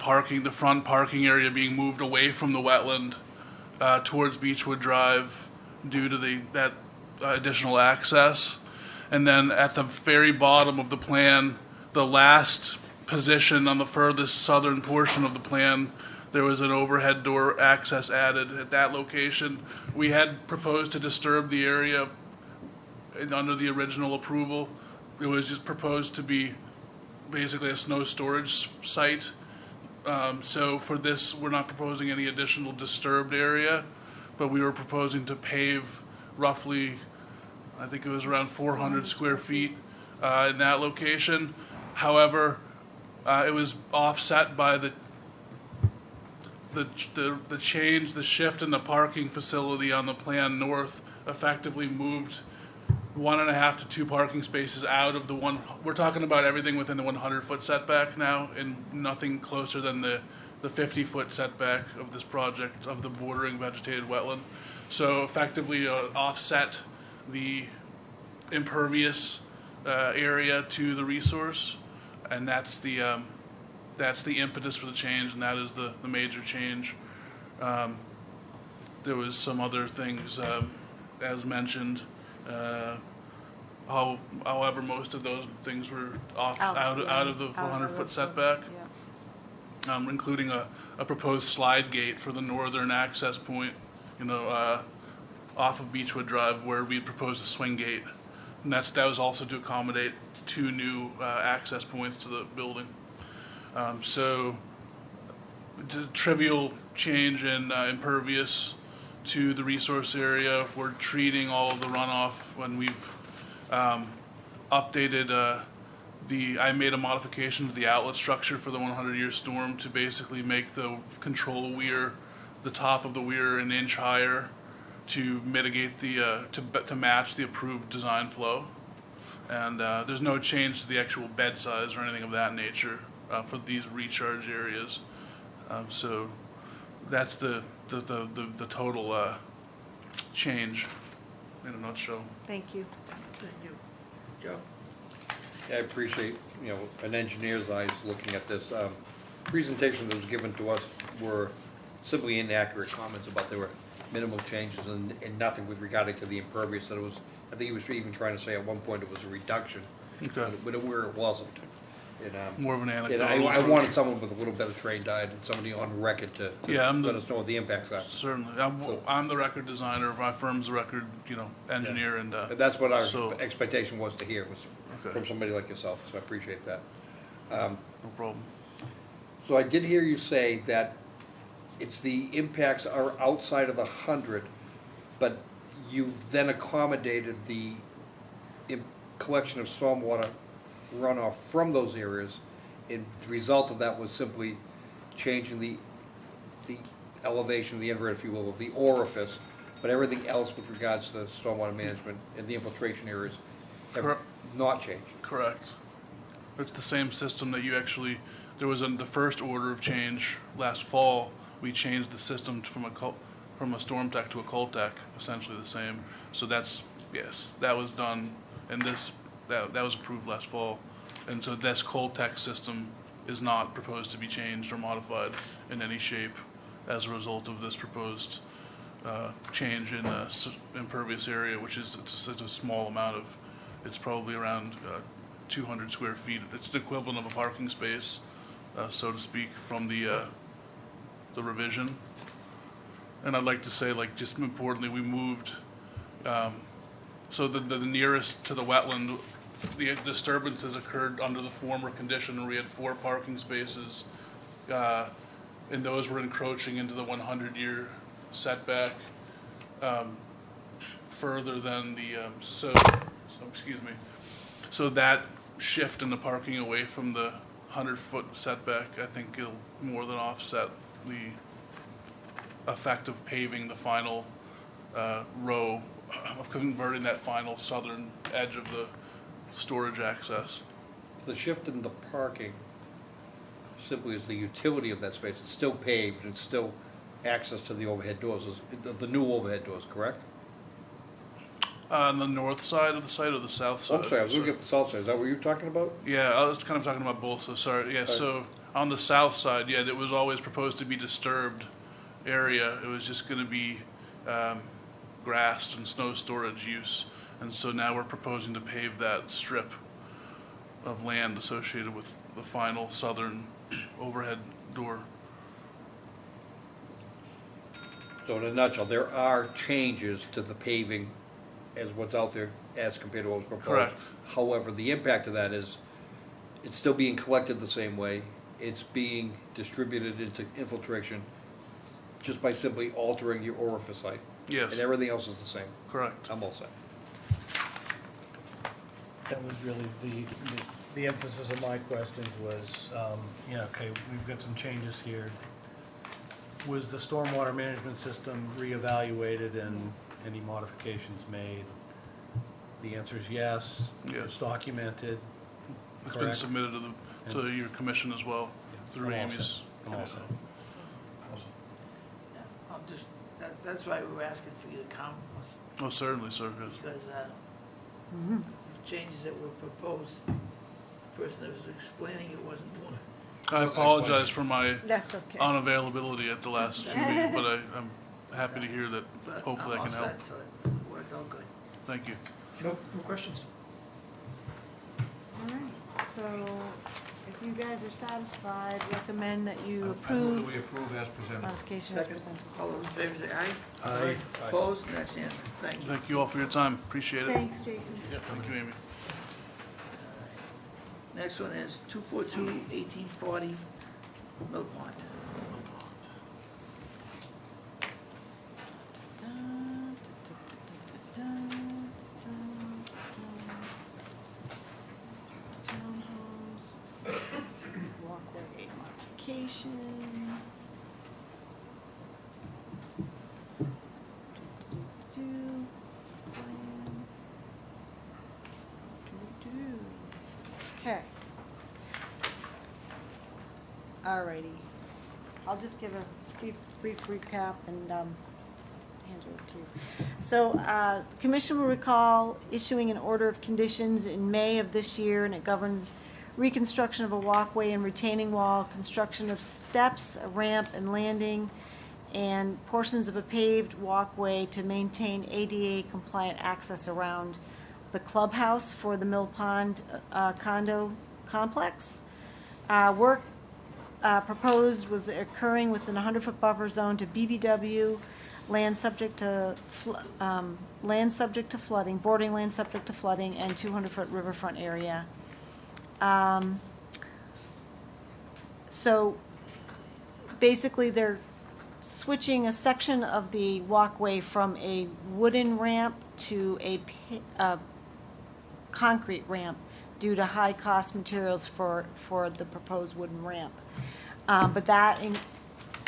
front parking area being moved away from the wetland towards Beechwood Drive due to that additional access. And then at the very bottom of the plan, the last position on the furthest southern portion of the plan, there was an overhead door access added at that location. We had proposed to disturb the area under the original approval. It was just proposed to be basically a snow storage site. So for this, we're not proposing any additional disturbed area, but we were proposing to pave roughly, I think it was around 400 square feet in that location. However, it was offset by the shift in the parking facility on the plan north effectively moved 1.5 to 2 parking spaces out of the one. We're talking about everything within the 100-foot setback now, and nothing closer than the 50-foot setback of this project of the bordering vegetated wetland. So effectively offset the impervious area to the resource, and that's the impetus for the change, and that is the major change. There was some other things, as mentioned. However, most of those things were out of the 400-foot setback, including a proposed slide gate for the northern access point, off of Beechwood Drive, where we proposed a swing gate, and that was also to accommodate 2 new access points to the building. So, the trivial change in impervious to the resource area. We're treating all of the runoff when we've updated I made a modification to the outlet structure for the 100-year storm to basically make the control weir, the top of the weir, an inch higher to mitigate to match the approved design flow. And there's no change to the actual bed size or anything of that nature for these recharge areas. So that's the total change in a nutshell. Thank you. Thank you. Joe? Yeah, I appreciate, an engineer's eyes looking at this. Presentation that was given to us were simply inaccurate comments about there were minimal changes and nothing with regard to the impervious. That it was, I think he was even trying to say at one point it was a reduction, Okay. but where it wasn't. More of an And anecdotal. I wanted someone with a little better trained eye and somebody on record to let us know what the impacts are. Certainly. I'm the record designer. My firm's the record, engineer, and And that's what our so- expectation was to hear, was Okay. from somebody like yourself, so I appreciate that. No problem. So I did hear you say that it's the impacts are outside of the 100, but you've then accommodated the collection of stormwater runoff from those areas, and the result of that was simply changing the elevation, the invert, if you will, of the orifice, but everything else with regards to stormwater management and the infiltration areas have Correct. not changed. Correct. It's the same system that you actually, there was the first order of change last fall. We changed the system from a storm deck to a cold deck, essentially the same. So yes, that was done, and that was approved last fall. And so this cold tech system is not proposed to be changed or modified in any shape as a result of this proposed change in impervious area, which is such a small amount of, it's probably around 200 square feet. It's the equivalent of a parking space, so to speak, from the revision. And I'd like to say, just importantly, we moved, so the nearest to the wetland the disturbances occurred under the former condition where we had 4 parking spaces, and those were encroaching into the 100-year setback further than the, excuse me. So that shift in the parking away from the 100-foot setback, I think it'll more than offset the effect of paving the final row, of converting that final southern edge of the storage access. The shift in the parking simply is the utility of that space. It's still paved, it's still access to the overhead doors, the new overhead doors, correct? On the north side of the site or the south side? I'm sorry, I was looking at the south side. Is that what you were talking about? Yeah, I was kind of talking about both, so sorry. Yeah, so on the south side, yeah, it was always proposed to be disturbed area. It was just gonna be grassed and snow storage use. And so now we're proposing to pave that strip of land associated with the final southern overhead door. So in a nutshell, there are changes to the paving as what's out there as compared to what was proposed. Correct. However, the impact of that is it's still being collected the same way. It's being distributed into infiltration just by simply altering your orifice height. Yes. And everything else is the same. Correct. I'm all set. That was really the emphasis of my questions was, okay, we've got some changes here. Was the stormwater management system reevaluated and any modifications made? The answer is yes. Yes. It's documented. It's been Correct. submitted to your commission as well, through I'm all set. Amy's. I'm all set. I'm just, that's why we were asking for you to come, Oh, certainly, sir, yes. because the changes that were proposed, the person that was explaining it wasn't doing it. I apologize for my That's okay. unavailability at the last few meetings, but I'm happy to hear that But hopefully I I'm can all help. set, so it worked out good. Thank you. No questions? All right, so if you guys are satisfied, recommend that you I move approve that we approve as presented. modification as Second, presented. all those in favor say aye. Aye. Opposed, that's unanimous, thank you. Thank you all for your time. Appreciate it. Thanks, Jason. Thank you, Amy. Next one is 242-1840 Mill Pond. Townhomes, walkway modification. Okay. Alrighty. I'll just give a brief recap and hand it over to you. So, Commission will recall issuing an order of conditions in May of this year, and it governs reconstruction of a walkway and retaining wall, construction of steps, a ramp and landing, and portions of a paved walkway to maintain ADA compliant access around the clubhouse for the Mill Pond condo complex. Work proposed was occurring within a 100-foot buffer zone to BBW, land subject to flooding, bordering land subject to flooding, and 200-foot riverfront area. So basically, they're switching a section of the walkway from a wooden ramp to a concrete ramp due to high-cost materials for the proposed wooden ramp. But that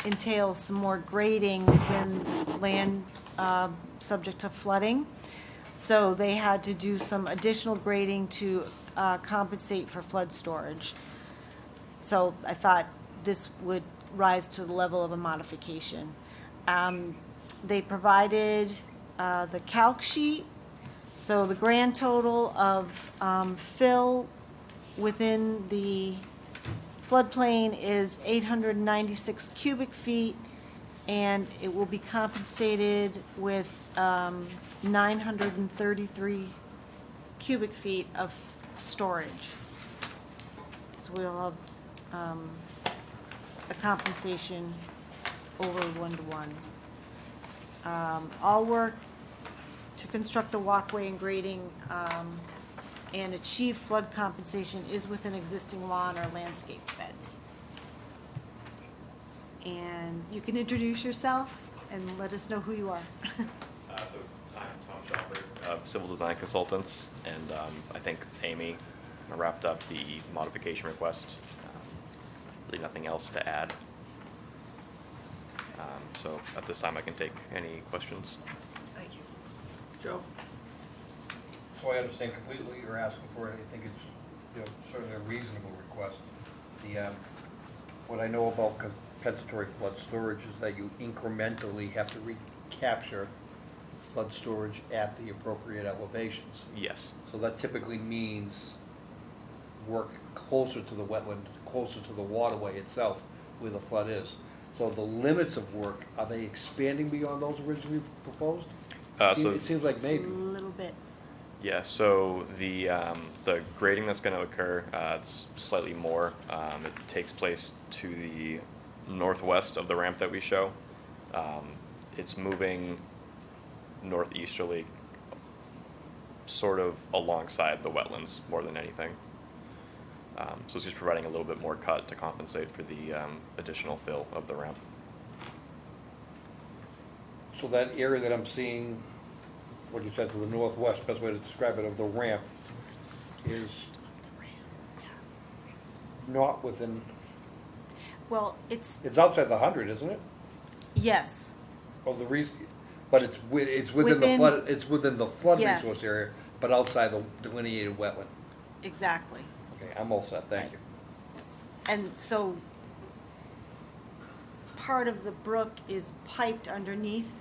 entails some more grading within land subject to flooding. So they had to do some additional grading to compensate for flood storage. So I thought this would rise to the level of a modification. They provided the calc sheet. So the grand total of fill within the floodplain is 896 cubic feet, and it will be compensated with 933 cubic feet of storage. So we'll have a compensation over 1-to-1. All work to construct the walkway and grading and achieve flood compensation is within existing lawn or landscape beds. And you can introduce yourself and let us know who you are. So I'm Tom Schopper of Civil Design Consultants, and I think Amy wrapped up the modification request. Really nothing else to add. So at this time I can take any questions. Thank you. Joe? So I understand completely what you're asking for. I think it's, certainly a reasonable request. What I know about compensatory flood storage is that you incrementally have to recapture flood storage at the appropriate elevations. Yes. So that typically means work closer to the wetland, closer to the waterway itself where the flood is. So the limits of work, are they expanding beyond those originally proposed? It seems like maybe. A little bit. Yeah, so the grading that's going to occur, it's slightly more. It takes place to the northwest of the ramp that we show. It's moving northeasterly, sort of alongside the wetlands more than anything. So it's just providing a little bit more cut to compensate for the additional fill of the ramp. So that area that I'm seeing, what you said to the northwest, best way to describe it, of the ramp, is not within, Well, it's, outside the 100, isn't it? yes, Of the reason, but it's within the flood, it's within the flood Yes. resource area, but outside the delineated wetland. exactly. Okay, I'm all set, thank you. And so part of the brook is piped underneath,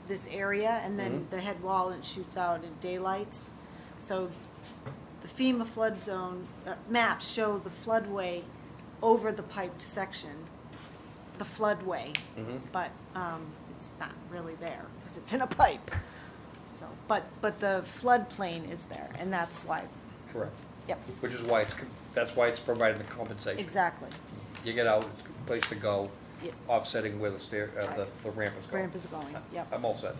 this area, and then the head wall, and it shoots out in daylights. So the FEMA flood zone maps show the floodway over the piped section, the floodway, but it's not really there because it's in a pipe. So, but the floodplain is there, and that's why. Correct. Yep. Which is why that's why it's providing the compensation. Exactly. You get out, it's a place to go, Yep. offsetting where the the ramp is going. Ramp is going, yep. I'm all set.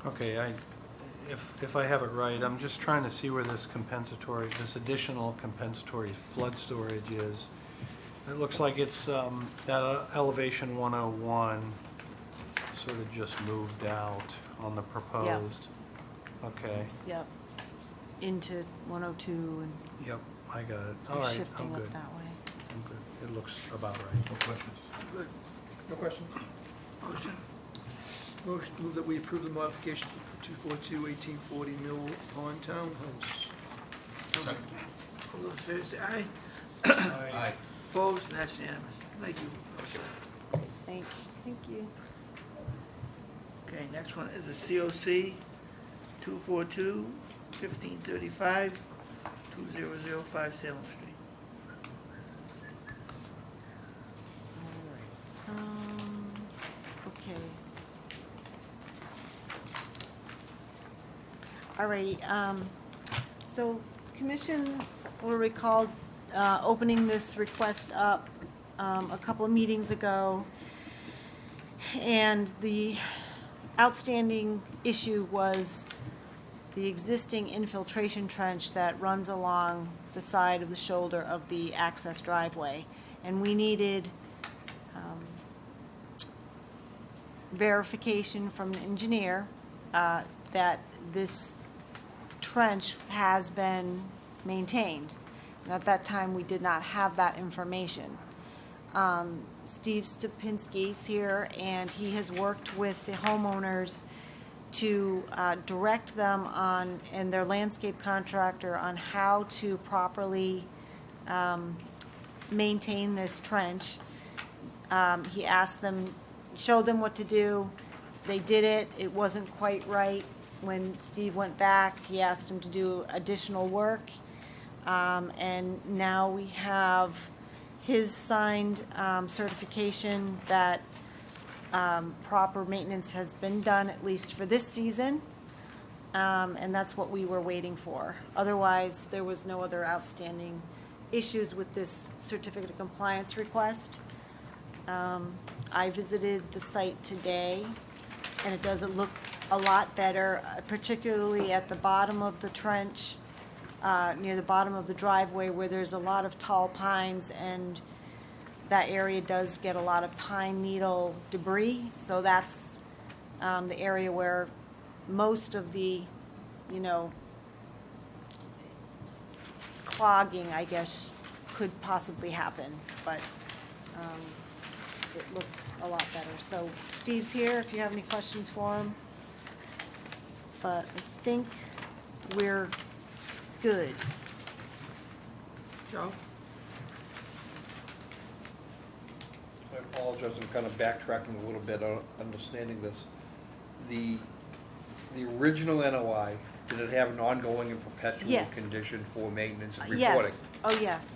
Okay, if I have it right, I'm just trying to see where this additional compensatory flood storage is. It looks like it's, that elevation 101 sort of just moved out on the proposed. Okay, Yep. Into 102 and yep, I got it. All right, shifting I'm up good. that way. I'm good. It looks about right. No questions? Good. No questions? Motion? Motion to move that we approve the modification for 242-1840 Mill Pond Townhouse. Second. All those in favor say aye. Aye. Opposed, and that's unanimous. Thank you. Thanks. Thank you. Okay, next one is a COC 242-1535, 2005 Salem Street. All right. Okay. All righty, so commission will recall opening this request up a couple of meetings ago, and the outstanding issue was the existing infiltration trench that runs along the side of the shoulder of the access driveway, and we needed verification from an engineer that this trench has been maintained. And at that time, we did not have that information. Steve Stupinski's here, and he has worked with the homeowners to direct them on, and their landscape contractor, on how to properly maintain this trench. He asked them, showed them what to do. They did it. It wasn't quite right. When Steve went back, he asked him to do additional work. And now we have his signed certification that proper maintenance has been done, at least for this season. And that's what we were waiting for. Otherwise, there was no other outstanding issues with this certificate of compliance request. I visited the site today, and it does look a lot better, particularly at the bottom of the trench, near the bottom of the driveway where there's a lot of tall pines, and that area does get a lot of pine needle debris. So that's the area where most of the, clogging, I guess, could possibly happen, but it looks a lot better. So Steve's here if you have any questions for him. But I think we're good. Joe? I apologize, I'm kind of backtracking a little bit on understanding this. The original NOI, did it have an ongoing and perpetual Yes. condition for maintenance and reporting? Yes, oh, yes.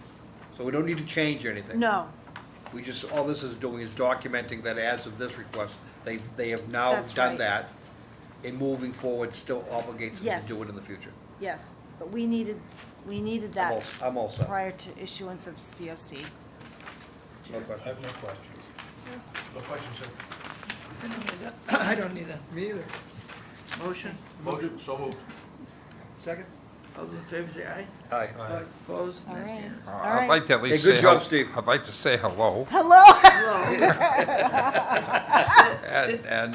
So we don't need to change anything? No, We just, all this is doing is documenting that as of this request, they have now That's done right. that, and moving forward still obligates them Yes. to do it in the future. yes, but we needed that I'm all set. prior to issuance of COC. No question. I have no questions. No questions, sir. I don't need that. Me either. Motion? Motion, so moved. Second? All those in favor say aye. Aye. Opposed? All That's right. unanimous. All I'd right. like to at Hey, least good say, job, Steve. I'd like to say hello. Hello? And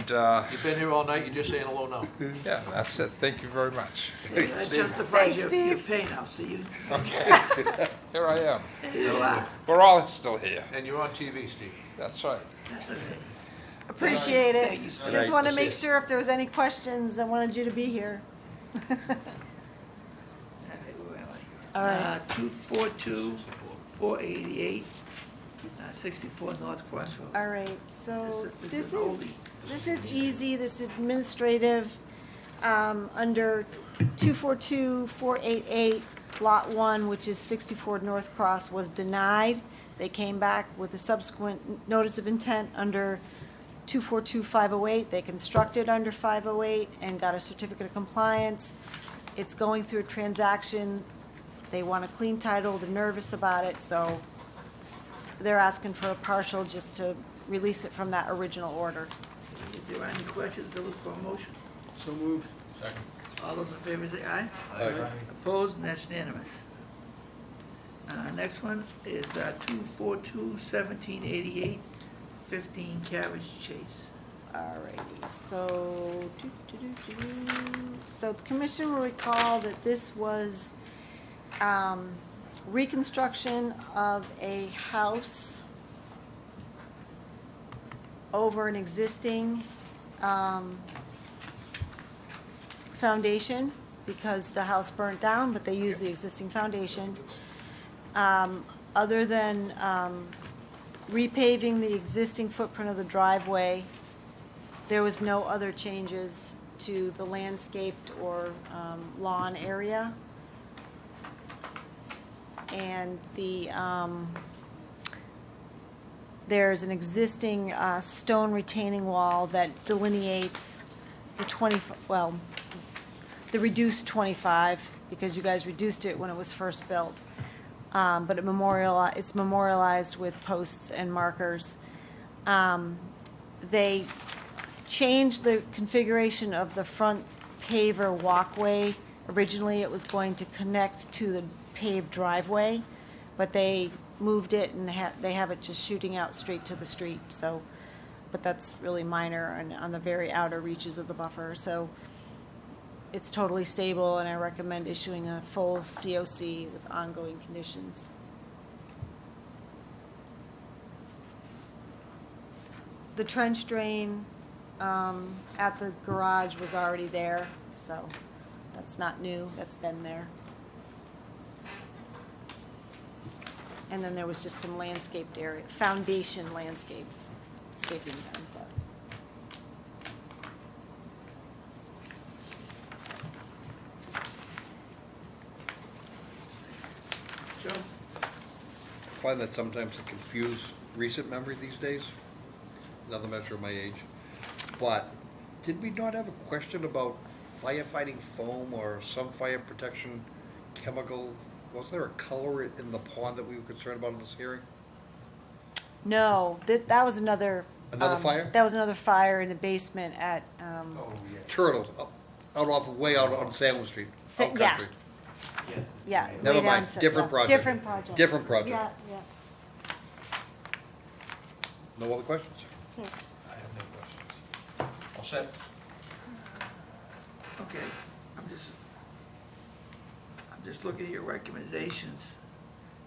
You've been here all night, you're just saying hello now. yeah, that's it. Thank you very much. That justifies Thanks, your Steve. pay now, so you, Okay, here I am. you are. We're all still here. And you're on TV, Steve. That's right. That's okay. Appreciate it. Thank you, Steve. Just want to Appreciate make it. sure if there was any questions, I wanted you to be here. All right, where am I? All right. 242, 488, 64 North Cross Road. All right, so This this is an oldie. this is easy, this is administrative, under 242-488, Lot 1, which is 64 North Cross, was denied. They came back with a subsequent notice of intent under 242-508. They constructed under 508 and got a certificate of compliance. It's going through a transaction. They want a clean title, they're nervous about it, so they're asking for a partial just to release it from that original order. If there are any questions, I look for a motion. So moved. Second. All those in favor say aye. Aye. Opposed, and that's unanimous. Next one is 242-1788, 15 Carriage Chase. Alrighty, so, so the commission will recall that this was, reconstruction of a house over an existing, foundation, because the house burnt down, but they used the existing foundation. Other than, repaving the existing footprint of the driveway, there was no other changes to the landscaped or lawn area. And there's an existing stone retaining wall that delineates the the reduced 25, because you guys reduced it when it was first built. But it's memorialized with posts and markers. They changed the configuration of the front paver walkway. Originally, it was going to connect to the paved driveway, but they moved it and they have it just shooting out straight to the street, so, but that's really minor and on the very outer reaches of the buffer, so it's totally stable, and I recommend issuing a full COC with ongoing conditions. The trench drain at the garage was already there, so that's not new, that's been there. And then there was just some landscaped area, foundation landscaping done, but. Joe? I find that sometimes to confuse recent memory these days, another measure of my age. But did we not have a question about firefighting foam or some fire protection chemical? Was there a color in the pond that we were concerned about in this hearing? No, that was another Another fire? That was another fire in the basement at, Turtle, out off, way out on Salem Street, out yeah. country. Yeah. Never way mind, down, different yeah, project. Different project. Different project. Yeah, yeah. No other questions? I have no questions. All set? Okay, I'm just looking at your recommendations.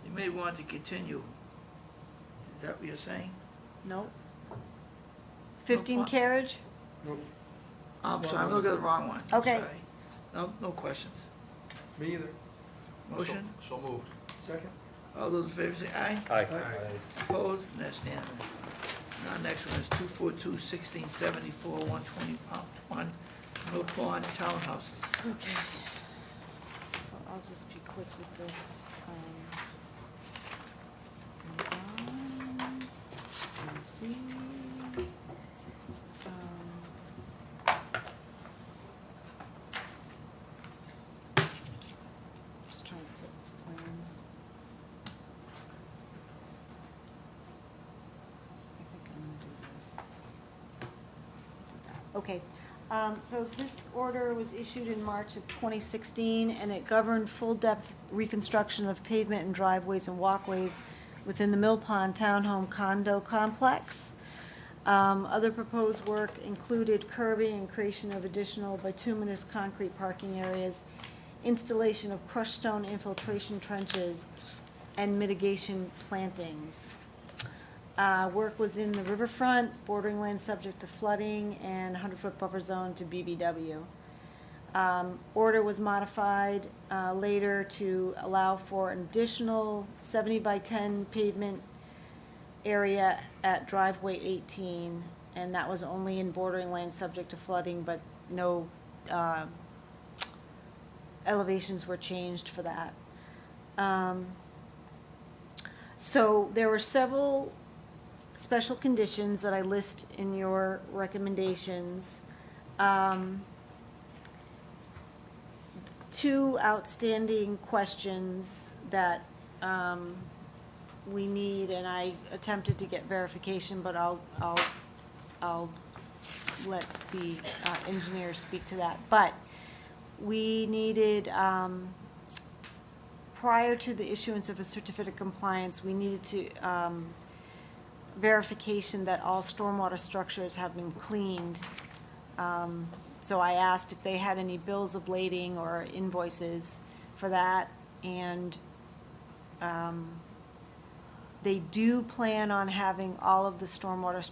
You may want to continue. Is that what you're saying? Nope. 15 carriage? I'm sorry, I'm looking at the wrong one. I'm Okay. sorry. No questions. Me either. Motion? So moved. Second? All those in favor say aye. Aye. Opposed? And that's unanimous. Now, next one is 242-1674, 121 Mill Pond Townhouses. Okay. So I'll just be quick with this. See. Just trying to put plans. I think I'm gonna do this. Okay, so this order was issued in March of 2016, and it governed full-depth reconstruction of pavement and driveways and walkways within the Mill Pond Townhome Condo Complex. Other proposed work included curbing and creation of additional bituminous concrete parking areas, installation of crushed stone infiltration trenches, and mitigation plantings. Work was in the riverfront, bordering land subject to flooding, and 100-foot buffer zone to BBW. Order was modified later to allow for an additional 70 by 10 pavement area at driveway 18, and that was only in bordering land subject to flooding, but no elevations were changed for that. So there were several special conditions that I list in your recommendations. Two outstanding questions that we need, and I attempted to get verification, but I'll let the engineer speak to that. But we needed, prior to the issuance of a certificate of compliance, we needed to verification that all stormwater structures have been cleaned. So I asked if they had any bills of lading or invoices for that, and they do plan on having all of the stormwater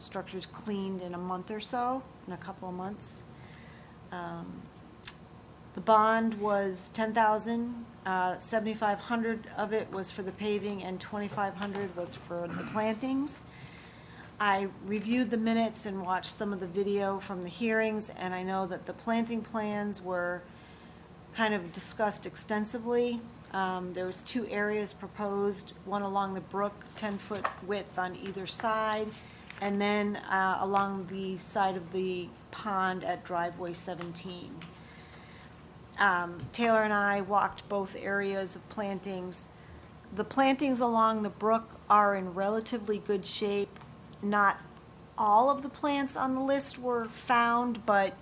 structures cleaned in a month or so, in a couple of months. The bond was $10,000, 7,500 of it was for the paving, and 2,500 was for the plantings. I reviewed the minutes and watched some of the video from the hearings, and I know that the planting plans were kind of discussed extensively. There was 2 areas proposed, one along the brook, 10-foot width on either side, and then along the side of the pond at driveway 17. Taylor and I walked both areas of plantings. The plantings along the brook are in relatively good shape. Not all of the plants on the list were found, but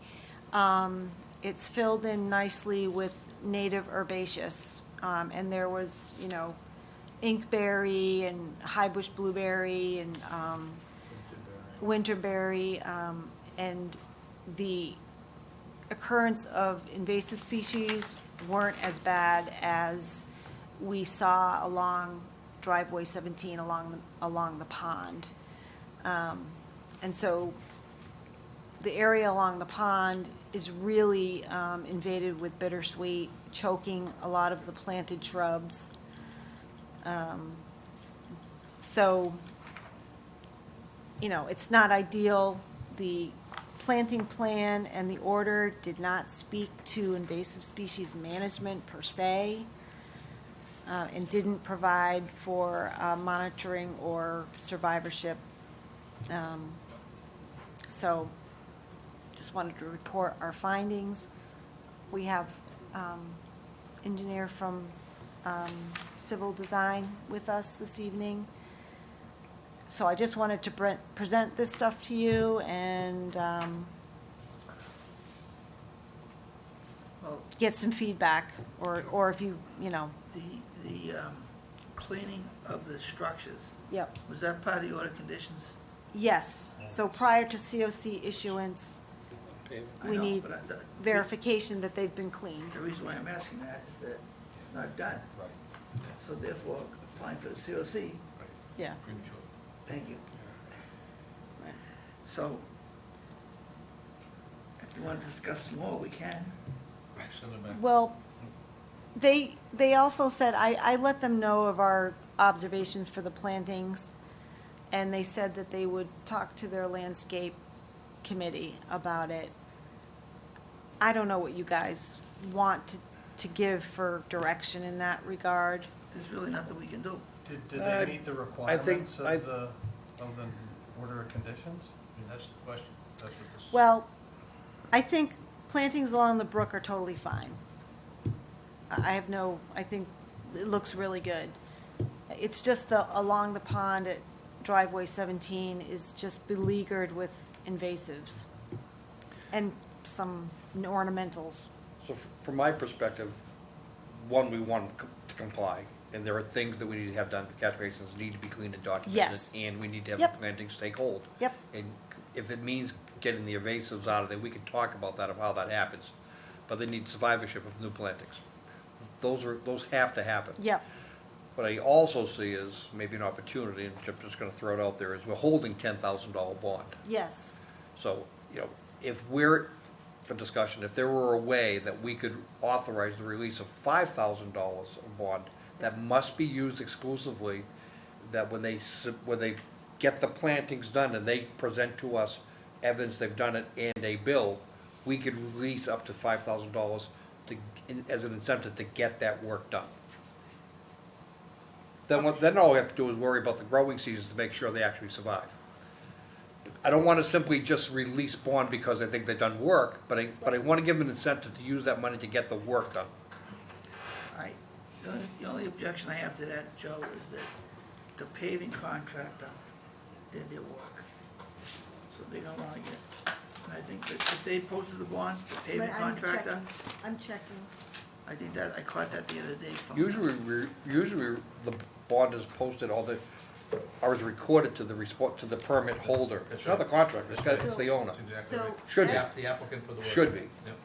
it's filled in nicely with native herbaceous. And there was, inkberry and highbush blueberry and winterberry, and the occurrence of invasive species weren't as bad as we saw along driveway 17 along the pond. And so the area along the pond is really invaded with bittersweet, choking a lot of the planted shrubs. So, it's not ideal. The planting plan and the order did not speak to invasive species management per se, and didn't provide for monitoring or survivorship. So just wanted to report our findings. We have engineer from Civil Design with us this evening. So I just wanted to present this stuff to you and Well, get some feedback, or if you know, the cleaning of the structures, yep. was that part of the order conditions? Yes, so prior to COC issuance, I we know, need but verification that they've been cleaned. the reason why I'm asking that is that it's not done. So therefore, applying for the COC, Yeah. thank you. Right. So, if you want to discuss more, we can. Send it back. Well, they also said, I let them know of our observations for the plantings, and they said that they would talk to their landscape committee about it. I don't know what you guys want to give for direction in that regard. There's really nothing we can do. Did they meet the requirements I- of the order of conditions? I mean, that's the question. That's what this. Well, I think plantings along the brook are totally fine. I think it looks really good. It's just along the pond at driveway 17 is just beleaguered with invasives and some ornamentals. So from my perspective, one, we want to comply, and there are things that we need to have done. The catch basins need to be cleaned and documented. Yes. And we need to have the Yep. plantings take hold. Yep. And if it means getting the invasives out of there, we can talk about that, of how that happens. But they need survivorship of new plantings. Those have to happen. Yep. What I also see is maybe an opportunity, and I'm just gonna throw it out there, is we're holding $10,000 bond. Yes. So, if we're, for discussion, if there were a way that we could authorize the release of $5,000 of bond, that must be used exclusively, that when they get the plantings done and they present to us evidence they've done it and a bill, we could release up to $5,000 as an incentive to get that work done. Then all we have to do is worry about the growing seasons to make sure they actually survive. I don't want to simply just release bond because I think they've done work, but I want to give them an incentive to use that money to get the work done. The only objection I have to that, Joe, is that the paving contractor did their work. So they don't want to get, and I think that if they posted the bond, the paving But contractor, I'm checking. I think that, I caught that the other day from. Usually the bond is posted, or is recorded to the permit holder. It's not the contractor, it's the owner. That's exactly right. Should be. The applicant for the work. Should be. Yep.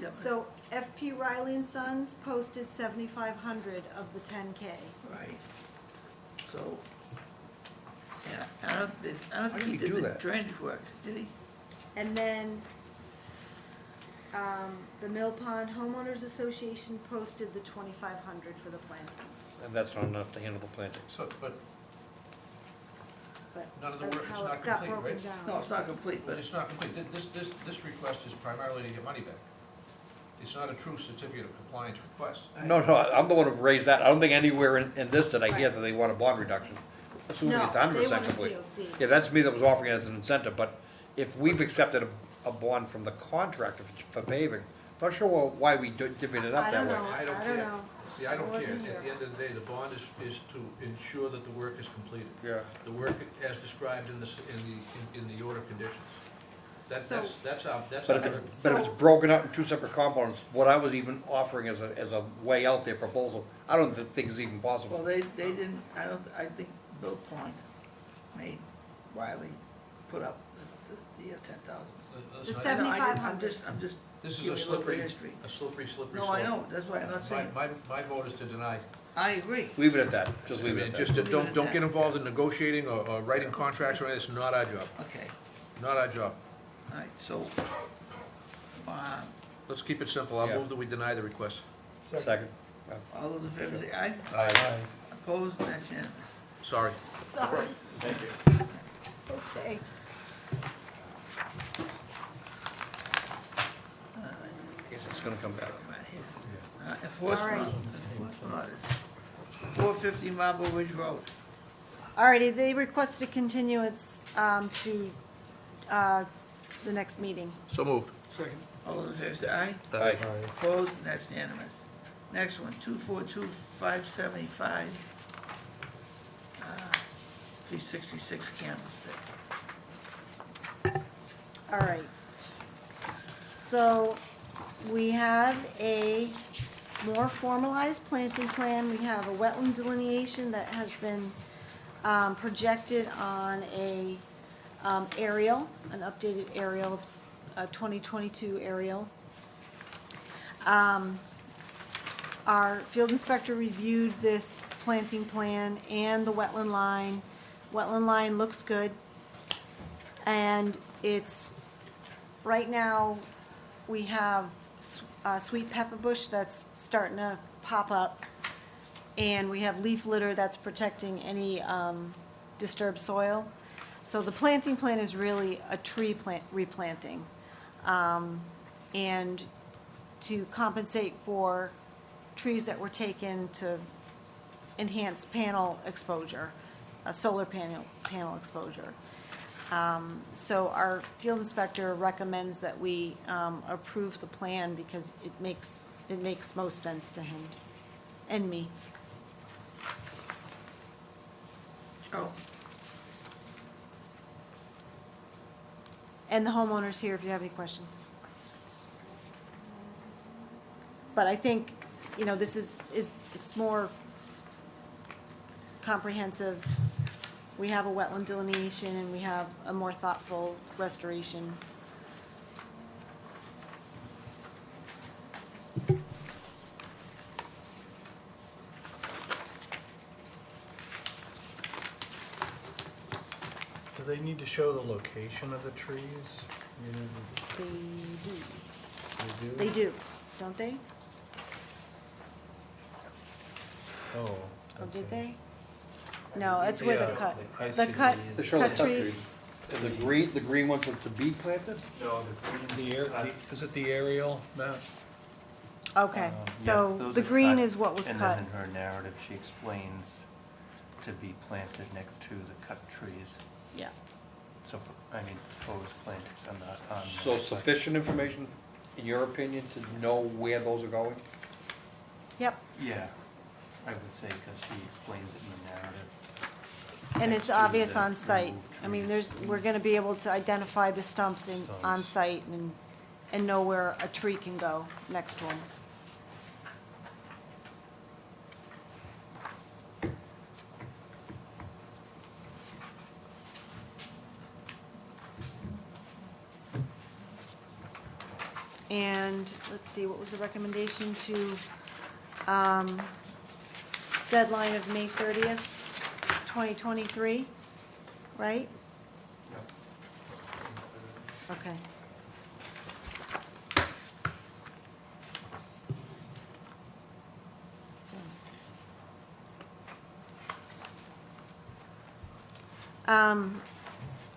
Yeah, So FP Riley and Sons posted 7,500 of the 10K. Right. So, yeah, I don't did think he he did do the that? drainage work, did he? And then, the Mill Pond Homeowners Association posted the 2,500 for the plantings. And that's not enough to handle the plantings. So, but But none of the that's work is how not it got complete, broken right? down. No, it's not complete, But but it's not complete. This request is primarily to get money back. It's not a true certificate of compliance request. No, I'm the one who raised that. I don't think anywhere in this did I hear that they want a bond reduction. Assuming No, it's they 100% want a complete. COC. Yeah, that's me that was offering it as an incentive, but if we've accepted a bond from the contractor for paving, not sure why we divvied it up I that don't way. know. I don't I care. don't know. See, I don't I care. wasn't At the here. end of the day, the bond is to ensure that the work is completed. Yeah. The work as described in the order of conditions. That's our. But if it's broken up in two separate components, what I was even offering as a way out there proposal, I don't think is even well, possible. they didn't, I think Bill Pond made Wiley put up the 10,000. The I know, I'm 7,500. just This is giving a you a little bit slippery, of history. slippery No, slope. I know, that's why I'm not saying, My vote is to deny. I agree. Leave it at that, just I leave it mean, at just that. don't get involved in negotiating or writing contracts or anything. It's not our job. Okay, Not our job. all right, so, Let's keep it simple. I'll Yeah. move that we deny the request. Second. all those in favor say aye? Aye. Opposed, that's unanimous. Sorry. Sorry. Thank you. Okay. Guess it's gonna come back. Enforcement orders. 450 Marble Ridge Road. Alrighty, they requested a continuance to the next meeting. So moved. Second. All those in favor say aye? Aye. Opposed, and that's unanimous. Next one, 242-575. 366 Candlestick. All right. So we have a more formalized planting plan. We have a wetland delineation that has been projected on a aerial, an updated aerial, a 2022 aerial. Our field inspector reviewed this planting plan and the wetland line. Wetland line looks good. And it's, right now, we have sweet pepper bush that's starting to pop up. And we have leaf litter that's protecting any disturbed soil. So the planting plan is really a tree replanting. And to compensate for trees that were taken to enhance panel exposure, solar panel exposure. So our field inspector recommends that we approve the plan because it makes most sense to him and me. Oh, And the homeowners here if you have any questions. But I think, you know, this is it's more comprehensive. We have a wetland delineation and we have a more thoughtful restoration. Do they need to show the location of the trees? They do. They do? They do, don't they? Oh. Oh, did they? No, it's where the Yeah. cut, I the see cut, They show the cut trees. And the green ones are to be planted? No, Is it the aerial map? Okay, so Those the are green cut, is what was and cut. then in her narrative, she explains to be planted next to the cut trees. Yeah. So, I mean, proposed plantings on the, on. So sufficient information, in your opinion, to know where those are going? Yep, Yeah, I would say, because she explains it in the narrative. and Next it's to obvious the on site. removed I mean, trees. we're gonna be able to identify the stumps on Stumps. site and know where a tree can go next to them. And let's see, what was the recommendation to, deadline of May 30th, 2023, right? Okay.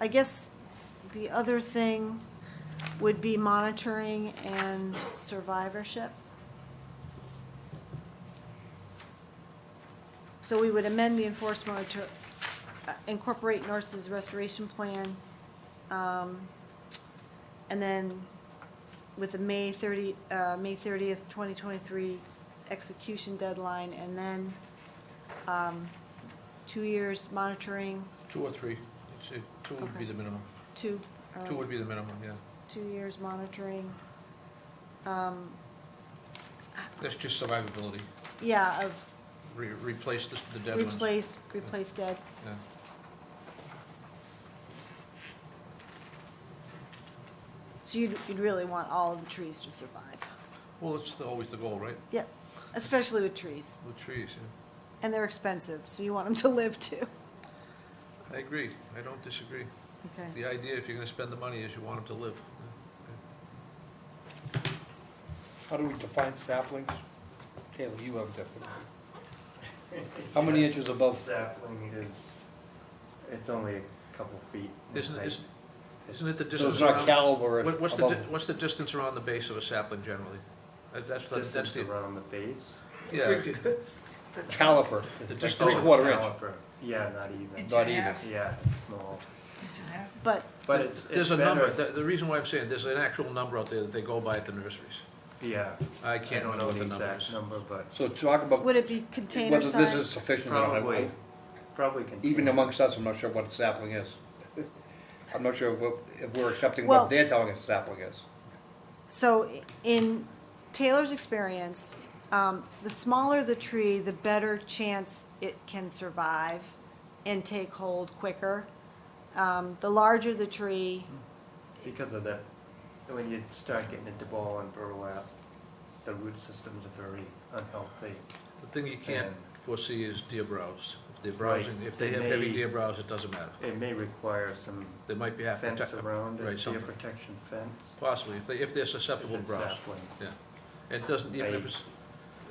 I guess the other thing would be monitoring and survivorship. So we would amend the enforcement to incorporate Norse's restoration plan, and then with the May 30th, 2023 execution deadline, and then 2 years monitoring, 2 or 3. Two would be Okay. the minimum. 2. 2 would be the minimum, yeah. 2 years monitoring, That's just survivability. yeah, of Replace the dead ones. replace dead. Yeah. So you'd really want all of the trees to survive. Well, that's always the goal, right? Yep, especially with trees. With trees, yeah. And they're expensive, so you want them to live too. I agree. I don't disagree. Okay. The idea, if you're gonna spend the money, is you want them to live. How do we define saplings? Taylor, you have definition. How many inches above? Sapling is, it's only a couple feet. in Isn't height. it the distance So it's not around- caliber What's the distance around the base of a sapling generally? That's the Distance around the base? Yeah. Caliper, The it's distance- like 3/4 inch. Caliper. Yeah, not even. Inch Not and a even. half. Yeah, it's small. Inch and a half. But It's There's a number, better- the reason why I'm saying, there's an actual number out there that they go by at the nurseries. Yeah. I can't don't remember know what the the number exact is. number, but So talk about would it be container whether this is size? sufficient or not. probably, probably can. Even amongst us, I'm not sure what a sapling is. I'm not sure if we're accepting Well- what they're telling us a sapling is. So in Taylor's experience, the smaller the tree, the better chance it can survive and take hold quicker. The larger the tree, Because of that, when you start getting into ball and burlap, the root systems are very unhealthy. The thing you can't And- foresee is deer browse. If they're Right. browsing, if they It have heavy may- deer browse, it doesn't matter. It may require some They might be half fence protect- around right, it, deer something. protection fence. Possibly, if they're susceptible to If it's browse. sapling. Yeah. And it doesn't, even if it's,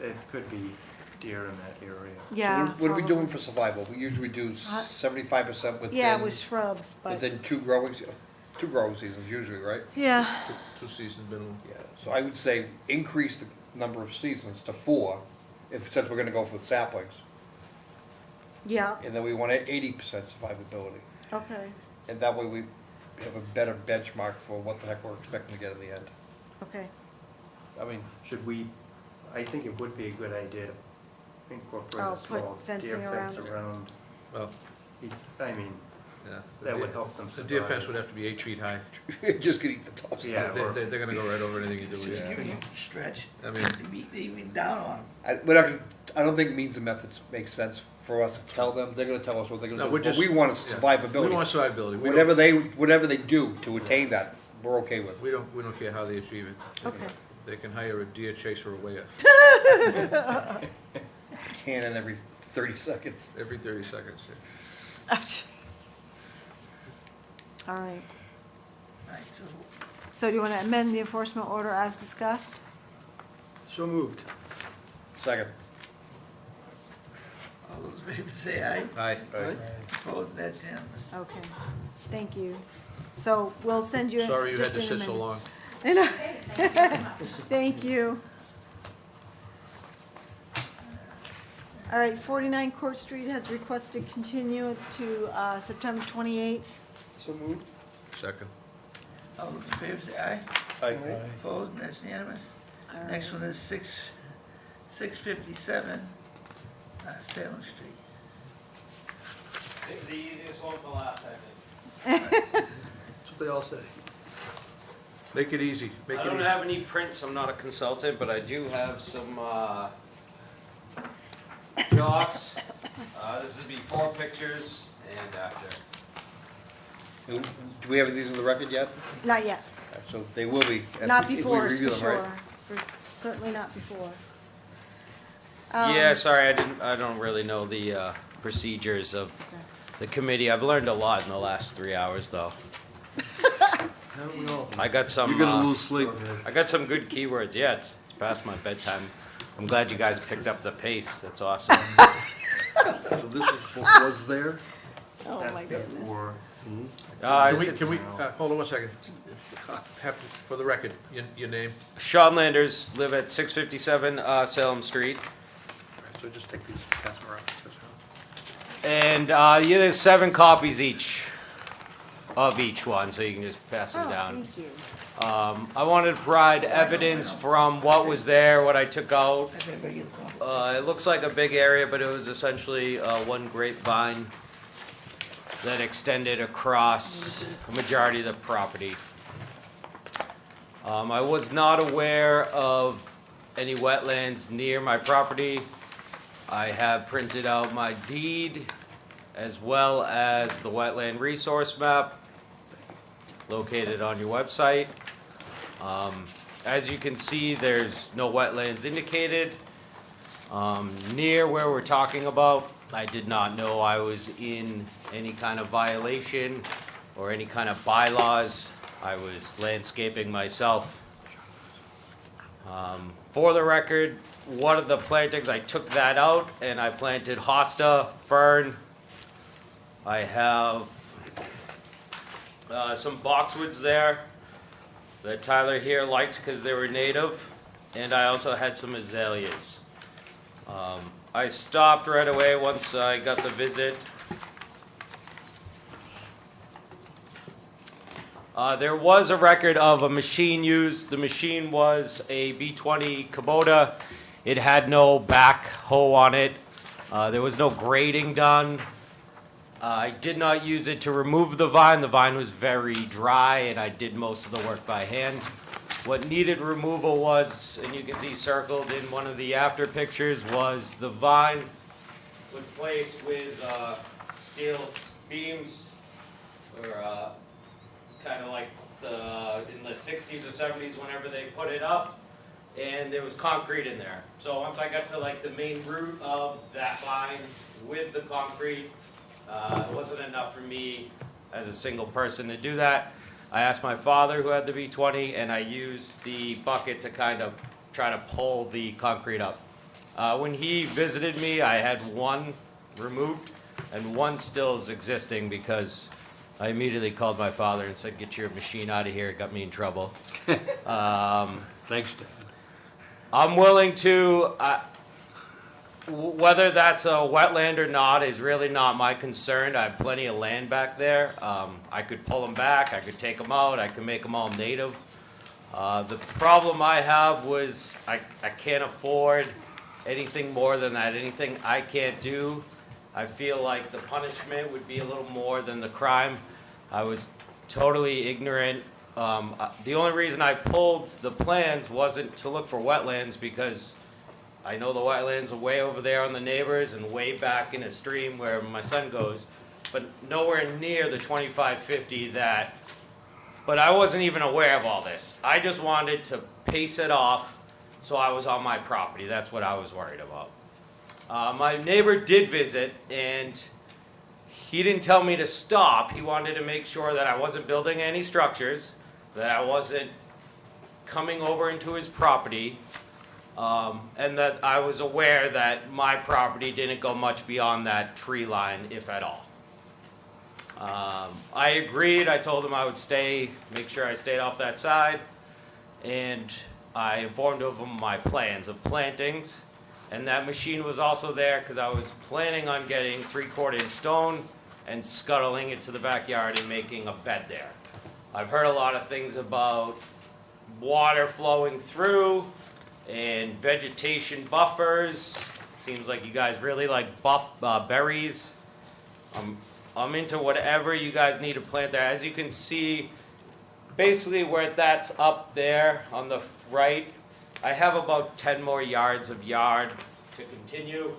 It could be deer in that area. yeah. So what are we doing probably. for survival? We usually do 75% within. Yeah, with shrubs, but, Within two growing seasons usually, right? yeah, two seasons minimum. Yeah, so I would say increase the number of seasons to 4, since we're gonna go for saplings. yeah, And then we want 80% survivability. okay, And that way we have a better benchmark for what the heck we're expecting to get in the end. okay. I mean, Should we, I think it would be a good idea to incorporate Oh, a put small fencing deer fence around it. around. Well, I mean, yeah. that would help them The deer fence survive. would have to be 8 feet high. just gonna eat the tops. Yeah, or- They're gonna go right over anything you do. Just Yeah. giving them stretch. I mean, They mean down on them. I don't think means and methods make sense for us to tell them. They're gonna tell us what they're no, gonna we're do. just. But we want yeah. survivability. We want survivability. We Whatever they do to attain that, we're okay with. We don't care how they achieve it. Okay. They can hire a deer chaser away Cannon every 30 seconds. every 30 seconds. Yeah. All right. Right, so So do you want to amend the enforcement order as discussed? So moved. Second. all those in favor say aye. Aye. Opposed, that's unanimous. Okay, thank you. So we'll send you. Sorry you had just to an sit so amendment. long. I know. Thank you. All right, 49 Court Street has requested continuance to September 28th. So moved. Second. All those in favor say aye. Aye. Opposed, and that's unanimous. All Next right. one is 657 Salem Street. The easiest one for last, I think. That's what they all say. Make it easy. Make I it don't easy. have any prints, I'm not a consultant, but I do have some, docs. This is before pictures and after. Do we have these in the record yet? Not yet, So they will be. not if we before, review for them, right? sure. Certainly not before. Yeah, sorry, I don't really know the, procedures of the committee. I've learned a lot in the last 3 hours, though. Haven't we all? I got some, You're gonna lose sleep. I got some good keywords. Yeah, it's past my bedtime. I'm glad you guys picked up the pace. That's awesome. So this is what was there? Oh, That's my goodness. before- Can we, hold on one second. For the record, your name? Sean Landers, live at 657 Salem Street. So just take these, pass them around. And yeah, there's 7 copies each of each one, so you can just pass them Oh, down. thank you. I wanted to provide evidence from what was there, what I took out. Let everybody get a copy. It looks like a big area, but it was essentially one grapevine that extended across the majority of the property. I was not aware of any wetlands near my property. I have printed out my deed as well as the wetland resource map located on your website. As you can see, there's no wetlands indicated. Near where we're talking about, I did not know I was in any kind of violation or any kind of bylaws. I was landscaping myself. For the record, one of the plantings, I took that out and I planted hosta, fern. I have some boxwoods there that Tyler here liked because they were native. And I also had some azaleas. I stopped right away once I got the visit. There was a record of a machine used. The machine was a B20 Kubota. It had no backhoe on it. There was no grading done. I did not use it to remove the vine. The vine was very dry, and I did most of the work by hand. What needed removal was, and you can see circled in one of the after pictures, was the vine was placed with steel beams, or kind of like in the 60s or 70s whenever they put it up, and there was concrete in there. So once I got to like the main root of that vine with the concrete, it wasn't enough for me as a single person to do that. I asked my father, who had the B20, and I used the bucket to kind of try to pull the concrete up. When he visited me, I had one removed, and one still is existing because I immediately called my father and said, "Get your machine out of here." It got me in trouble. Thanks, Dad. I'm willing to, whether that's a wetland or not is really not my concern. I have plenty of land back there. I could pull them back, I could take them out, I could make them all native. The problem I have was I can't afford anything more than that, anything I can't do. I feel like the punishment would be a little more than the crime. I was totally ignorant. The only reason I pulled the plans wasn't to look for wetlands, because I know the wetlands are way over there on the neighbors and way back in a stream where my son goes, but nowhere near the 2550 that, but I wasn't even aware of all this. I just wanted to pace it off so I was on my property. That's what I was worried about. My neighbor did visit, and he didn't tell me to stop. He wanted to make sure that I wasn't building any structures, that I wasn't coming over into his property, and that I was aware that my property didn't go much beyond that tree line, if at all. I agreed. I told him I would make sure I stayed off that side, and I informed him of my plans of plantings. And that machine was also there because I was planning on getting 3/4 inch stone and scuttling it to the backyard and making a bed there. I've heard a lot of things about water flowing through and vegetation buffers. Seems like you guys really like berries. I'm into whatever you guys need to plant there. As you can see, basically where that's up there on the right, I have about 10 more yards of yard to continue.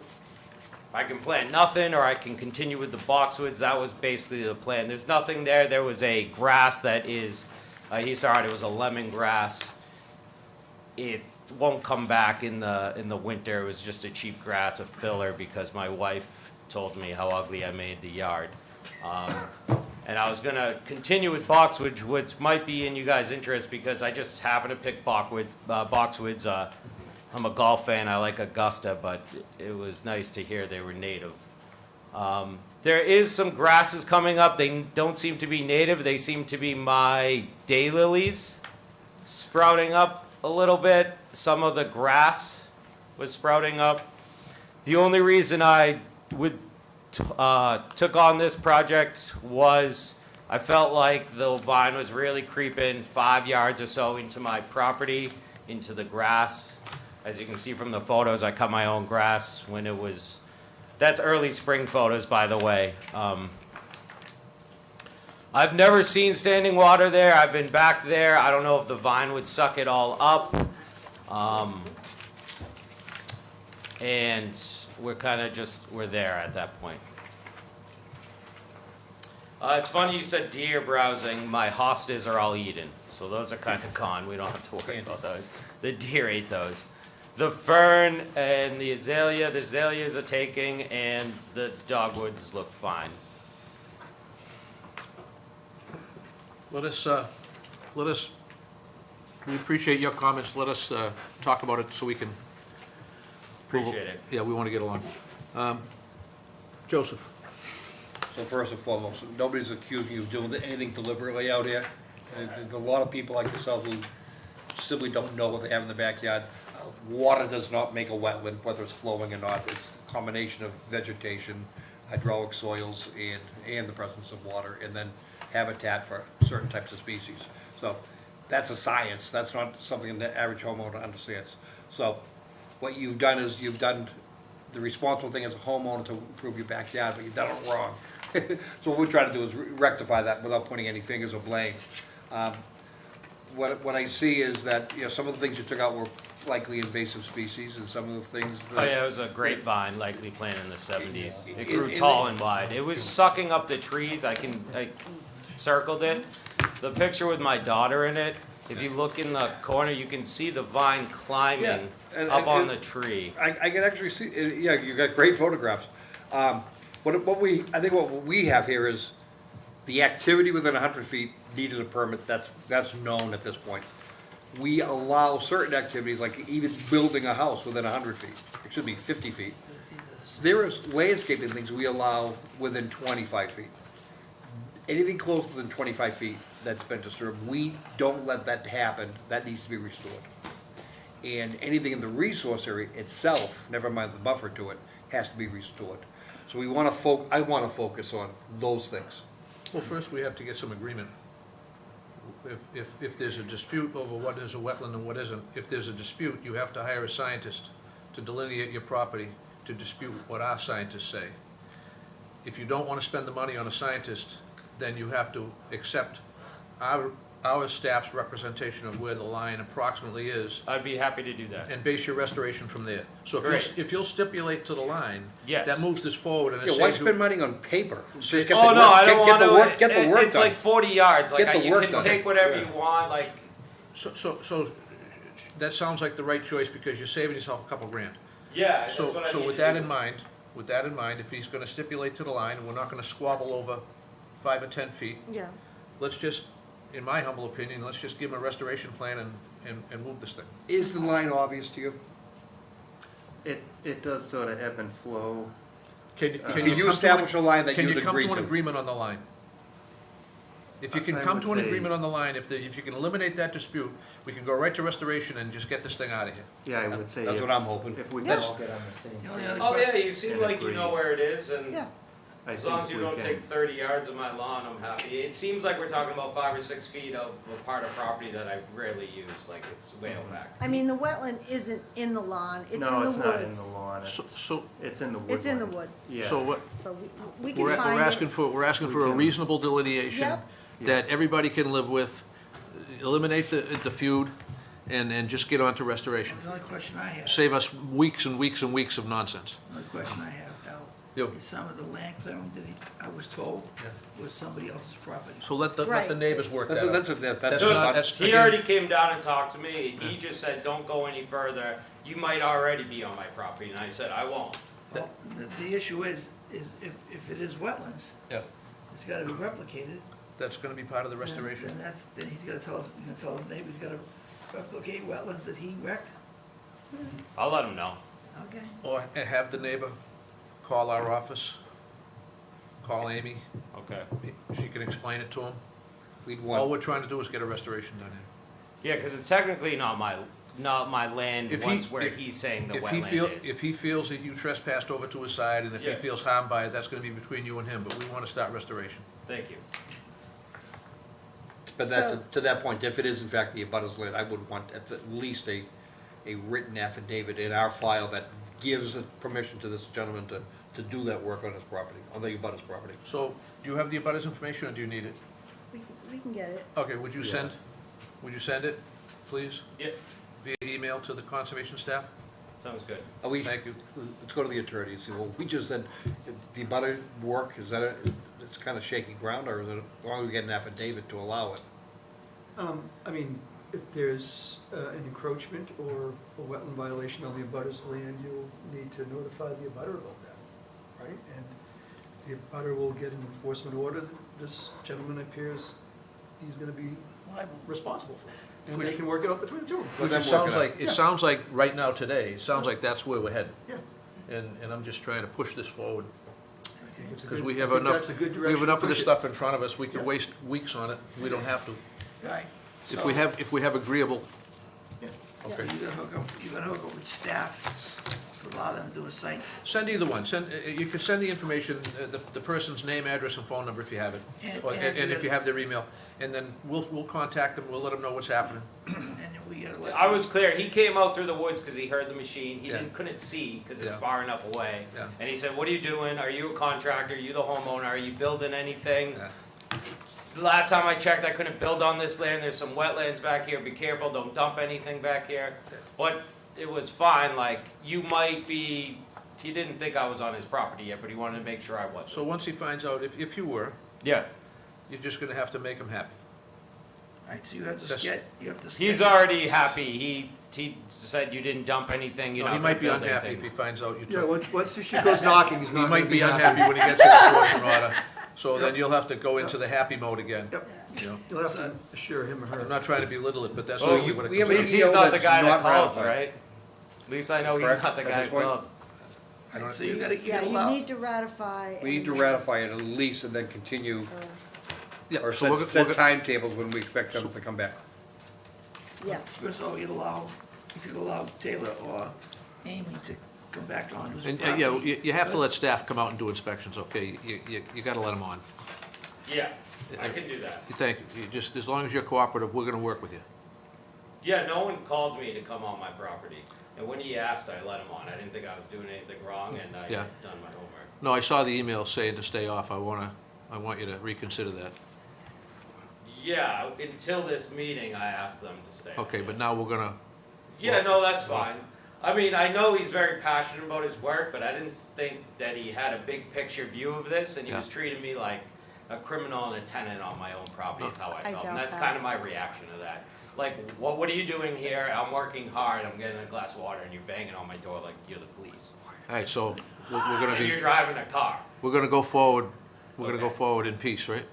I can plant nothing, or I can continue with the boxwoods. That was basically the plan. There's nothing there. There was a grass that is, he saw it was a lemongrass. It won't come back in the winter. It was just a cheap grass, a filler, because my wife told me how ugly I made the yard. And I was going to continue with boxwoods, which might be in you guys' interest because I just happen to pick boxwoods. I'm a golf fan. I like Augusta, but it was nice to hear they were native. There is some grasses coming up. They don't seem to be native. They seem to be my daylilies sprouting up a little bit. Some of the grass was sprouting up. The only reason I took on this project was I felt like the vine was really creeping 5 yards or so into my property, into the grass. As you can see from the photos, I cut my own grass when it was, that's early spring photos, by the way. I've never seen standing water there. I've been back there. I don't know if the vine would suck it all up. And we're there at that point. It's funny you said deer browsing. My hostas are all eaten, so those are kind of gone. We don't have to worry about those. The deer ate those. The fern and the azaleas are taking, and the dogwoods look fine. We appreciate your comments. Let us talk about it so we can. Appreciate it. Yeah, we want to get along. Joseph. So first and foremost, nobody's accusing you of doing anything deliberately out here. There's a lot of people like yourself who simply don't know what they have in the backyard. Water does not make a wetland, whether it's flowing or not. It's a combination of vegetation, hydraulic soils, and the presence of water, and then habitat for certain types of species. So that's a science. That's not something the average homeowner understands. So what you've done is you've done the responsible thing as a homeowner to improve your backyard, but you've done it wrong. So what we're trying to do is rectify that without pointing any fingers or blame. What I see is that, you know, some of the things you took out were likely invasive species, and some of the things that... Oh yeah, it was a grapevine likely planted in the 70s. It grew In tall the- and wide. It was sucking up the trees. I circled it. The picture with my daughter in it, if you look in the corner, you can see the vine climbing up on the tree. I can actually see, yeah, you got great photographs. I think what we have here is the activity within 100 feet needed a permit, that's known at this point. We allow certain activities, like even building a house within 100 feet, it should be 50 feet. There is landscaping things we allow within 25 feet. Anything closer than 25 feet that's been disturbed, we don't let that happen, that needs to be restored. And anything in the resource area itself, never mind the buffer to it, has to be restored. So I want to focus on those things. Well, first, we have to get some agreement. If there's a dispute over what is a wetland and what isn't, if there's a dispute, you have to hire a scientist to delineate your property to dispute what our scientists say. If you don't want to spend the money on a scientist, then you have to accept our staff's representation of where the line approximately is. I'd be happy to do that. And base your restoration from there. So if you'll stipulate to the line, Yes. that moves this forward and it Yeah, why saves you. spend money on paper? Just get Oh the no, work- I don't get the want work- Get the to. work It's done. like 40 yards. Get Like the you work can done. take whatever Yeah. you want. Like So that sounds like the right choice because you're saving yourself a couple grand. yeah. That's So, what I so need with to that do. in mind, if he's gonna stipulate to the line, and we're not gonna squabble over 5 or 10 feet, Yeah. let's just, in my humble opinion, let's just give him a restoration plan and move this thing. Is the line obvious to you? It does sort of ebb and flow. Can you Can come you to an- establish a line that Can you'd you come agree to an to? agreement on the line? If you can I come would to an say- agreement on the line, if you can eliminate that dispute, we can go right to restoration and just get this thing out of here. Yeah, I would say. That's if- what I'm hoping. If we can Yes. all get on the same The only page. other Oh yeah, you seem And like you agree. know where it is, and Yeah. I as long think as you we don't can- take 30 yards of my lawn, I'm happy. It seems like we're talking about 5 or 6 feet of a part of property that I rarely use. Like it's way out back. I mean, the wetland isn't in the lawn, it's in the No, woods. it's not in the lawn. So It's in the woodland. It's in the woods. Yeah. So what, So we can we're find asking it. for a reasonable delineation Yep. that everybody can live with, eliminate the feud, and just get on to restoration. Another question I have, Save us weeks and weeks and weeks of nonsense. another question I have, Al. Yo. Is some of the land clearing that I was told was somebody else's property? So let the Right. neighbors work that out. That's So not- he already came down and talked to me. He just said, "Don't go any further. You might already be on my property." And I said, "I won't." Well, the issue is if it is wetlands, Yeah, it's gotta be replicated. that's gonna be part of the restoration. Then he's gotta tell us, his neighbor he's gotta replicate wetlands that he wrecked, I'll let him know. okay? Or have the neighbor call our office, call Amy, Okay. she can explain it to him. We'd All want, we're trying to do is get a restoration done here. Yeah, because it's technically not my land If he- once where if- he's saying the If he wetland is. if he feels that you trespassed over to his side, and if he Yeah. feels harmed by it, that's gonna be between you and him, but we wanna start restoration. Thank you. but to that point, if it is in fact the abutters land, I would want at least a written affidavit in our file that gives permission to this gentleman to do that work on his property, on the abutters property. So, do you have the abutters information, or do you need it? We can get it. Okay, would you send it, please, Yeah, via email to the conservation staff? Sounds good. Are we, Thank you. let's go to the attorney and see, well, we just said, the abutter work, is that it's kind of shaky ground, or is it, as long as we get an affidavit to allow it? I mean, if there's an encroachment or a wetland violation on the abutter's land, you'll need to notify the abutter about that, right? And the abutter will get an enforcement order that this gentleman appears he's gonna be responsible for. And they can work it out between the two of them. Which it sounds like right now today, it sounds Yeah. like that's where we're headed. Yeah. And I'm just trying to push this forward. I think it's a Because good- we I have think enough, that's a good we have direction enough to of this push it. stuff in front of us, we could Yeah. waste weeks on it, we don't have to. Right. If So- we have agreeable, Yeah. Okay. You're gonna hook up with staff to allow them to do a site. send either one, you could send the information, the person's name, address, and phone number if you have it. And- Or- and And if you have their email, and then we'll contact them, we'll let them know what's happening. And we gotta let. I was clear. He came out through the woods because he heard the machine. He Yeah. couldn't see because it's Yeah. far enough away. Yeah. And he said, "What are you doing? Are you a contractor? Are you the homeowner? Are you building anything?" Yeah. The last time I checked, I couldn't build on this land. There's some wetlands back here. Be careful. Don't dump anything back here. But it was fine. Like, you might be. He didn't think I was on his property yet, but he wanted to make sure I wasn't. So once he finds out if you were, Yeah. you're just gonna have to make him happy. Right, so you have to That's- sketch, you have to sketch. He's already happy. He said you didn't dump anything. You're No, he not might be gonna build unhappy if anything. he finds out you Yeah, took. once the shit goes knocking, he's He not might gonna be unhappy when he gets an enforcement order, so then you'll have to go into the happy mode again. Yep. You know? You'll have to assure him or her. I'm not trying to belittle it, but that's So really what it we have comes an down He's to. EO not the that's guy that not called, ratified. right? At least I know Correct, he's not the at guy this that point? called. I don't So you gotta, you Yeah, gotta you allow. need to ratify. We need to and- ratify it at least and then continue, Yeah, or so set timetables when we expect them to come back. Yes. First of all, you'd allow, you could allow Taylor or Amy to come back on his And, property. yeah, you have to let staff come out and do inspections, okay? You gotta let them on. Yeah, I can do that. Thank you. You just, as long as you're cooperative, we're gonna work with you. Yeah, no one called me to come on my property. And when he asked, I let him on. I didn't think I was doing anything wrong, and I Yeah. had done my homework. No, I saw the email saying to stay off. I want you to reconsider that. Yeah, until this meeting, I asked them to stay. Okay, but now we're gonna, Yeah, no, that's fine. I mean, I know he's very passionate about his work, but I didn't think that he had a big picture view of this, and he Yeah. was treating me like a criminal and a tenant on my own property is how I I felt. doubt And that's that. kind of my reaction to that. Like, what are you doing here? I'm working hard, I'm getting a glass of water, and you're banging on my door like you're the police. all right, so we're gonna And you're be, driving a car. we're gonna go forward, we're gonna go Okay. forward in peace, right?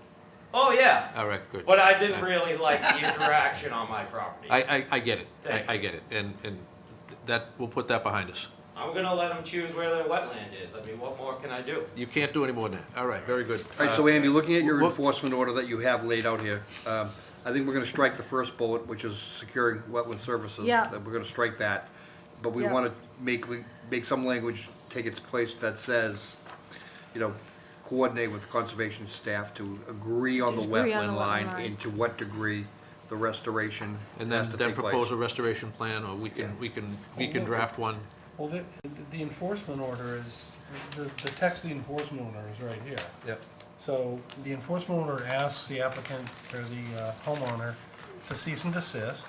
Oh, yeah. All right, good. But I didn't really like the interaction on my property. I get it. Thank I get it. And that, we'll put that behind us. I'm gonna let them choose where their wetland is. I mean, what more can I do? You can't do any more than that. All right, very good. All right, so Amy, looking at your what- enforcement order that you have laid out here, I think we're gonna strike the first bullet, which is securing wetland services. Yeah. That we're gonna strike that, but we Yeah. wanna make some language take its place that says, coordinate with conservation staff to agree on the Just agree on wetland the line wetland line. and to what degree the restoration And has then, to then take place. propose a restoration plan, or we can draft one. Well, the enforcement order is, the text of the enforcement order is right here. Yep. So the enforcement order asks the applicant or the homeowner to cease and desist,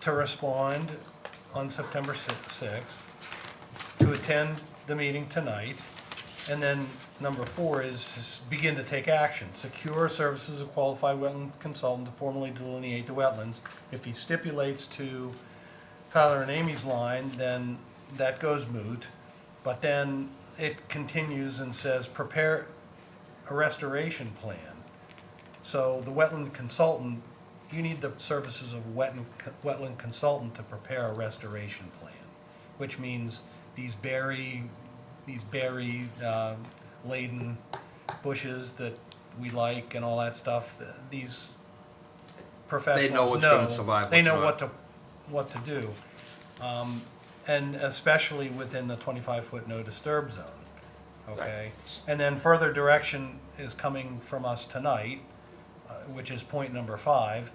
to respond on September 6th, to attend the meeting tonight, and then number 4 is begin to take action. Secure services of qualified wetland consultant to formally delineate the wetlands. If he stipulates to Tyler and Amy's line, then that goes moot. But then it continues and says, prepare a restoration plan. So the wetland consultant, you need the services of wetland consultant to prepare a restoration plan, which means these berry laden bushes that we like and all that stuff, these professionals what's gonna survive, they know what's what to do. And especially within the 25-foot no disturb zone, okay? And then further direction is coming from us tonight, which is point number 5.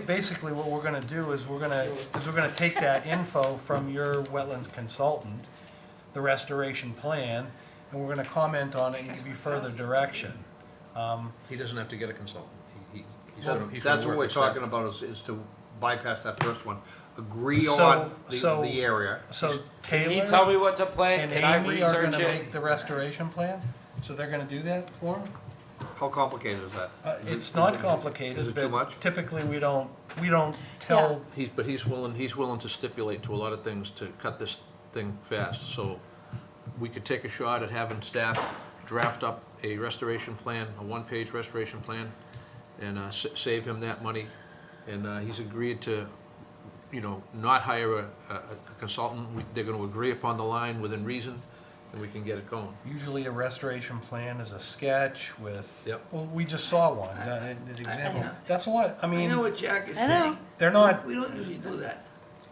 Basically what we're gonna do is we're gonna take that info from your wetlands consultant, the restoration plan, and we're gonna comment on it and give you further direction. He doesn't have to get a consultant. He's Well, gonna that's what work we're with staff. talking about, is to bypass that first one. Agree So- on so- the area. So Can Taylor you tell me what to plant? and Can I Amy are research gonna it? make the restoration plan, so they're gonna do that for them? How complicated is that? It's not complicated, Is it too but much? typically we don't tell, But he's willing to stipulate to a lot of things to cut this thing fast. So we could take a shot at having staff draft up a restoration plan, a one-page restoration plan, and save him that money. And he's agreed to, not hire a consultant. They're gonna agree upon the line within reason, and we can get it going. usually a restoration plan is a sketch with, Yep. well, we just saw one, the example. know. That's a lot, I I mean, know what Jack is I know. saying. they're not, We don't usually do that.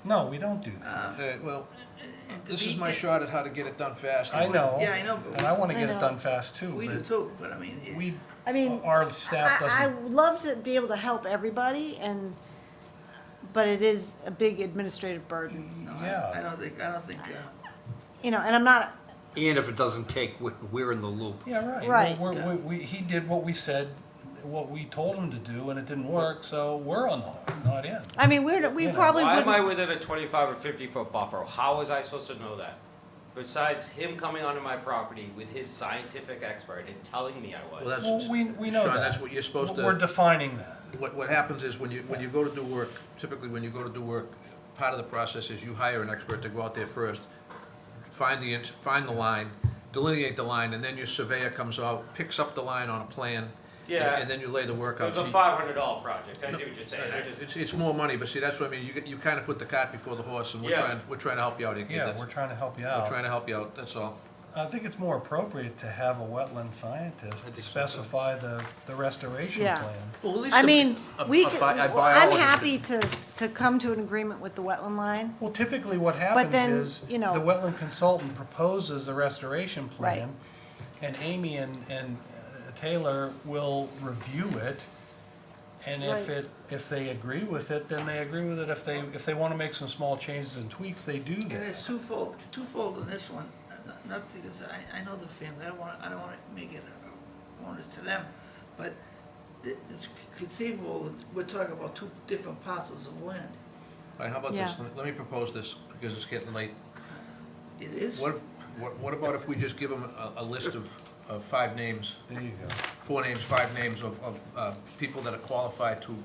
no, we don't do that. Well, and to This be- is my shot at how to get it done fast. I know. Yeah, I know, but And I want to I get it know. done fast too, We do but too, but I mean, we, I mean, our staff I doesn't. would love to be able to help everybody but it is a big administrative burden, no, Yeah. I don't think, you know, and I'm not, And if it doesn't take, we're in the loop. Yeah, right. Right. He did what we said, what we told him to do, and it didn't work, so we're on the hook, not in. I mean, we You know, probably Why am I wouldn't, within a 25 or 50-foot buffer? How was I supposed to know that? Besides him coming onto my property with his scientific expert and telling me I was. Well, that's, Well, we know Sean, that. that's what you're supposed to. We're defining that. What happens is when you go to do work, typically when you go to do work, part of the process is you hire an expert to go out there first, find the line, delineate the line, and then your surveyor comes out, picks up the line on a plan. Yeah. And then you lay the work It out. was a See- $500 project. I see what you're saying. I just, It's more money, but see, that's what I mean, you kind of put the cart before the horse, and Yeah. we're trying to help you out here, kid. Yeah, That's- we're trying to help you We're out. trying to help you out, that's all. I think it's more appropriate to have a wetland scientist specify the restoration Yeah. plan. Well, at least I a- mean, a- we a could, bi- a I'm biologist happy to come to an agreement with the wetland line. Well, typically what happens then, is, you know- the wetland consultant proposes a restoration Right. plan, and Amy and Taylor will review it, and Right. if they agree with it, then they agree with it. If they want to make some small changes and tweaks, they do and that. it's twofold in this one, not because I know the family, I don't wanna make it a onus to them, but it's conceivable that we're talking about two different parcels of land. All right, how about this? Yeah. Let me propose this, because it's getting late. It is. What about if we just give them a list of 5 names, There you go. 4 names, 5 names of people that are qualified to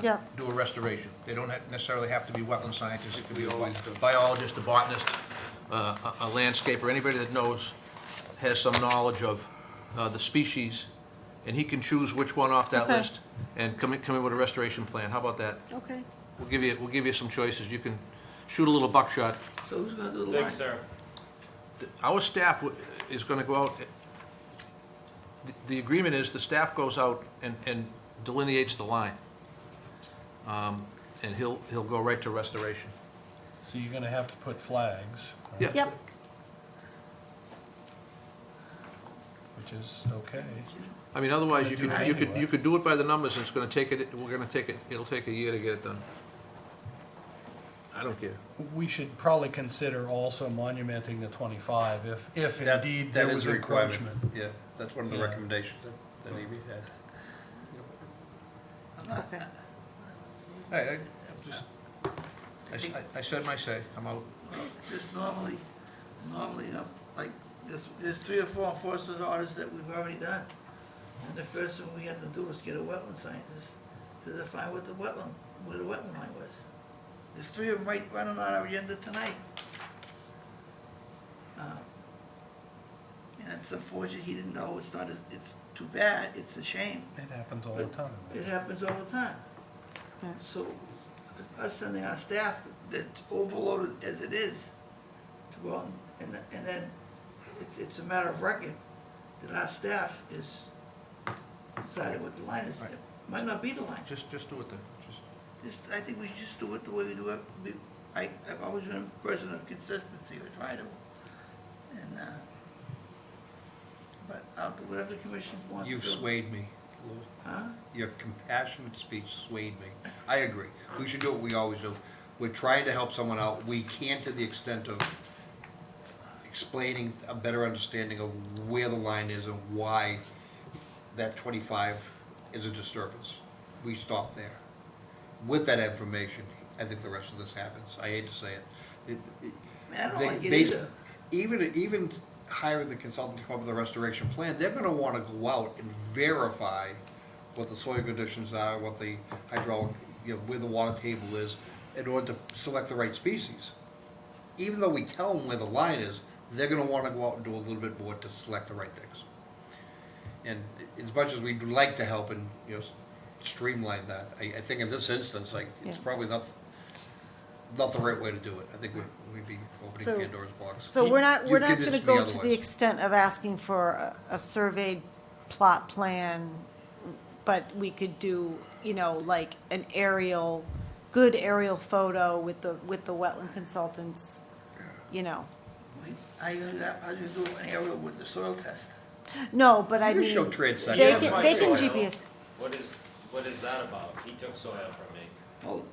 Yeah. do a restoration? They don't necessarily have to be wetland scientists, it could be a always do. biologist, a botanist, a landscaper, anybody that has some knowledge of the species, and he can choose which one off that Okay. list and come in with a restoration plan. How about that? Okay. We'll give you some choices. You can shoot a little buckshot. So who's gonna do the line? thanks, sir. Our staff is gonna go out, the agreement is the staff goes out and delineates the line. And he'll go right to restoration. So you're gonna have to put flags. right? Yeah. Yep. Which is okay. I mean, otherwise, you Gonna do could, it you could, anyway. you could do it by the numbers, and it's gonna take it, it'll take a year to get it done. I don't care. We should probably consider also monumenting the 25 if indeed That there is was a requirement. encroachment. Yeah, that's one of the Yeah. recommendations that Amy had. Okay. Hey, I said my say, I'm out. Just normally, like, there's 3 or 4 enforcement orders that we've already done. And the first thing we had to do was get a wetland scientist to define where the wetland line was. There's 3 of them right running on our agenda tonight. And it's unfortunate he didn't know, it's too bad, it's a shame. It happens all the time. It happens all the time. Yeah. So, us sending our staff that's overloaded as it is, to go out and then it's a matter of record that our staff is decided what the line is. It might not be the line. Just do it then. I think we should just do it the way we do it. I've always been a person of consistency, or try to. And, but I'll do whatever the commission wants to do. You've swayed me, Lou. Huh? Your compassionate speech swayed me. I agree. We should do what we always do. We're trying to help someone out. We can to the extent of explaining a better understanding of where the line is and why that 25 is a disturbance. We stop there. With that information, I think the rest of this happens. I hate to say it. Man, I don't like it either. Even hiring the consultant to come up with a restoration plan, they're gonna wanna go out and verify what the soil conditions are, what the hydraulic, where the water table is, in order to select the right species. Even though we tell them where the line is, they're gonna wanna go out and do a little bit more to select the right things. And as much as we'd like to help and, streamline that, I think in this instance, it's Yeah. probably not the right way to do it. I think we'd be opening So- Pandora's box. So we're not You've gonna convinced me go to the otherwise. extent of asking for a surveyed plot plan, but we could do, like good aerial photo with the wetland consultant's you know. I just do an aerial with the soil test. No, but I You can mean, show trade sections. they Here's can, my they can soil. GPS. What is that about? He took soil from me. Well,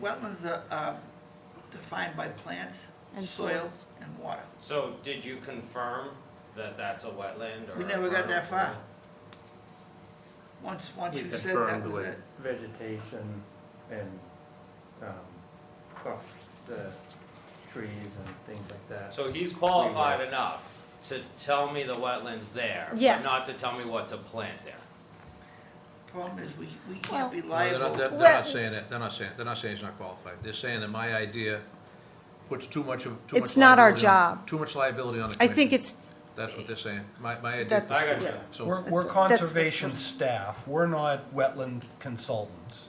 wetlands are defined by plants, And soil, soils. and water. So did you confirm that that's a wetland or? We a never got that vernal far. pool? Once He you said that confirmed was with it. vegetation and, the trees and things like that. So he's qualified enough to tell me the wetland's there, but Yes. not to tell me what to plant there. Problem is, we can't be No, liable. they're not saying that, they're not saying he's not qualified. They're saying that my idea puts too much It's not our liability on- job. Too much liability on the I commission. think it's, That's what they're saying. My idea. That- puts I got too- you. So, We're That's- conservation staff, we're not wetland consultants,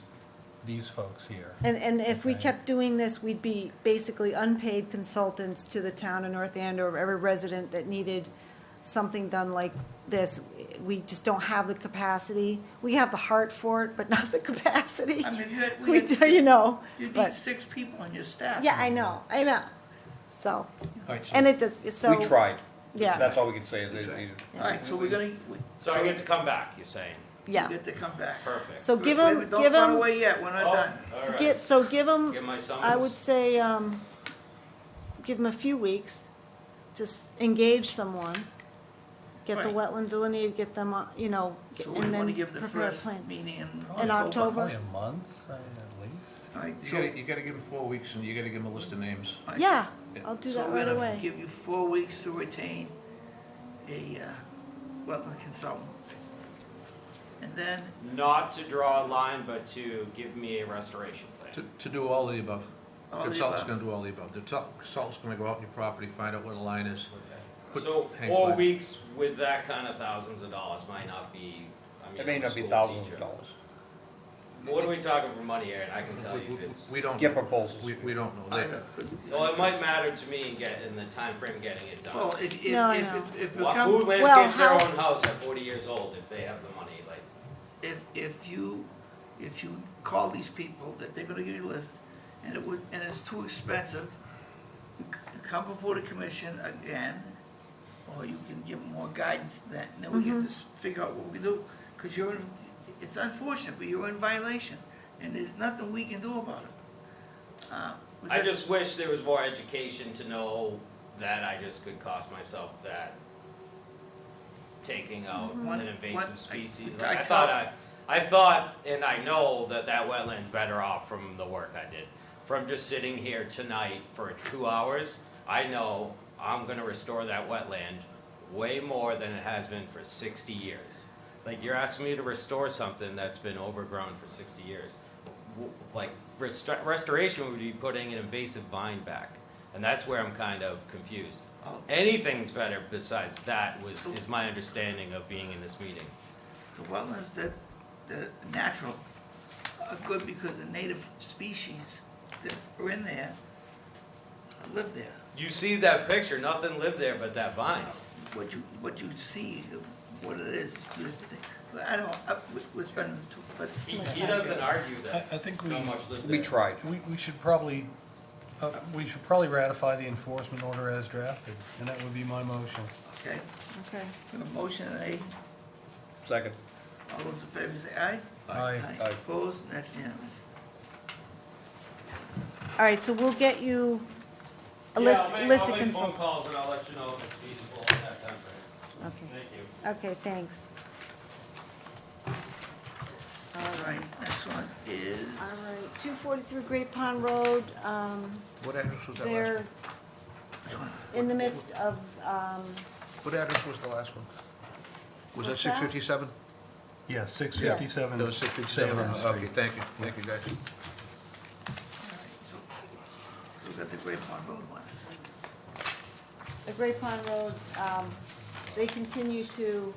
these folks here. and if we Okay. kept doing this, we'd be basically unpaid consultants to the town of North Andover, every resident that needed something done like this. We just don't have the capacity. We have the heart for it, but not the capacity. I mean, if you had, We do, you know, you need but, 6 people on your staff. yeah, I know. So, all right, so- and it does, so. We tried. Yeah. That's all we can say is All right, so we're gonna, So I get to come back, you're saying? Yeah. get to come back. Perfect. So give Wait, them, wait, give Don't run them, away yet, we're not Oh, done. all right. give them, Give my summons? I would say, give them a few weeks, just engage someone, get the Right. wetland delineated, get them, you know, So we and wanna then give the prepare a first plan. meeting In October? Probably a month, at least. All right, You so, gotta give him 4 weeks, and you gotta give him a list of names. all right, Yeah, Yeah. I'll do so that we're right gonna away. give you 4 weeks to retain a wetland consultant. And then, Not to draw a line, but to give me a restoration To, plan. to do all of the above. All of the Consultant's above. gonna do all the above. The consultant's gonna go out on your property, find out where the line is. Put- So hang 4 flag. weeks with that kind of thousands of dollars might not be, I mean, It may I'm a not be school thousands teacher. of dollars. What are we talking for money here? And I can tell you if it's, We don't. Get know. proposals. We don't know. They- well, it might matter to me in the time frame getting it done. well, if No, I know. it Who becomes, landscapes their how- own house at 40 years old if they have the money, like, if you call these people, that they're gonna give you a list, and it's too expensive, you come before the commission again, or you can give them more guidance than, and then we get to figure out what we do, because it's unfortunate, but you're in violation, and there's nothing we can do about it. We I got- just wish there was more education to know that I just could cost myself that taking out One- an invasive one- species. I Like, I thought, and I know that wetland's better off from the work I did. From just sitting here tonight for 2 hours, I know I'm gonna restore that wetland way more than it has been for 60 years. Like, you're asking me to restore something that's been overgrown for 60 years. Like, restoration would be putting an invasive vine back, and that's where I'm kind of confused. Anything's better besides that is my understanding of being in this meeting. The wetlands that are natural are good because the native species that are in there live there. You see that picture, nothing lived there but that vine. What you see, what it is two different things. But I don't, we're spending too, but. He doesn't argue that. I think not much lived We there. tried. we should probably ratify the enforcement order as drafted, and that would be my motion. Okay, Okay. we have a motion and a, Second. all those in favor say aye. Aye. Aye. Opposed, that's unanimous. All right, so we'll get you a Yeah, list I'll of make phone consultants. calls and I'll let you know if it's feasible at that time frame. Okay. Thank you. Okay, thanks. All right, next one is. All right, 243 Great Pond Road, What address was that last they're one? in the midst of, What address was the last one? Was that What's that? 657? Yeah, 657. That was 657. Severn Street. Okay, thank you guys. We've got the Great Pond Road one. the Great Pond Road, they continue to,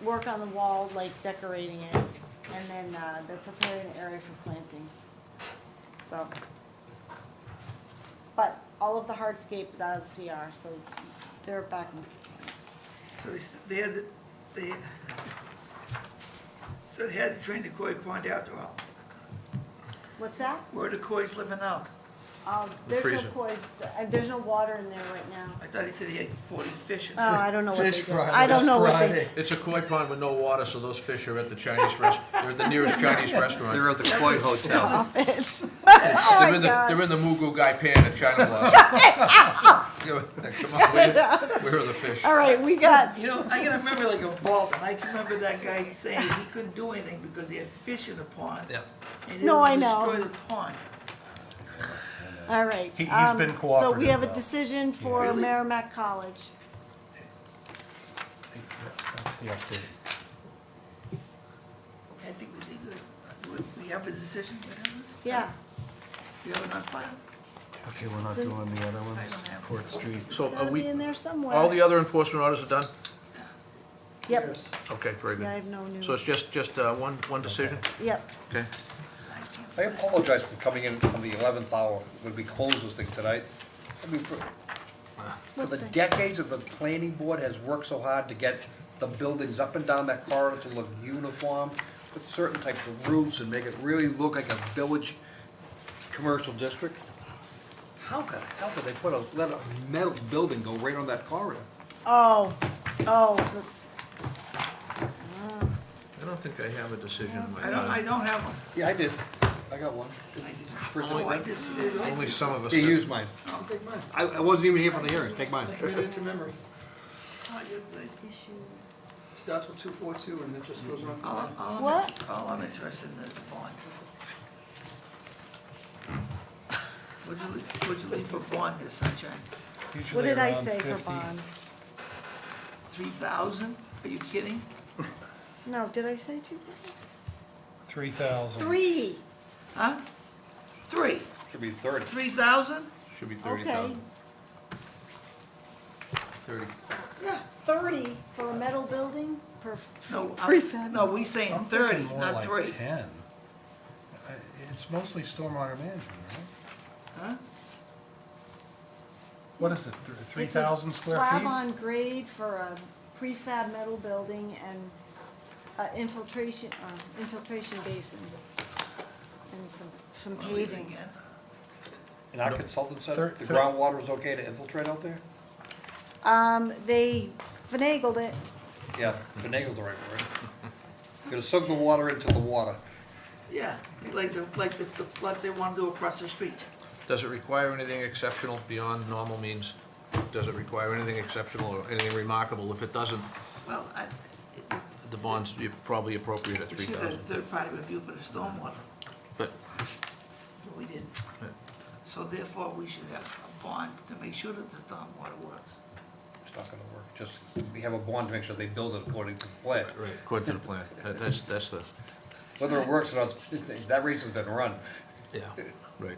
work on the wall, like decorating it, and then, they're preparing an area for plantings, so. But all of the hardscape is out of the CR, so they're back in compliance. So they had, so they had to drain the Koi Pond after all. What's that? Where are the koi's living out? There's no freezer. koi, there's no water in there right now. I thought he said he had 40 fish. Oh, I don't know what they Fish do. fry I don't this know what they Friday. do. It's a koi pond with no water, so those fish are at the Chinese they're at the nearest Chinese restaurant. They're at the Koi Hotel. Stop it. Oh my gosh. They're in the Mugu Gai Pan at China Blossom. Come on, where are the fish? All right, we got, You know, I can remember like a vault, and I can remember that guy saying he couldn't do anything because he had fish in the pond. Yeah. And he No, would I know. destroy the pond. all right. He's been So we cooperative, have a though. decision for Really? Merrimack College. That's the update. I think we did good. We have a decision, Yeah. you have it on file? Okay, we're not So- doing the other ones, I don't have- Court Street. So It's are gotta we, be in there somewhere. all the other enforcement orders are done? Yep, Okay, very yeah, I good. have no new. So it's just one decision? Yep. Okay. I apologize for coming in on the 11th hour when we closed this thing tonight. I mean, for What the the- decades that the planning board has worked so hard to get the buildings up and down that corridor to look uniform with certain types of roofs and make it really look like a village commercial district. How could they let a metal building go right on that corridor? Oh, I don't think I have a decision in my I file. don't have one. Yeah, I did. I got one. Oh, I just did. Only some of us. Here, do. use mine. I'll take mine. I wasn't even here for the hearings. Take mine. Committed to memory. Oh, you're good. Starts with 242 and it just goes on. What? All I'm interested in is the bond. What'd you leave for bond this sunshine? what did I say for bond? 3,000? Are you kidding? No, did I say 2? 3,000. 3. Huh? 3. Should be 30. 3,000? Should be Okay. 30,000. 30. Yeah, 30 for a metal building per. No, prefab. no, we saying I'm 30, thinking more not like 3. 10. It's mostly stormwater management, right? Huh? What is it, 3,000 square Slab feet? on grade for a prefab metal building and infiltration basins and some I'll leave it paving. again. And our consultant said Third- the third- groundwater is okay to infiltrate out there? They finagled it. Yeah, finagle's the right word. Gonna suck the water into the water. Yeah, it's like the flood they want to do across the street. Does it require anything exceptional beyond normal means? Does it require anything exceptional or anything remarkable? If it doesn't, Well, the bond's probably appropriate at we should have a 3,000. third-party review for the stormwater, But, but we didn't. Yeah. So therefore, we should have a bond to make sure that the stormwater works. It's not gonna work. Just, we have a bond to make sure they build it according to plan. right, according to the plan, that's the, Whether it works or not, that race has been run. yeah, right.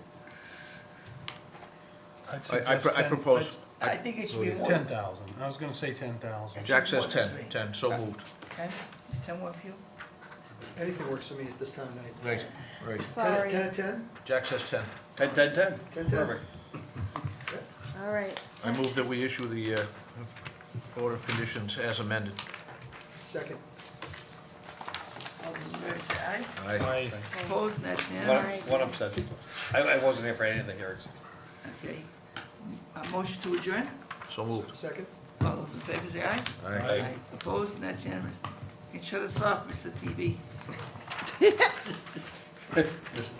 I'd I suggest 10 propose, I think it should be more. 10,000. I was gonna say 10,000. Jack says More than 10, three. 10, so moved. 10? Is 10 work for you? Anything works for me at this time of night. Right, right. 10 Sorry. at 10? Jack says 10. 10, 10, 10. 10, 10. Perfect. All right. I move that we issue the order of conditions as amended. Second. All those in favor say aye. Aye. Opposed, that's One, unanimous. one abstention. I wasn't here for any of the hearings. Okay. A motion to adjourn? So moved. Second. All those in favor say aye. Aye. Opposed, that's unanimous. You can shut us off, Mr. TV. This-